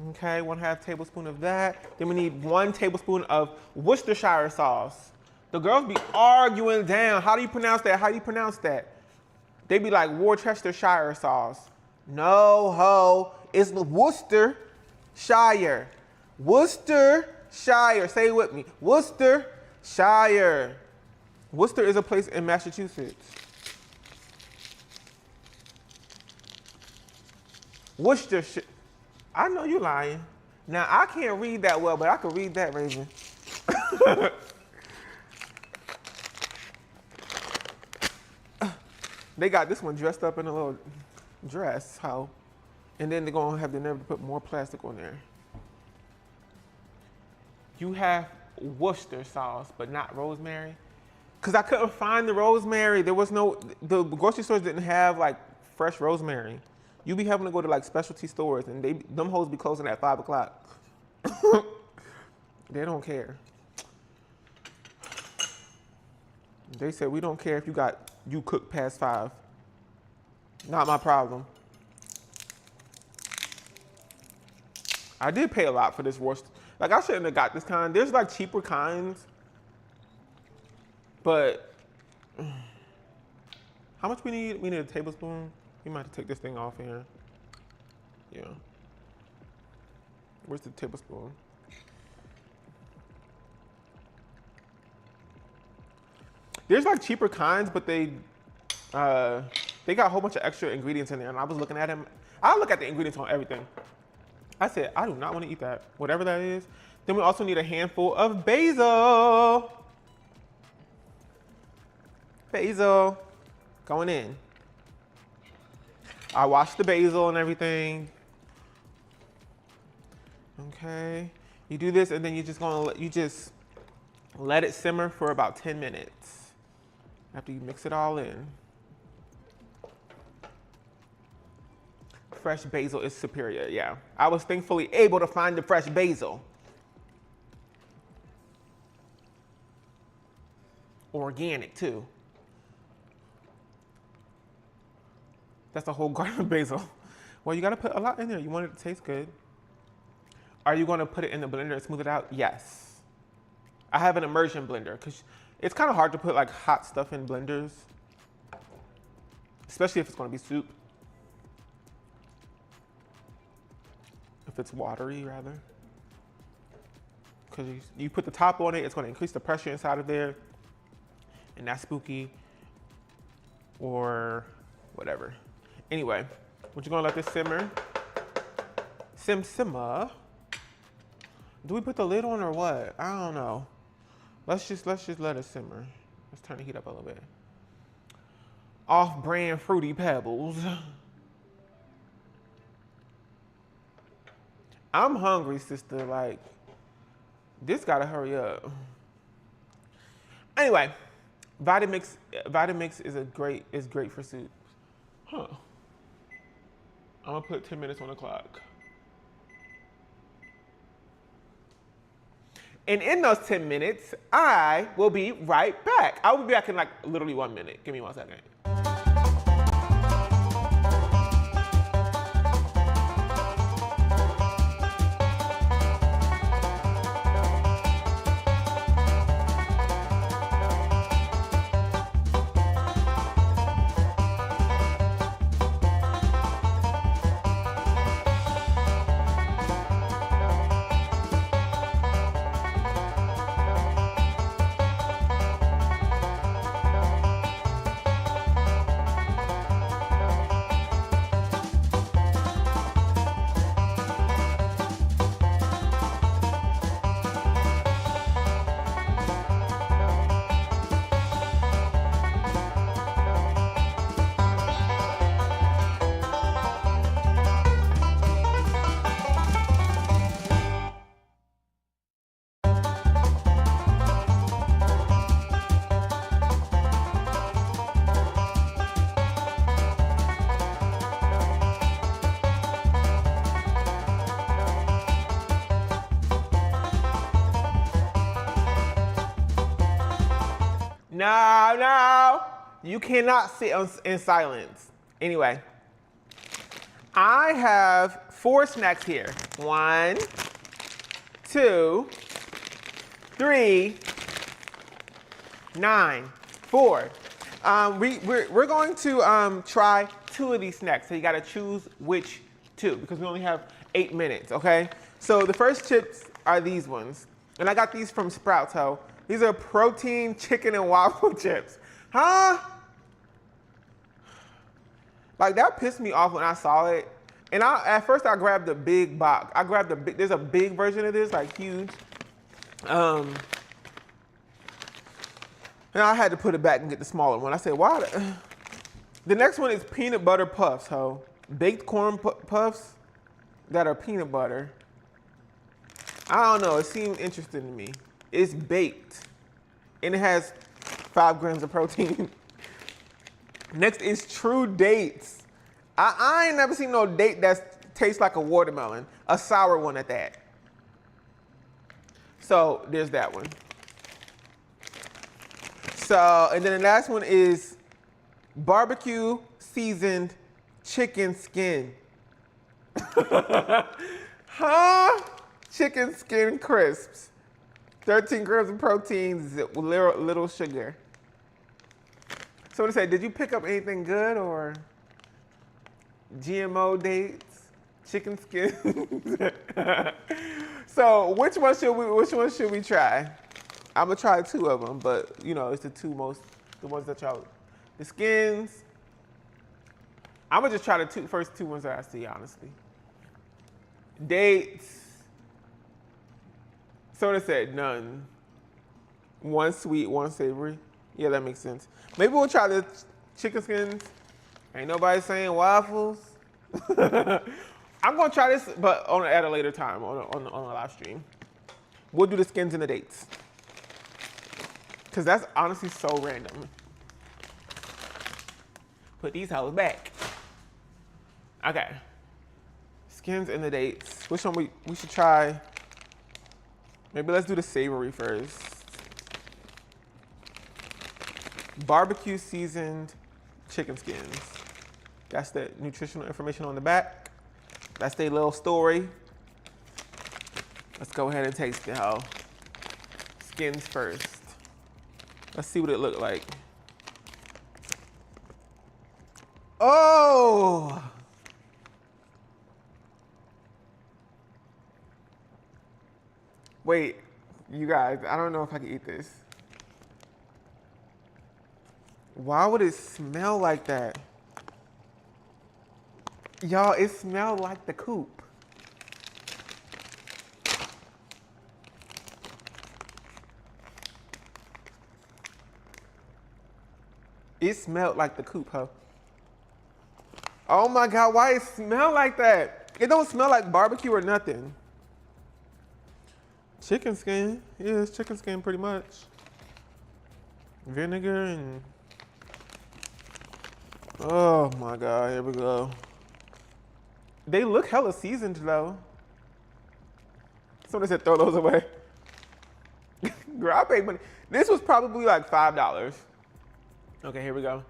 [SPEAKER 1] Okay, 1/2 tablespoon of that. Then we need 1 tablespoon of Worcestershire sauce. The girls be arguing down. How do you pronounce that? How do you pronounce that? They be like Worcestershire sauce. No, ho. It's Worcestershire. Worcestershire. Say it with me. Worcestershire. Worcester is a place in Massachusetts. Worcestershire. I know you lying. Now, I can't read that well, but I can read that, Raven. They got this one dressed up in a little dress, how? And then they're gonna have the nerve to put more plastic on there. You have Worcester sauce, but not rosemary. Cause I couldn't find the rosemary. There was no, the grocery stores didn't have like fresh rosemary. You be having to go to like specialty stores and them hoes be closing at 5 o'clock. They don't care. They said, we don't care if you cook past 5. Not my problem. I did pay a lot for this Worcester. Like I shouldn't have got this kind. There's like cheaper kinds. But how much we need? We need a tablespoon. We might have to take this thing off here. Yeah. Where's the tablespoon? There's like cheaper kinds, but they got a whole bunch of extra ingredients in there. And I was looking at them. I look at the ingredients on everything. I said, I do not want to eat that, whatever that is. Then we also need a handful of basil. basil going in. I washed the basil and everything. Okay, you do this and then you're just gonna let it simmer for about 10 minutes after you mix it all in. Fresh basil is superior, yeah. I was thankfully able to find the fresh basil. Organic too. That's a whole garden of basil. Well, you gotta put a lot in there. You want it to taste good. Are you gonna put it in the blender and smooth it out? Yes. I have an immersion blender because it's kind of hard to put like hot stuff in blenders, especially if it's gonna be soup. If it's watery, rather. Because you put the top on it, it's gonna increase the pressure inside of there, and that's spooky, or whatever. Anyway, we're just gonna let this simmer. Simmer. Do we put the lid on or what? I don't know. Let's just let it simmer. Let's turn the heat up a little bit. Off-brand Fruity Pebbles. I'm hungry, sister. Like, this gotta hurry up. Anyway, Vitamix is great for soup. Huh. I'm gonna put 10 minutes on the clock. And in those 10 minutes, I will be right back. I will be back in like literally 1 minute. Give me 1 second. No, you cannot sit in silence. Anyway, I have 4 snacks here. 1, 2, 3, 9, 4. We're going to try 2 of these snacks. So you gotta choose which 2 because we only have 8 minutes, okay? So the first chips are these ones. And I got these from Sprouts, ho. These are protein chicken and waffle chips. Huh? Like, that pissed me off when I saw it. And at first I grabbed the big box. There's a big version of this, like huge. And I had to put it back and get the smaller one. I said, why? The next one is peanut butter puffs, ho. Baked corn puffs that are peanut butter. I don't know, it seemed interesting to me. It's baked, and it has 5 grams of protein. Next is True Dates. I ain't never seen no date that tastes like a watermelon, a sour one at that. So there's that one. So, and then the last one is barbecue seasoned chicken skin. Huh? Chicken skin crisps. 13 grams of protein, little sugar. So what to say, did you pick up anything good or GMO dates, chicken skin? So which one should we try? I'm gonna try 2 of them, but you know, it's the ones that y'all, the skins. I'm gonna just try the first 2 ones that I see, honestly. Dates. Soda said none. 1 sweet, 1 savory. Yeah, that makes sense. Maybe we'll try the chicken skins. Ain't nobody saying waffles. I'm gonna try this, but at a later time on a live stream. We'll do the skins and the dates. Cause that's honestly so random. Put these hoes back. Okay. Skins and the dates. Which one we should try? Maybe let's do the savory first. Barbecue seasoned chicken skins. That's the nutritional information on the back. That's their little story. Let's go ahead and taste it, ho. Skins first. Let's see what it looked like. Oh! Wait, you guys, I don't know if I can eat this. Why would it smell like that? Y'all, it smelled like the coop. It smelled like the coop, huh? Oh my God, why it smell like that? It don't smell like barbecue or nothing. Chicken skin, yeah, it's chicken skin pretty much. Vinegar and, oh my God, here we go. They look hella seasoned though. Someone said throw those away. Girl, I paid money. This was probably like $5. Okay, here we go.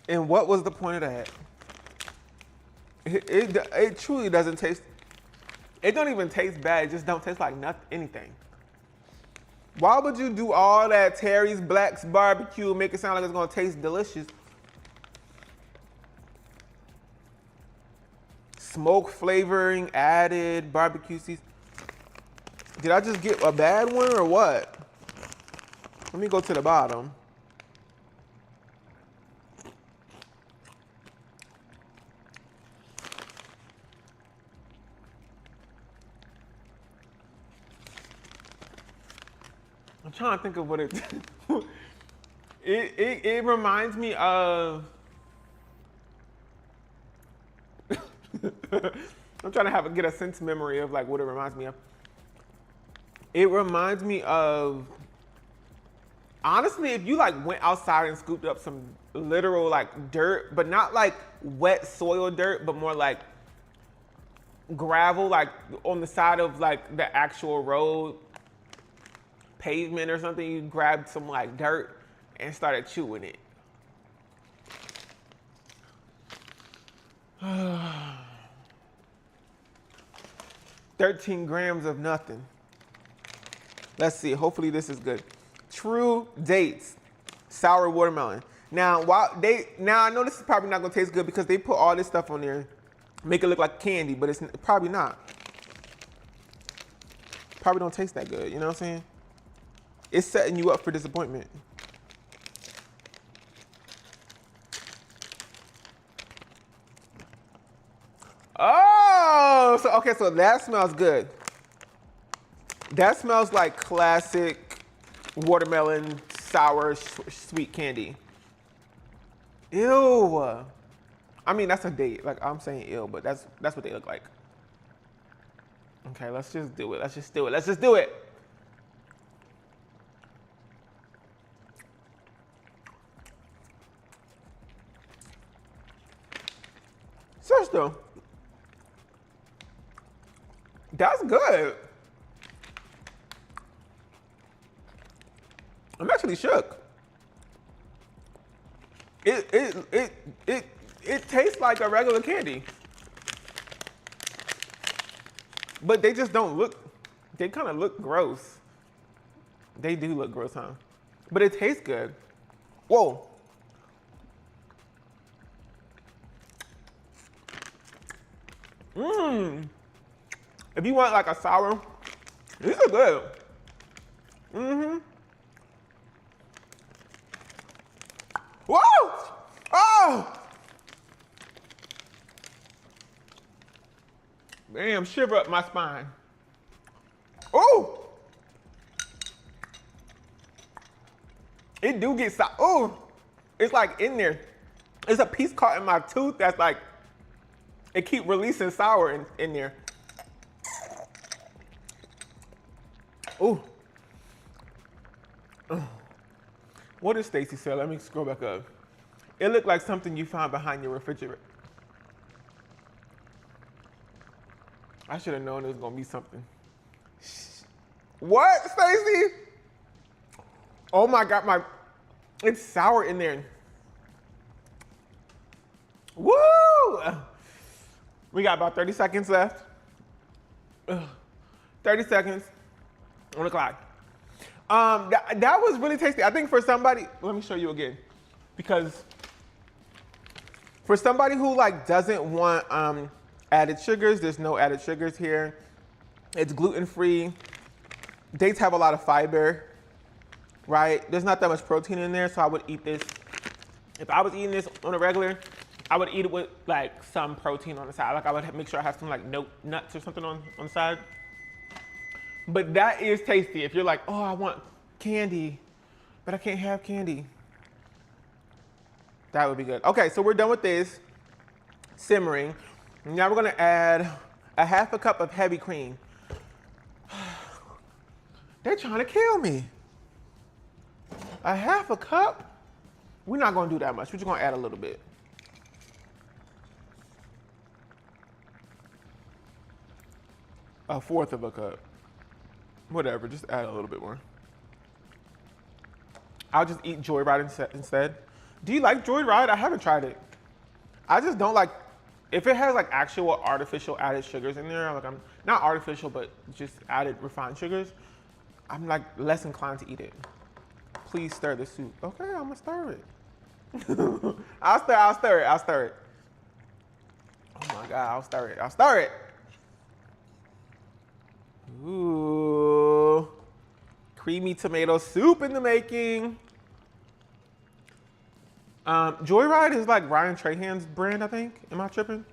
[SPEAKER 1] And what was the point of that? It truly doesn't taste, it don't even taste bad. It just don't taste like anything. Why would you do all that Terry's Black's barbecue, make it sound like it's gonna taste delicious? Smoke flavoring added, barbecue seasoning. Did I just get a bad one or what? Let me go to the bottom. I'm trying to think of what it reminds me of. I'm trying to get a sense memory of like what it reminds me of. It reminds me of, honestly, if you like went outside and scooped up some literal like dirt, but not like wet soil dirt, but more like gravel, like on the side of like the actual road, pavement or something, you grabbed some like dirt and started chewing it. 13 grams of nothing. Let's see, hopefully this is good. True dates, sour watermelon. Now, I know this is probably not gonna taste good because they put all this stuff on there, make it look like candy, but it's probably not. Probably don't taste that good, you know what I'm saying? It's setting you up for disappointment. Oh, so that smells good. That smells like classic watermelon sour sweet candy. Ew. I mean, that's a date. Like, I'm saying ew, but that's what they look like. Okay, let's just do it. Let's just do it. Let's just do it. Sister, that's good. I'm actually shook. It tastes like a regular candy. But they just don't look, they kind of look gross. They do look gross, huh? but it tastes good. Whoa. Mmm. If you want like a sour, these are good. Mm-hmm. Whoa! Oh! Damn, shiver up my spine. Oh! It do get sour. Oh! It's like in there. There's a piece caught in my tooth that's like, it keep releasing sour in there. Oh. What did Stacy say? Let me scroll back up. It looked like something you found behind your refrigerator. I should have known it was gonna be something. What, Stacy? Oh my God, it's sour in there. Woo! We got about 30 seconds left. 30 seconds on the clock. That was really tasty. I think for somebody, let me show you again. Because for somebody who like doesn't want added sugars, there's no added sugars here. It's gluten-free. Dates have a lot of fiber, right? There's not that much protein in there, so I would eat this. If I was eating this on a regular, I would eat it with like some protein on the side. Like I would make sure I have some like nuts or something on the side. But that is tasty. If you're like, oh, I want candy, but I can't have candy. That would be good. Okay, so we're done with this simmering. Now we're gonna add a half a cup of heavy cream. They're trying to kill me. A half a cup? We're not gonna do that much. We're just gonna add a little bit. A fourth of a cup. Whatever, just add a little bit more. I'll just eat Joyride instead. Do you like Joyride? I haven't tried it. I just don't like, if it has like actual artificial added sugars in there, like I'm, not artificial, but just added refined sugars, I'm like less inclined to eat it. Please stir the soup. Okay, I'm gonna stir it. I'll stir it. Oh my God, I'll stir it. Ooh, creamy tomato soup in the making. Joyride is like Ryan Trahan's brand, I think. Am I tripping?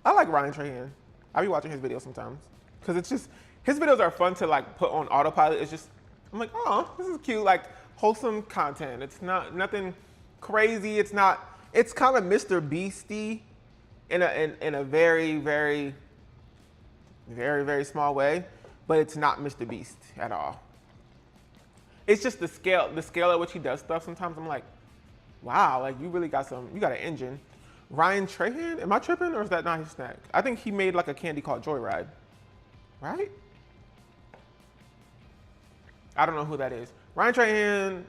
[SPEAKER 1] I like Ryan Trahan. I be watching his videos sometimes. Cause it's just, his videos are fun to like put on autopilot. It's just, I'm like, oh, this is cute, like wholesome content. It's not, nothing crazy. It's kind of Mr. Beasty in a very, very, very, very small way, but it's not Mr. Beast at all. It's just the scale at which he does stuff. Sometimes I'm like, wow, like you really got you got an engine. Ryan Trahan, am I tripping or is that not his snack? I think he made like a candy called Joyride, right? I don't know who that is. Ryan Trahan,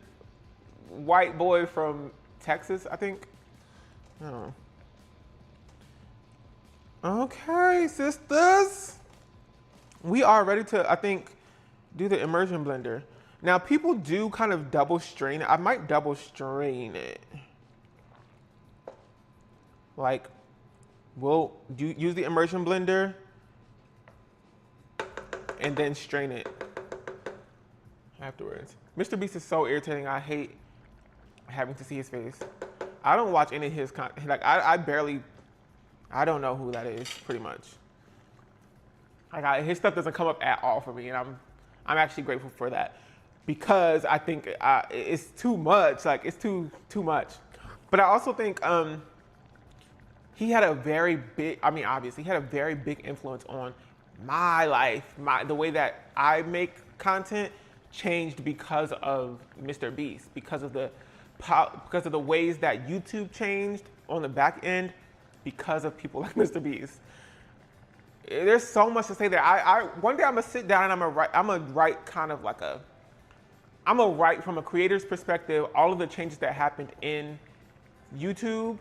[SPEAKER 1] white boy from Texas, I think. I don't know. Okay, sisters. We are ready to, I think, do the immersion blender. Now, people do kind of double strain it. I might double strain it. Like, we'll use the immersion blender and then strain it afterwards. Mr. Beast is so irritating. I hate having to see his face. I don't watch any of his content. Like, I don't know who that is, pretty much. Like his stuff doesn't come up at all for me, and I'm actually grateful for that because I think it's too much. Like it's too much. But I also think he had a very big. I mean, obviously, he had a very big influence on my life. The way that I make content changed because of Mr. Beast, because of the ways that YouTube changed on the back end, because of people like Mr. Beast. There's so much to say there. One day I'm gonna sit down and I'm gonna write kind of like I'm gonna write from a creator's perspective all of the changes that happened in YouTube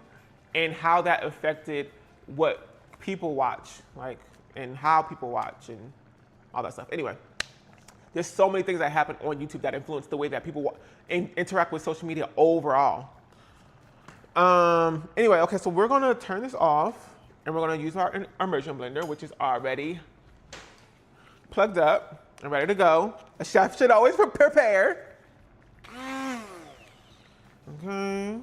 [SPEAKER 1] and how that affected what people watch, like, and how people watch and all that stuff. Anyway, There's so many things that happen on YouTube that influence the way that people interact with social media overall. Anyway, okay, so we're gonna turn this off and we're gonna use our immersion blender, which is already plugged up and ready to go. A chef should always prepare. Okay.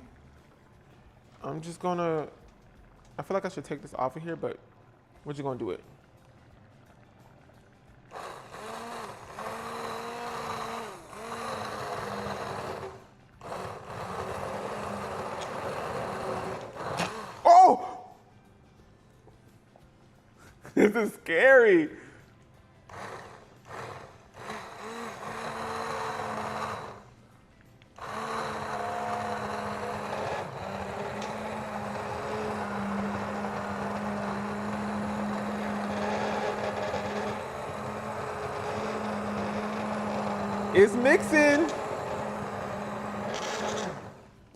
[SPEAKER 1] I'm just gonna, I feel like I should take this off of here, but we're just gonna do it. Oh! This is scary. It's mixing.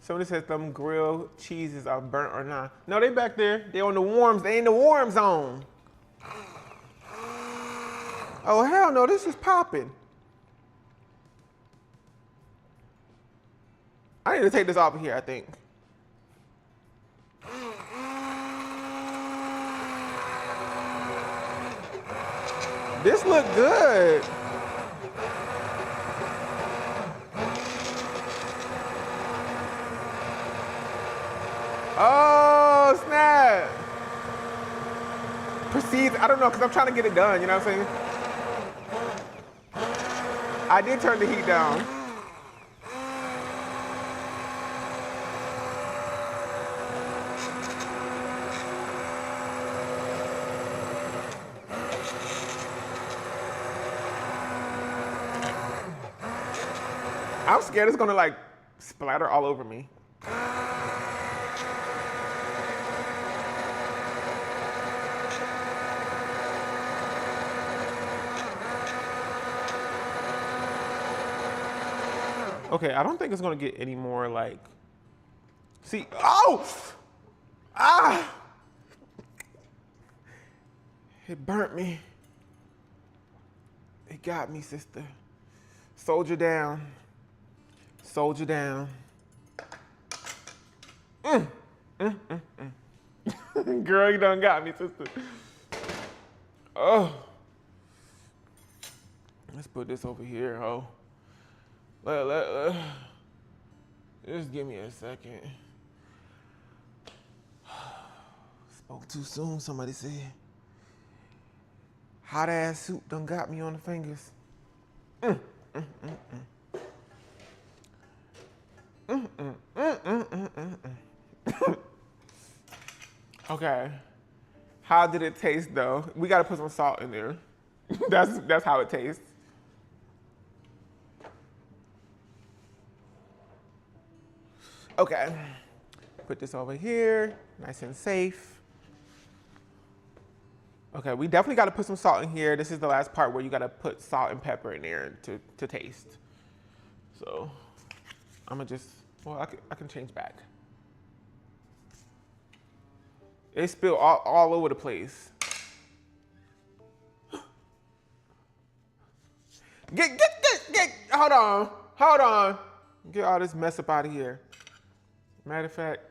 [SPEAKER 1] Somebody says them grilled cheeses are burnt or not. No, they back there. They on the warms. They in the warm zone. Oh, hell no, this is popping. I need to take this off of here, I think. This look good. Oh, snap. Proceed, I don't know, because I'm trying to get it done, you know what I'm saying? I did turn the heat down. I'm scared it's gonna like splatter all over me. Okay, I don't think it's gonna get any more like, see, oh! Ah! It burnt me. It got me, sister. Soldier down. Soldier down. Girl, you done got me, sister. Oh. Let's put this over here, ho. Just give me a second. Spoke too soon, somebody said. Hot ass soup done got me on the fingers. Okay. How did it taste though? We gotta put some salt in there. That's how it tastes. Okay. Put this over here, nice and safe. Okay, we definitely gotta put some salt in here. This is the last part where you gotta put salt and pepper in there to taste. So I'm gonna just, well, I can change back. It spilled all over the place. Get, hold on. Get all this mess up out of here. Matter of fact,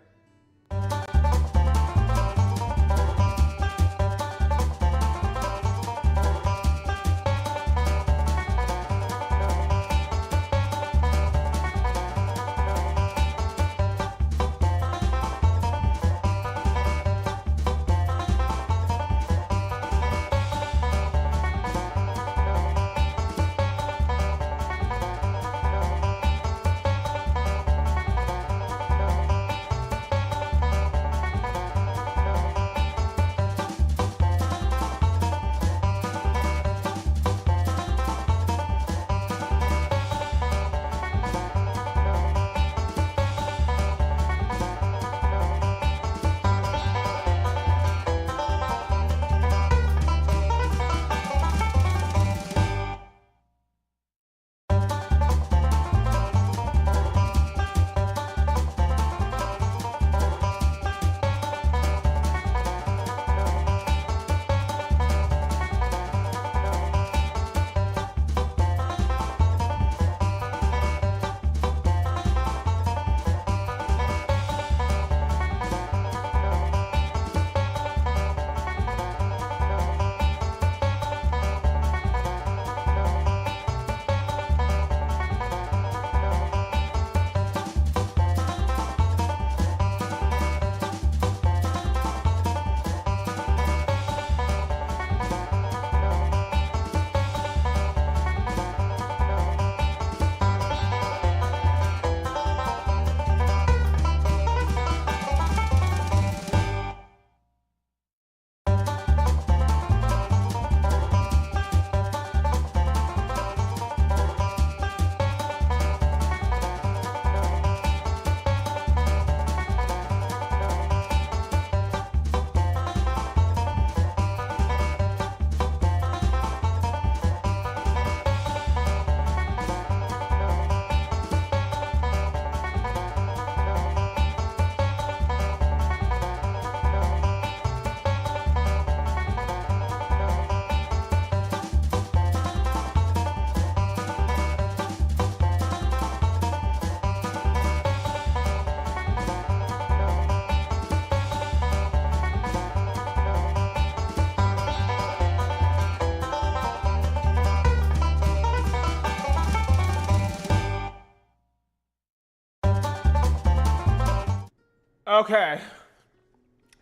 [SPEAKER 1] Okay.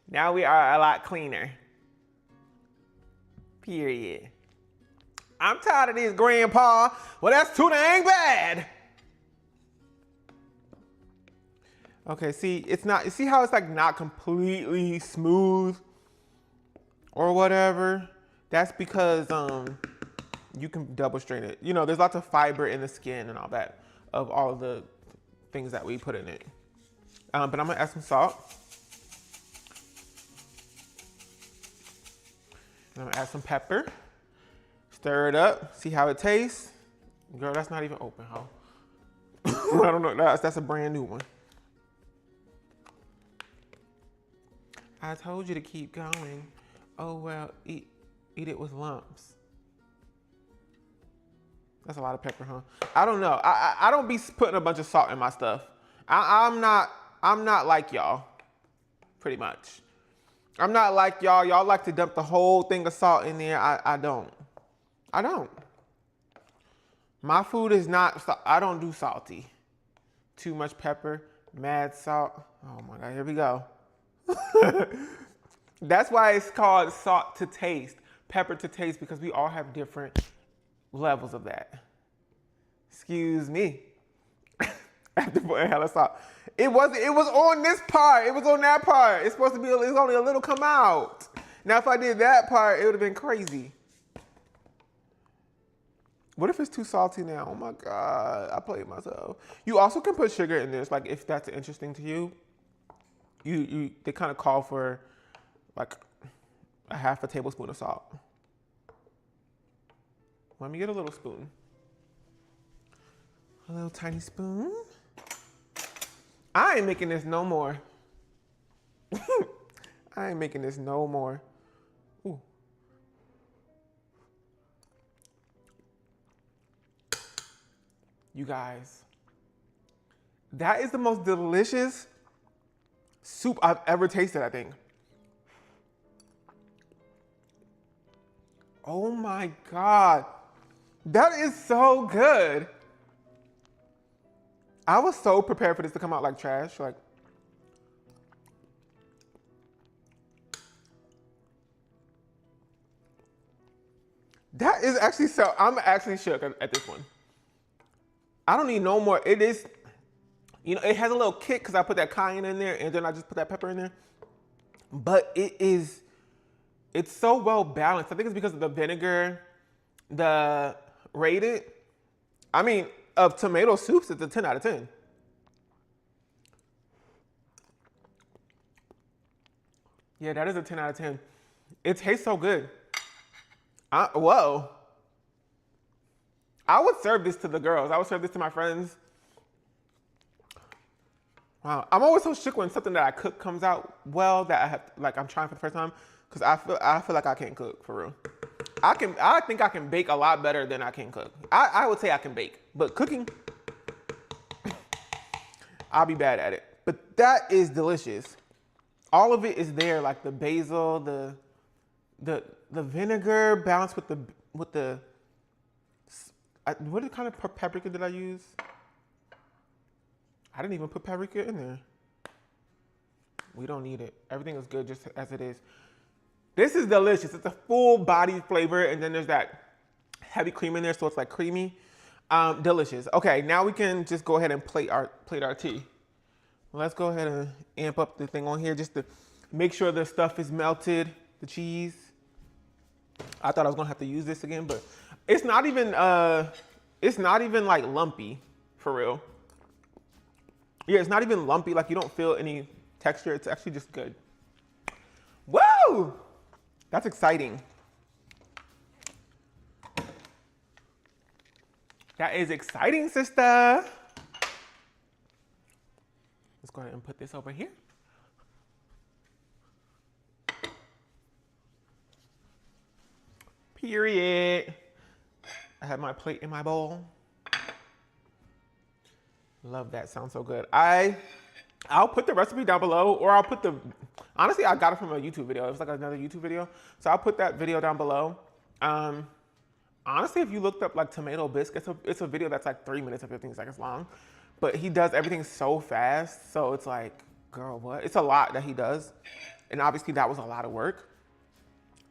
[SPEAKER 1] Now we are a lot cleaner. Period. I'm tired of this, Grandpa. Well, that's too dang bad. Okay, see, it's not, you see how it's like not completely smooth or whatever? That's because you can double strain it. You know, there's lots of fiber in the skin and all that of all of the things that we put in it. But I'm gonna add some salt. And I'm gonna add some pepper. Stir it up, see how it tastes. Girl, that's not even open, huh? I don't know, that's a brand new one. I told you to keep going. Oh well, eat it with lumps. That's a lot of pepper, huh? I don't know. I don't be putting a bunch of salt in my stuff. I'm not like y'all, pretty much. I'm not like y'all. Y'all like to dump the whole thing of salt in there. I don't. My food is not, I don't do salty. Too much pepper, mad salt. Oh my God, here we go. That's why it's called salt to taste, pepper to taste, because we all have different levels of that. Excuse me. After putting hella salt. It was on this part. It was on that part. It's supposed to be, it's only a little come out. Now if I did that part, it would have been crazy. What if it's too salty now? Oh my God, I played myself. You also can put sugar in this, like if that's interesting to you. They kind of call for like a half a tablespoon of salt. Let me get a little spoon. A little tiny spoon. I ain't making this no more. I ain't making this no more. Ooh. You guys, that is the most delicious soup I've ever tasted, I think. Oh my God. That is so good. I was so prepared for this to come out like trash. Like, that is actually so, I'm actually shook at this one. I don't need no more. It is, you know, it has a little kick because I put that cayenne in there and then I just put that pepper in there. But it's so well balanced. I think it's because of the vinegar, the rated. I mean, of tomato soups, it's a 10 out of 10. Yeah, that is a 10 out of 10. It tastes so good. Whoa. I would serve this to the girls. I would serve this to my friends. Wow, I'm always so shook when something that I cook comes out well that I have, like I'm trying for the first time, because I feel like I can't cook for real. I think I can bake a lot better than I can cook. I would say I can bake, but cooking, I'll be bad at it. But that is delicious. All of it is there, like the basil, the vinegar balanced with the what kind of paprika did I use? I didn't even put paprika in there. We don't need it. Everything is good just as it is. This is delicious. It's a full body flavor, and then there's that heavy cream in there, so it's like creamy. Delicious. Okay, now we can just go ahead and plate our tea. Let's go ahead and amp up the thing on here just to make sure the stuff is melted, the cheese. I thought I was gonna have to use this again, but it's not even like lumpy, for real. Yeah, it's not even lumpy, like you don't feel any texture. It's actually just good. Woo! That's exciting. That is exciting, sister. Let's go ahead and put this over here. Period. I have my plate in my bowl. Love that, sounds so good. I'll put the recipe down below, or I'll put honestly, I got it from a YouTube video. It was like another YouTube video. So I'll put that video down below. Honestly, if you looked up like tomato bisque, it's a video that's like 3 minutes and 15 seconds long. But he does everything so fast. So it's like, Girl, what? It's a lot that he does. And obviously that was a lot of work.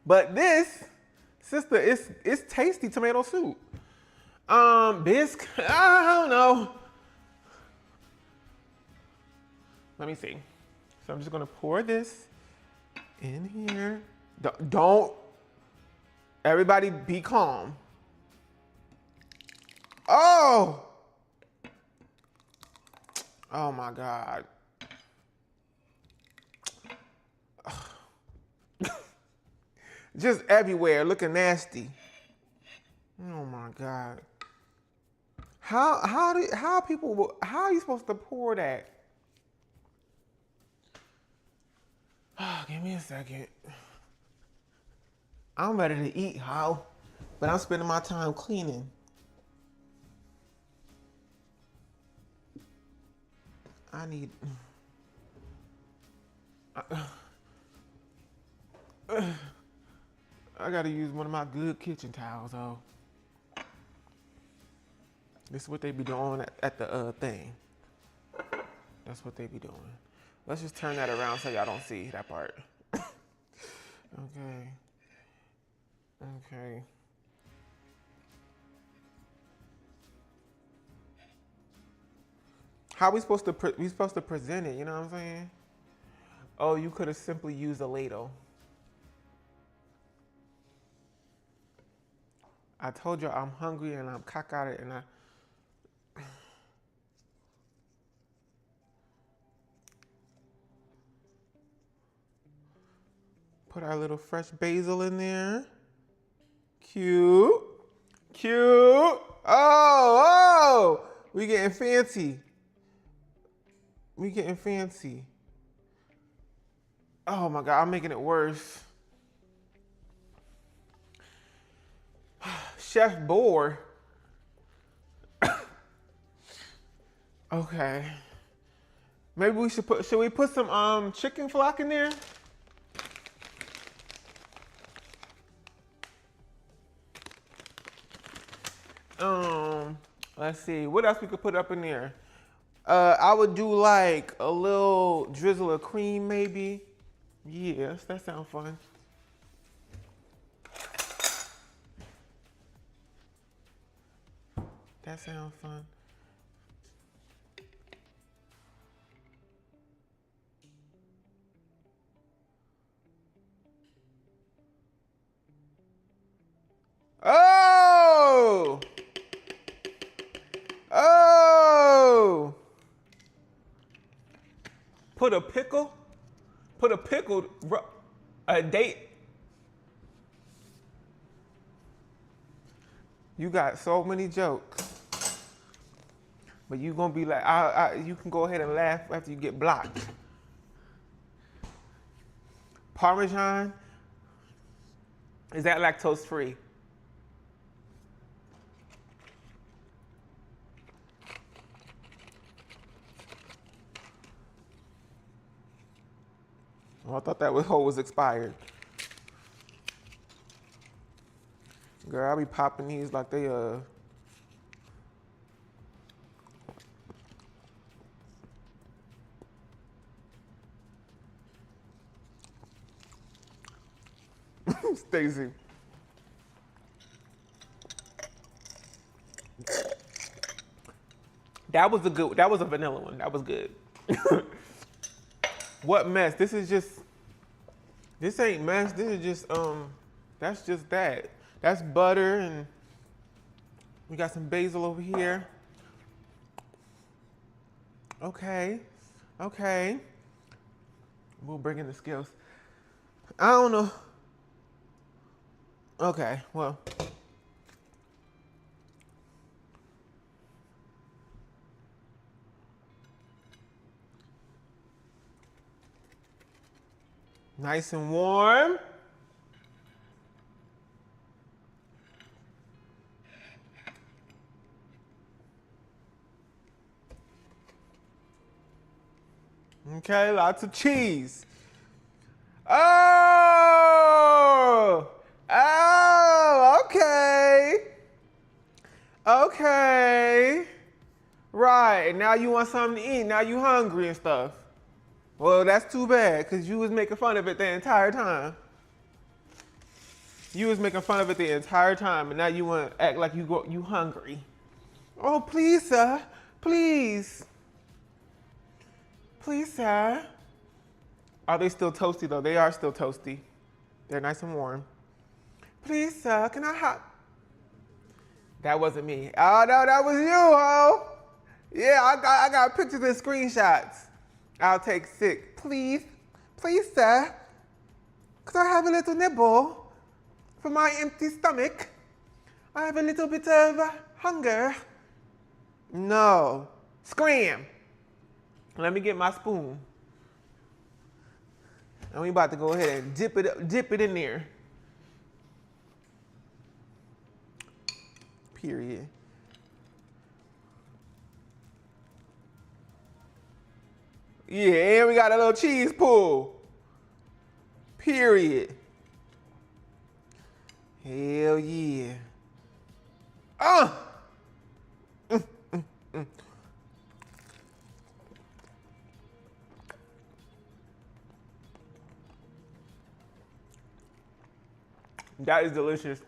[SPEAKER 1] But this, sister, it's tasty tomato soup. Bisque, I don't know. Let me see. So I'm just gonna pour this in here. Don't, everybody be calm. Oh! Oh my God. Just everywhere, looking nasty. Oh my God. How are you supposed to pour that? Oh, give me a second. I'm ready to eat, how? But I'm spending my time cleaning. I need... I gotta use one of my good kitchen towels, though. This is what they be doing at the thing. That's what they be doing. Let's just turn that around so y'all don't see that part. Okay. Okay. How we supposed to present it? You know what I'm saying? Oh, you could have simply used a ladle. I told you I'm hungry and I'm cockeyed and I. Put our little fresh basil in there. Cute. Cute. Oh, we getting fancy. We getting fancy. Oh my God, I'm making it worse. Chef bored. Okay. Maybe we should we put some chicken flock in there? Let's see, what else we could put up in there? I would do like a little drizzle of cream maybe. Yes, that sounds fun. That sounds fun. Oh! Oh! Put a pickle, a date. You got so many jokes. But you gonna be like, you can go ahead and laugh after you get blocked. Parmesan, is that lactose free? Oh, I thought that whole was expired. Girl, I be popping these like they Stacy. That was a vanilla one. That was good. What mess? This ain't mess. This is just, that's just that. That's butter and we got some basil over here. Okay, okay. We'll bring in the skills. I don't know. Okay, well. Nice and warm. Okay, lots of cheese. Oh! Oh, okay. Okay. Right, now you want something to eat. Now you hungry and stuff. Well, that's too bad, because you was making fun of it the entire time. You was making fun of it the entire time, and now you want to act like you hungry. Oh, please, sir. Please. Please, sir. Are they still toasty, though? They are still toasty. They're nice and warm. Please, sir, can I have... That wasn't me. Oh, no, that was you, ho. Yeah, I got pictures and screenshots. I'll take 6. Please, please, sir. Could I have a little nibble for my empty stomach? I have a little bit of hunger. No. Scram. Let me get my spoon. And we about to go ahead and dip it in there. Period. Yeah, and we got a little cheese pull. Period. Hell yeah. That is delicious.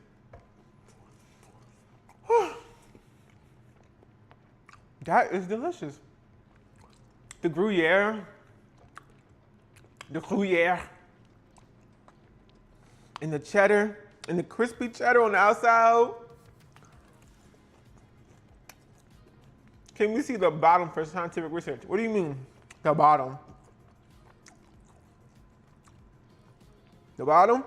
[SPEAKER 1] That is delicious. The Gruyère, and the cheddar, and the crispy cheddar on the outside. Can we see the bottom for scientific research? What do you mean, the bottom? The bottom?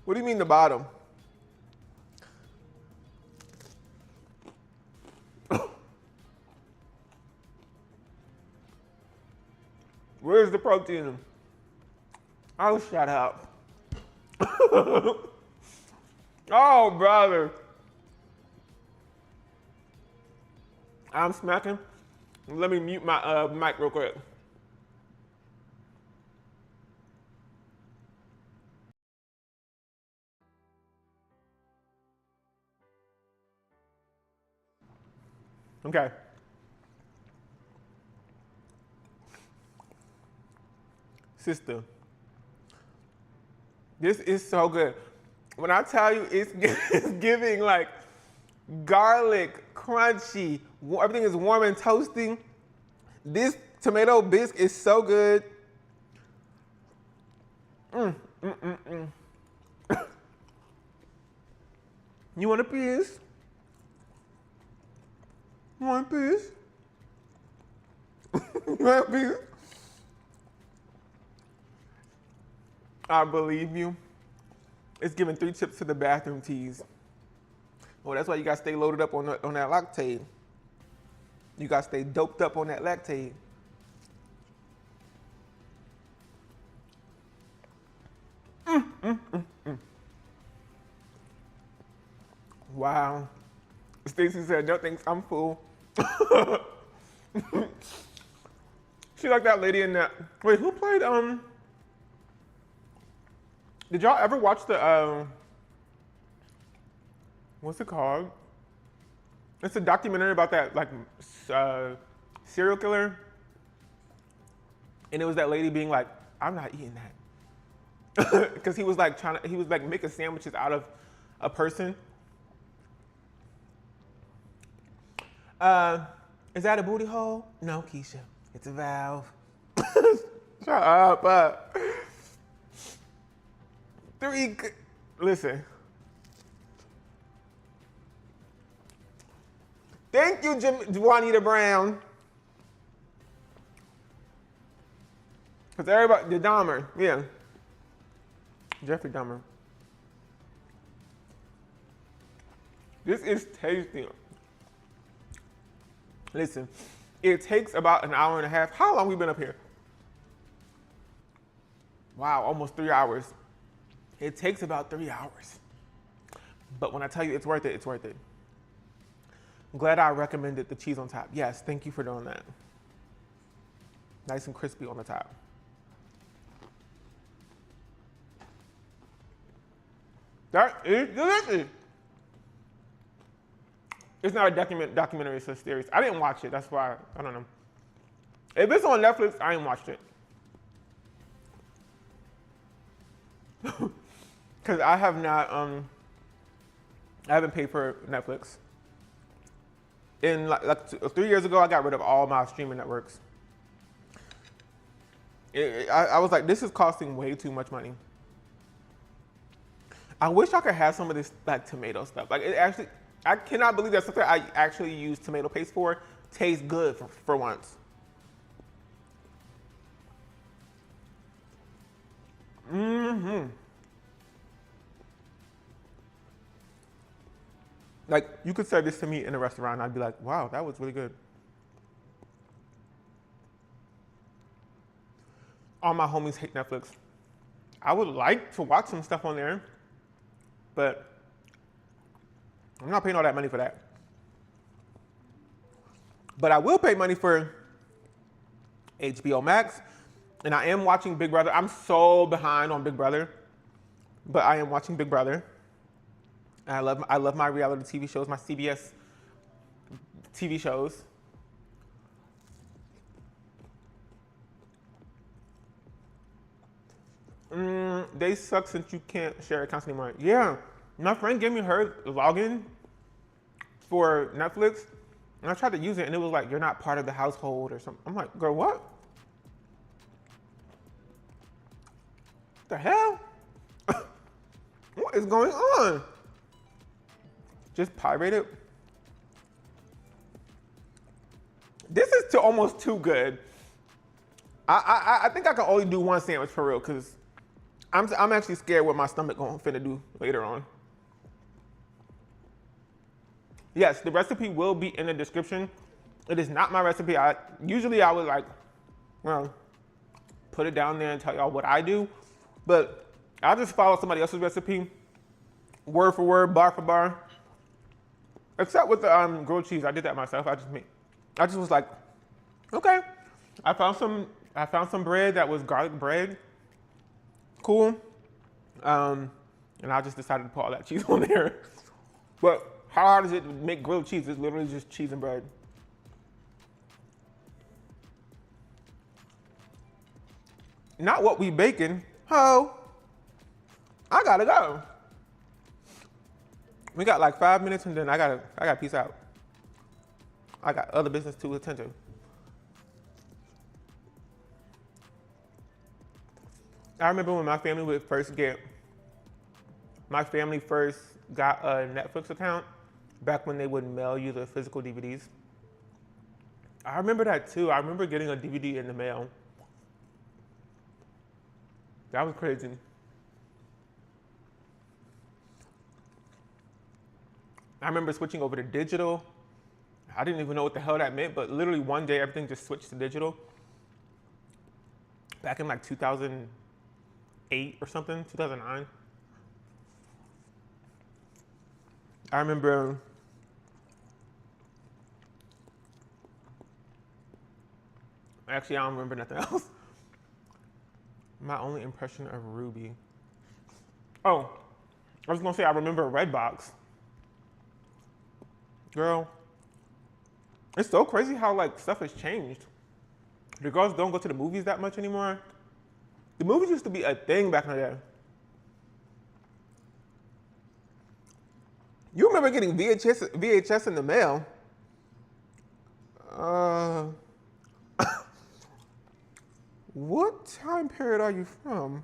[SPEAKER 1] What do you mean the bottom? Where's the protein? Oh, shut up. Oh, brother. I'm smacking. Let me mute my mic real quick. Okay. Sister, this is so good. When I tell you it's giving like garlic, crunchy, everything is warm and toasty. This tomato bisque is so good. You want a piece? You want a piece? You want a piece? I believe you. It's giving 3 chips to the bathroom tease. Well, that's why you gotta stay loaded up on that lactate. You gotta stay doped up on that lactate. Wow. Stacy said, no thanks, I'm full. She like that lady in that. Wait, who played did y'all ever watch the what's it called? It's a documentary about that like serial killer. And it was that lady being like, I'm not eating that. Because he was like making sandwiches out of a person. Is that a booty hole? No, Keisha, it's a valve. Shut up. Listen. Thank you, Juanita Brown. Because everybody, the Dahmer, yeah. Jeffrey Dahmer. This is tasty. Listen, it takes about an hour and a half. How long we been up here? Wow, almost 3 hours. It takes about 3 hours. But when I tell you it's worth it, it's worth it. I'm glad I recommended the cheese on top. Yes, thank you for doing that. Nice and crispy on the top. That is delicious. It's not a documentary, it's a series. I didn't watch it, that's why, I don't know. If it's on Netflix, I ain't watched it. Because I have not, I haven't paid for Netflix. Like 3 years ago, I got rid of all my streaming networks. I was like, this is costing way too much money. I wish I could have some of this like tomato stuff. Like it actually, I cannot believe that something I actually use tomato paste for tastes good for once. Mm-hmm. Like you could serve this to me in a restaurant and I'd be like, wow, that was really good. All my homies hate Netflix. I would like to watch some stuff on there, but I'm not paying all that money for that. But I will pay money for HBO Max, and I am watching Big Brother. I'm so behind on Big Brother, but I am watching Big Brother. And I love my reality TV shows, my CBS TV shows. They suck since you can't share accounts anymore. Yeah, my friend gave me her login for Netflix, and I tried to use it, and it was like, you're not part of the household or something. I'm like, girl, what? The hell? What is going on? Just pirate it? This is almost too good. I think I can only do one sandwich for real, because I'm actually scared what my stomach finna do later on. Yes, the recipe will be in the description. It is not my recipe. Usually I would like, well, put it down there and tell y'all what I do, but I'll just follow somebody else's recipe, word for word, bar for bar. Except with the grilled cheese, I did that myself. I just was like, okay. I found some bread that was garlic bread. Cool. And I just decided to put all that cheese on there. But how hard is it to make grilled cheese? It's literally just cheese and bread. Not what we baking. Ho. I gotta go. We got like 5 minutes and then I gotta peace out. I got other business to attend to. I remember when my family first got a Netflix account back when they would mail you the physical DVDs. I remember that too. I remember getting a DVD in the mail. That was crazy. I remember switching over to digital. I didn't even know what the hell that meant, but literally one day everything just switched to digital. Back in like 2008 or something, 2009. I remember actually I don't remember nothing else. My only impression of Ruby. Oh, I was gonna say I remember Redbox. Girl, it's so crazy how like stuff has changed. The girls don't go to the movies that much anymore. The movies used to be a thing back in the day. You remember getting VHS in the mail? What time period are you from?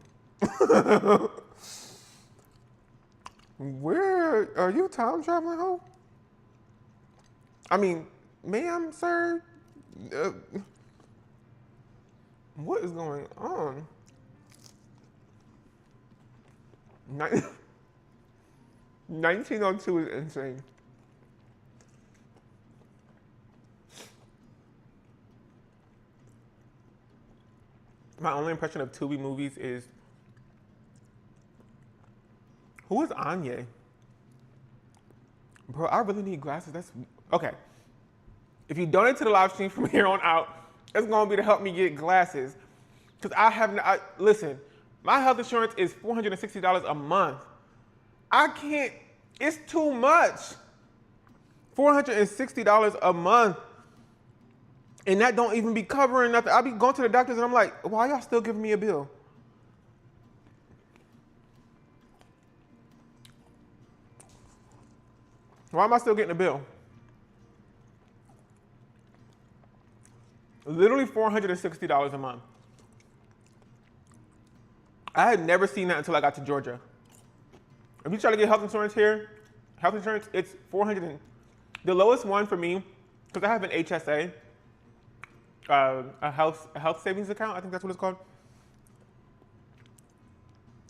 [SPEAKER 1] Where are you time traveling home? I mean, ma'am, sir, what is going on? 1902 is insane. My only impression of Tubi movies is, who is Anya? Bro, I really need glasses. That's, okay. If you donate to the live stream from here on out, it's gonna be to help me get glasses. Cause I have not, listen, my health insurance is $460 a month. I can't, it's too much. $460 a month. And that don't even be covering nothing. I be going to the doctors and I'm like, why y'all still giving me a bill? Why am I still getting a bill? Literally $460 a month. I had never seen that until I got to Georgia. If you try to get health insurance here, it's $400. The lowest one for me, because I have an HSA, a health savings account, I think that's what it's called.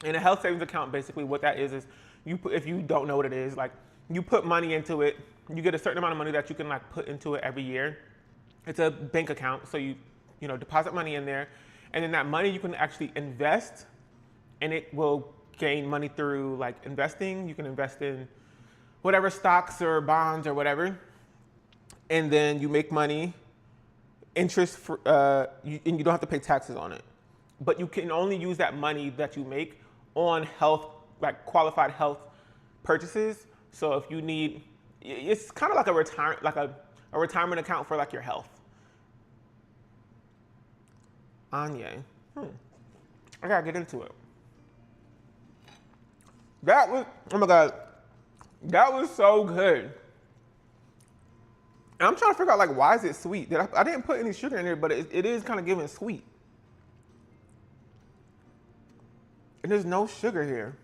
[SPEAKER 1] And a health savings account, basically what that is you put, if you don't know what it is, like you put money into it, you get a certain amount of money that you can like put into it every year. It's a bank account, so you deposit money in there, and then that money you can actually invest, and it will gain money through like investing. You can invest in whatever stocks or bonds or whatever, and then you make money, interest, and you don't have to pay taxes on it. But you can only use that money that you make on health, like qualified health purchases. So if you need, it's kind of like a retirement account for like your health. Anya, I gotta get into it. That was, oh my God, that was so good. And I'm trying to figure out like, why is it sweet? I didn't put any sugar in there, but it is kind of giving sweet. And there's no sugar here.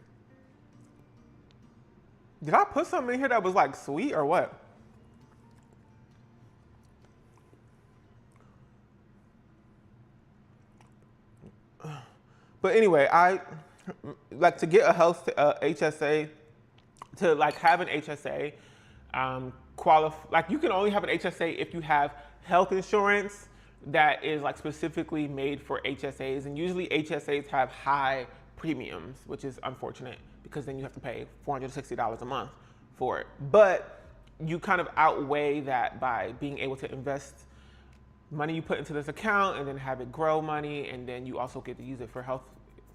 [SPEAKER 1] Did I put something in here that was like sweet or what? But anyway, I like to get a health HSA, to like have an HSA, like you can only have an HSA if you have health insurance that is like specifically made for HSAs, and usually HSAs have high premiums, which is unfortunate because then you have to pay $460 a month for it. But you kind of outweigh that by being able to invest money you put into this account and then have it grow money, and then you also get to use it for health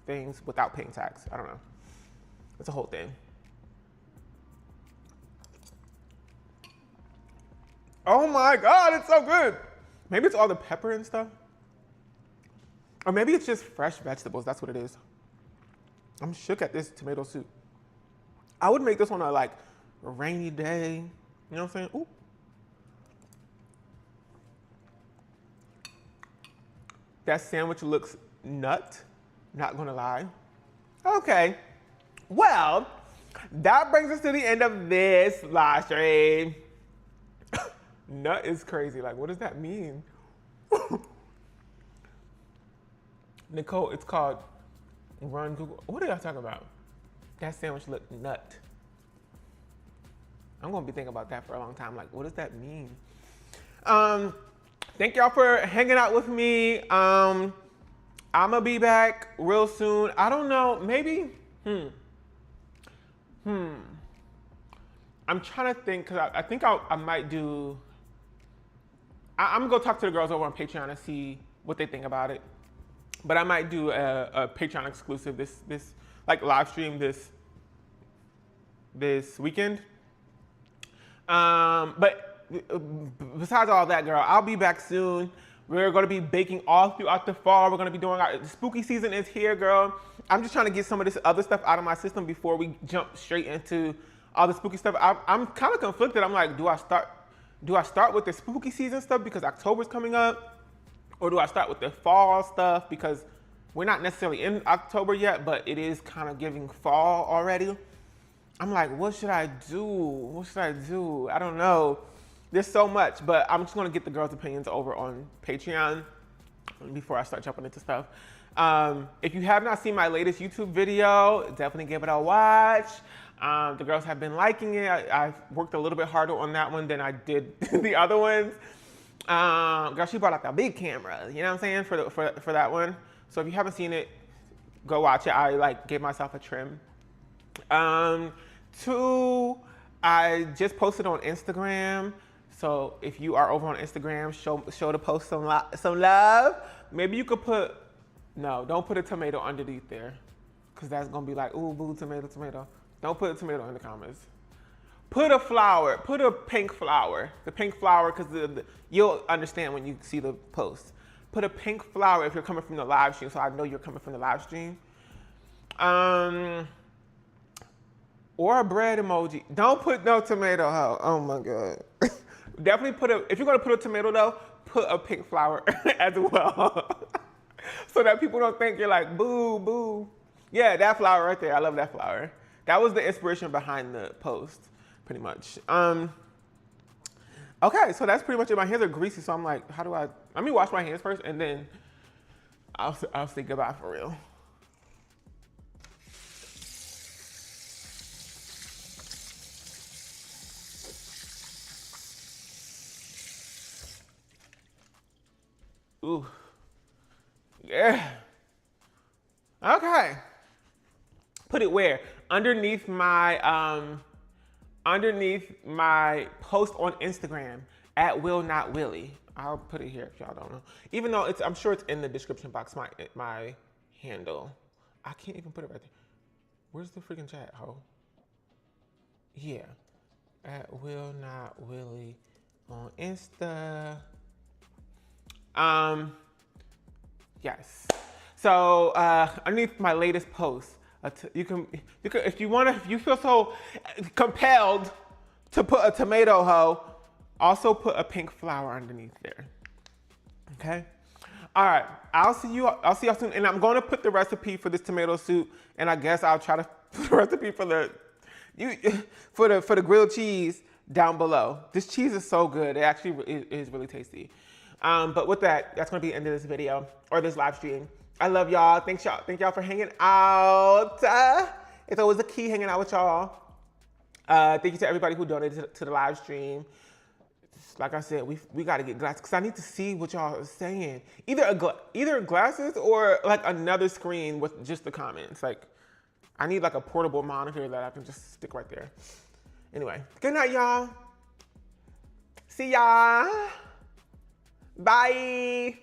[SPEAKER 1] things without paying tax. I don't know. It's a whole thing. Oh my God, it's so good. Maybe it's all the pepper and stuff. Or maybe it's just fresh vegetables. That's what it is. I'm shook at this tomato soup. I would make this on a rainy day. You know what I'm saying? Ooh. That sandwich looks nut, not gonna lie. Okay, well, that brings us to the end of this live stream. Nut is crazy, like what does that mean? Nicole, it's called Run Google. What are y'all talking about? That sandwich looked nut. I'm gonna be thinking about that for a long time, like what does that mean? Thank y'all for hanging out with me. I'm gonna be back real soon. I don't know, maybe, I'm trying to think, cause I think I might do, I'm gonna go talk to the girls over on Patreon and see what they think about it. But I might do a Patreon exclusive this like live stream this weekend. But besides all that, girl, I'll be back soon. We're gonna be baking all throughout the fall. We're gonna be doing the spooky season is here, girl. I'm just trying to get some of this other stuff out of my system before we jump straight into all the spooky stuff. I'm kind of conflicted. I'm like, do I start with the spooky season stuff because October's coming up? Or do I start with the fall stuff because we're not necessarily in October yet, but it is kind of giving fall already? I'm like, what should I do? What should I do? I don't know. There's so much, but I'm just gonna get the girls' opinions over on Patreon before I start jumping into stuff. If you have not seen my latest YouTube video, definitely give it a watch. The girls have been liking it. I've worked a little bit harder on that one than I did the other ones. Girl, she brought out the big camera, you know what I'm saying, for that one. So if you haven't seen it, go watch it. I gave myself a trim. 2, I just posted on Instagram. So if you are over on Instagram, show the post some love. Maybe you could don't put a tomato underneath there, because that's gonna be like, ooh, boo, tomato. Don't put a tomato in the comments. Put a flower, put a pink flower. The pink flower, because you'll understand when you see the post. Put a pink flower if you're coming from the live stream, so I know you're coming from the live stream. Or a bread emoji. Don't put no tomato, ho. Oh my God. Definitely put if you're gonna put a tomato though, put a pink flower as well. So that people don't think you're like, boo, boo. Yeah, that flower right there, I love that flower. That was the inspiration behind the post, pretty much. Okay, so that's pretty much it. My hands are greasy, so I'm like, let me wash my hands first and then I'll say goodbye for real. Ooh, yeah. Okay. Put it where? Underneath my post on Instagram at WillOnAWhim. I'll put it here if y'all don't know. Even though I'm sure it's in the description box, my handle. I can't even put it right there. Where's the freaking chat, ho? Yeah. At WillOnAWhim on Insta. Yes. So underneath my latest post, you can if you feel so compelled to put a tomato, ho, also put a pink flower underneath there. Okay. All right. I'll see y'all soon, and I'm going to put the recipe for this tomato soup, and I guess I'll try to put the recipe for the grilled cheese down below. This cheese is so good. It actually is really tasty. But with that, that's going to be the end of this video or this live stream. I love y'all. Thank y'all for hanging out. It's always a key hanging out with y'all. Thank you to everybody who donated to the live stream. Like I said, we got to get glasses because I need to see what y'all are saying. Either glasses or like another screen with just the comments. Like I need like a portable monitor that I can just stick right there. Anyway, good night, y'all. See ya. Bye.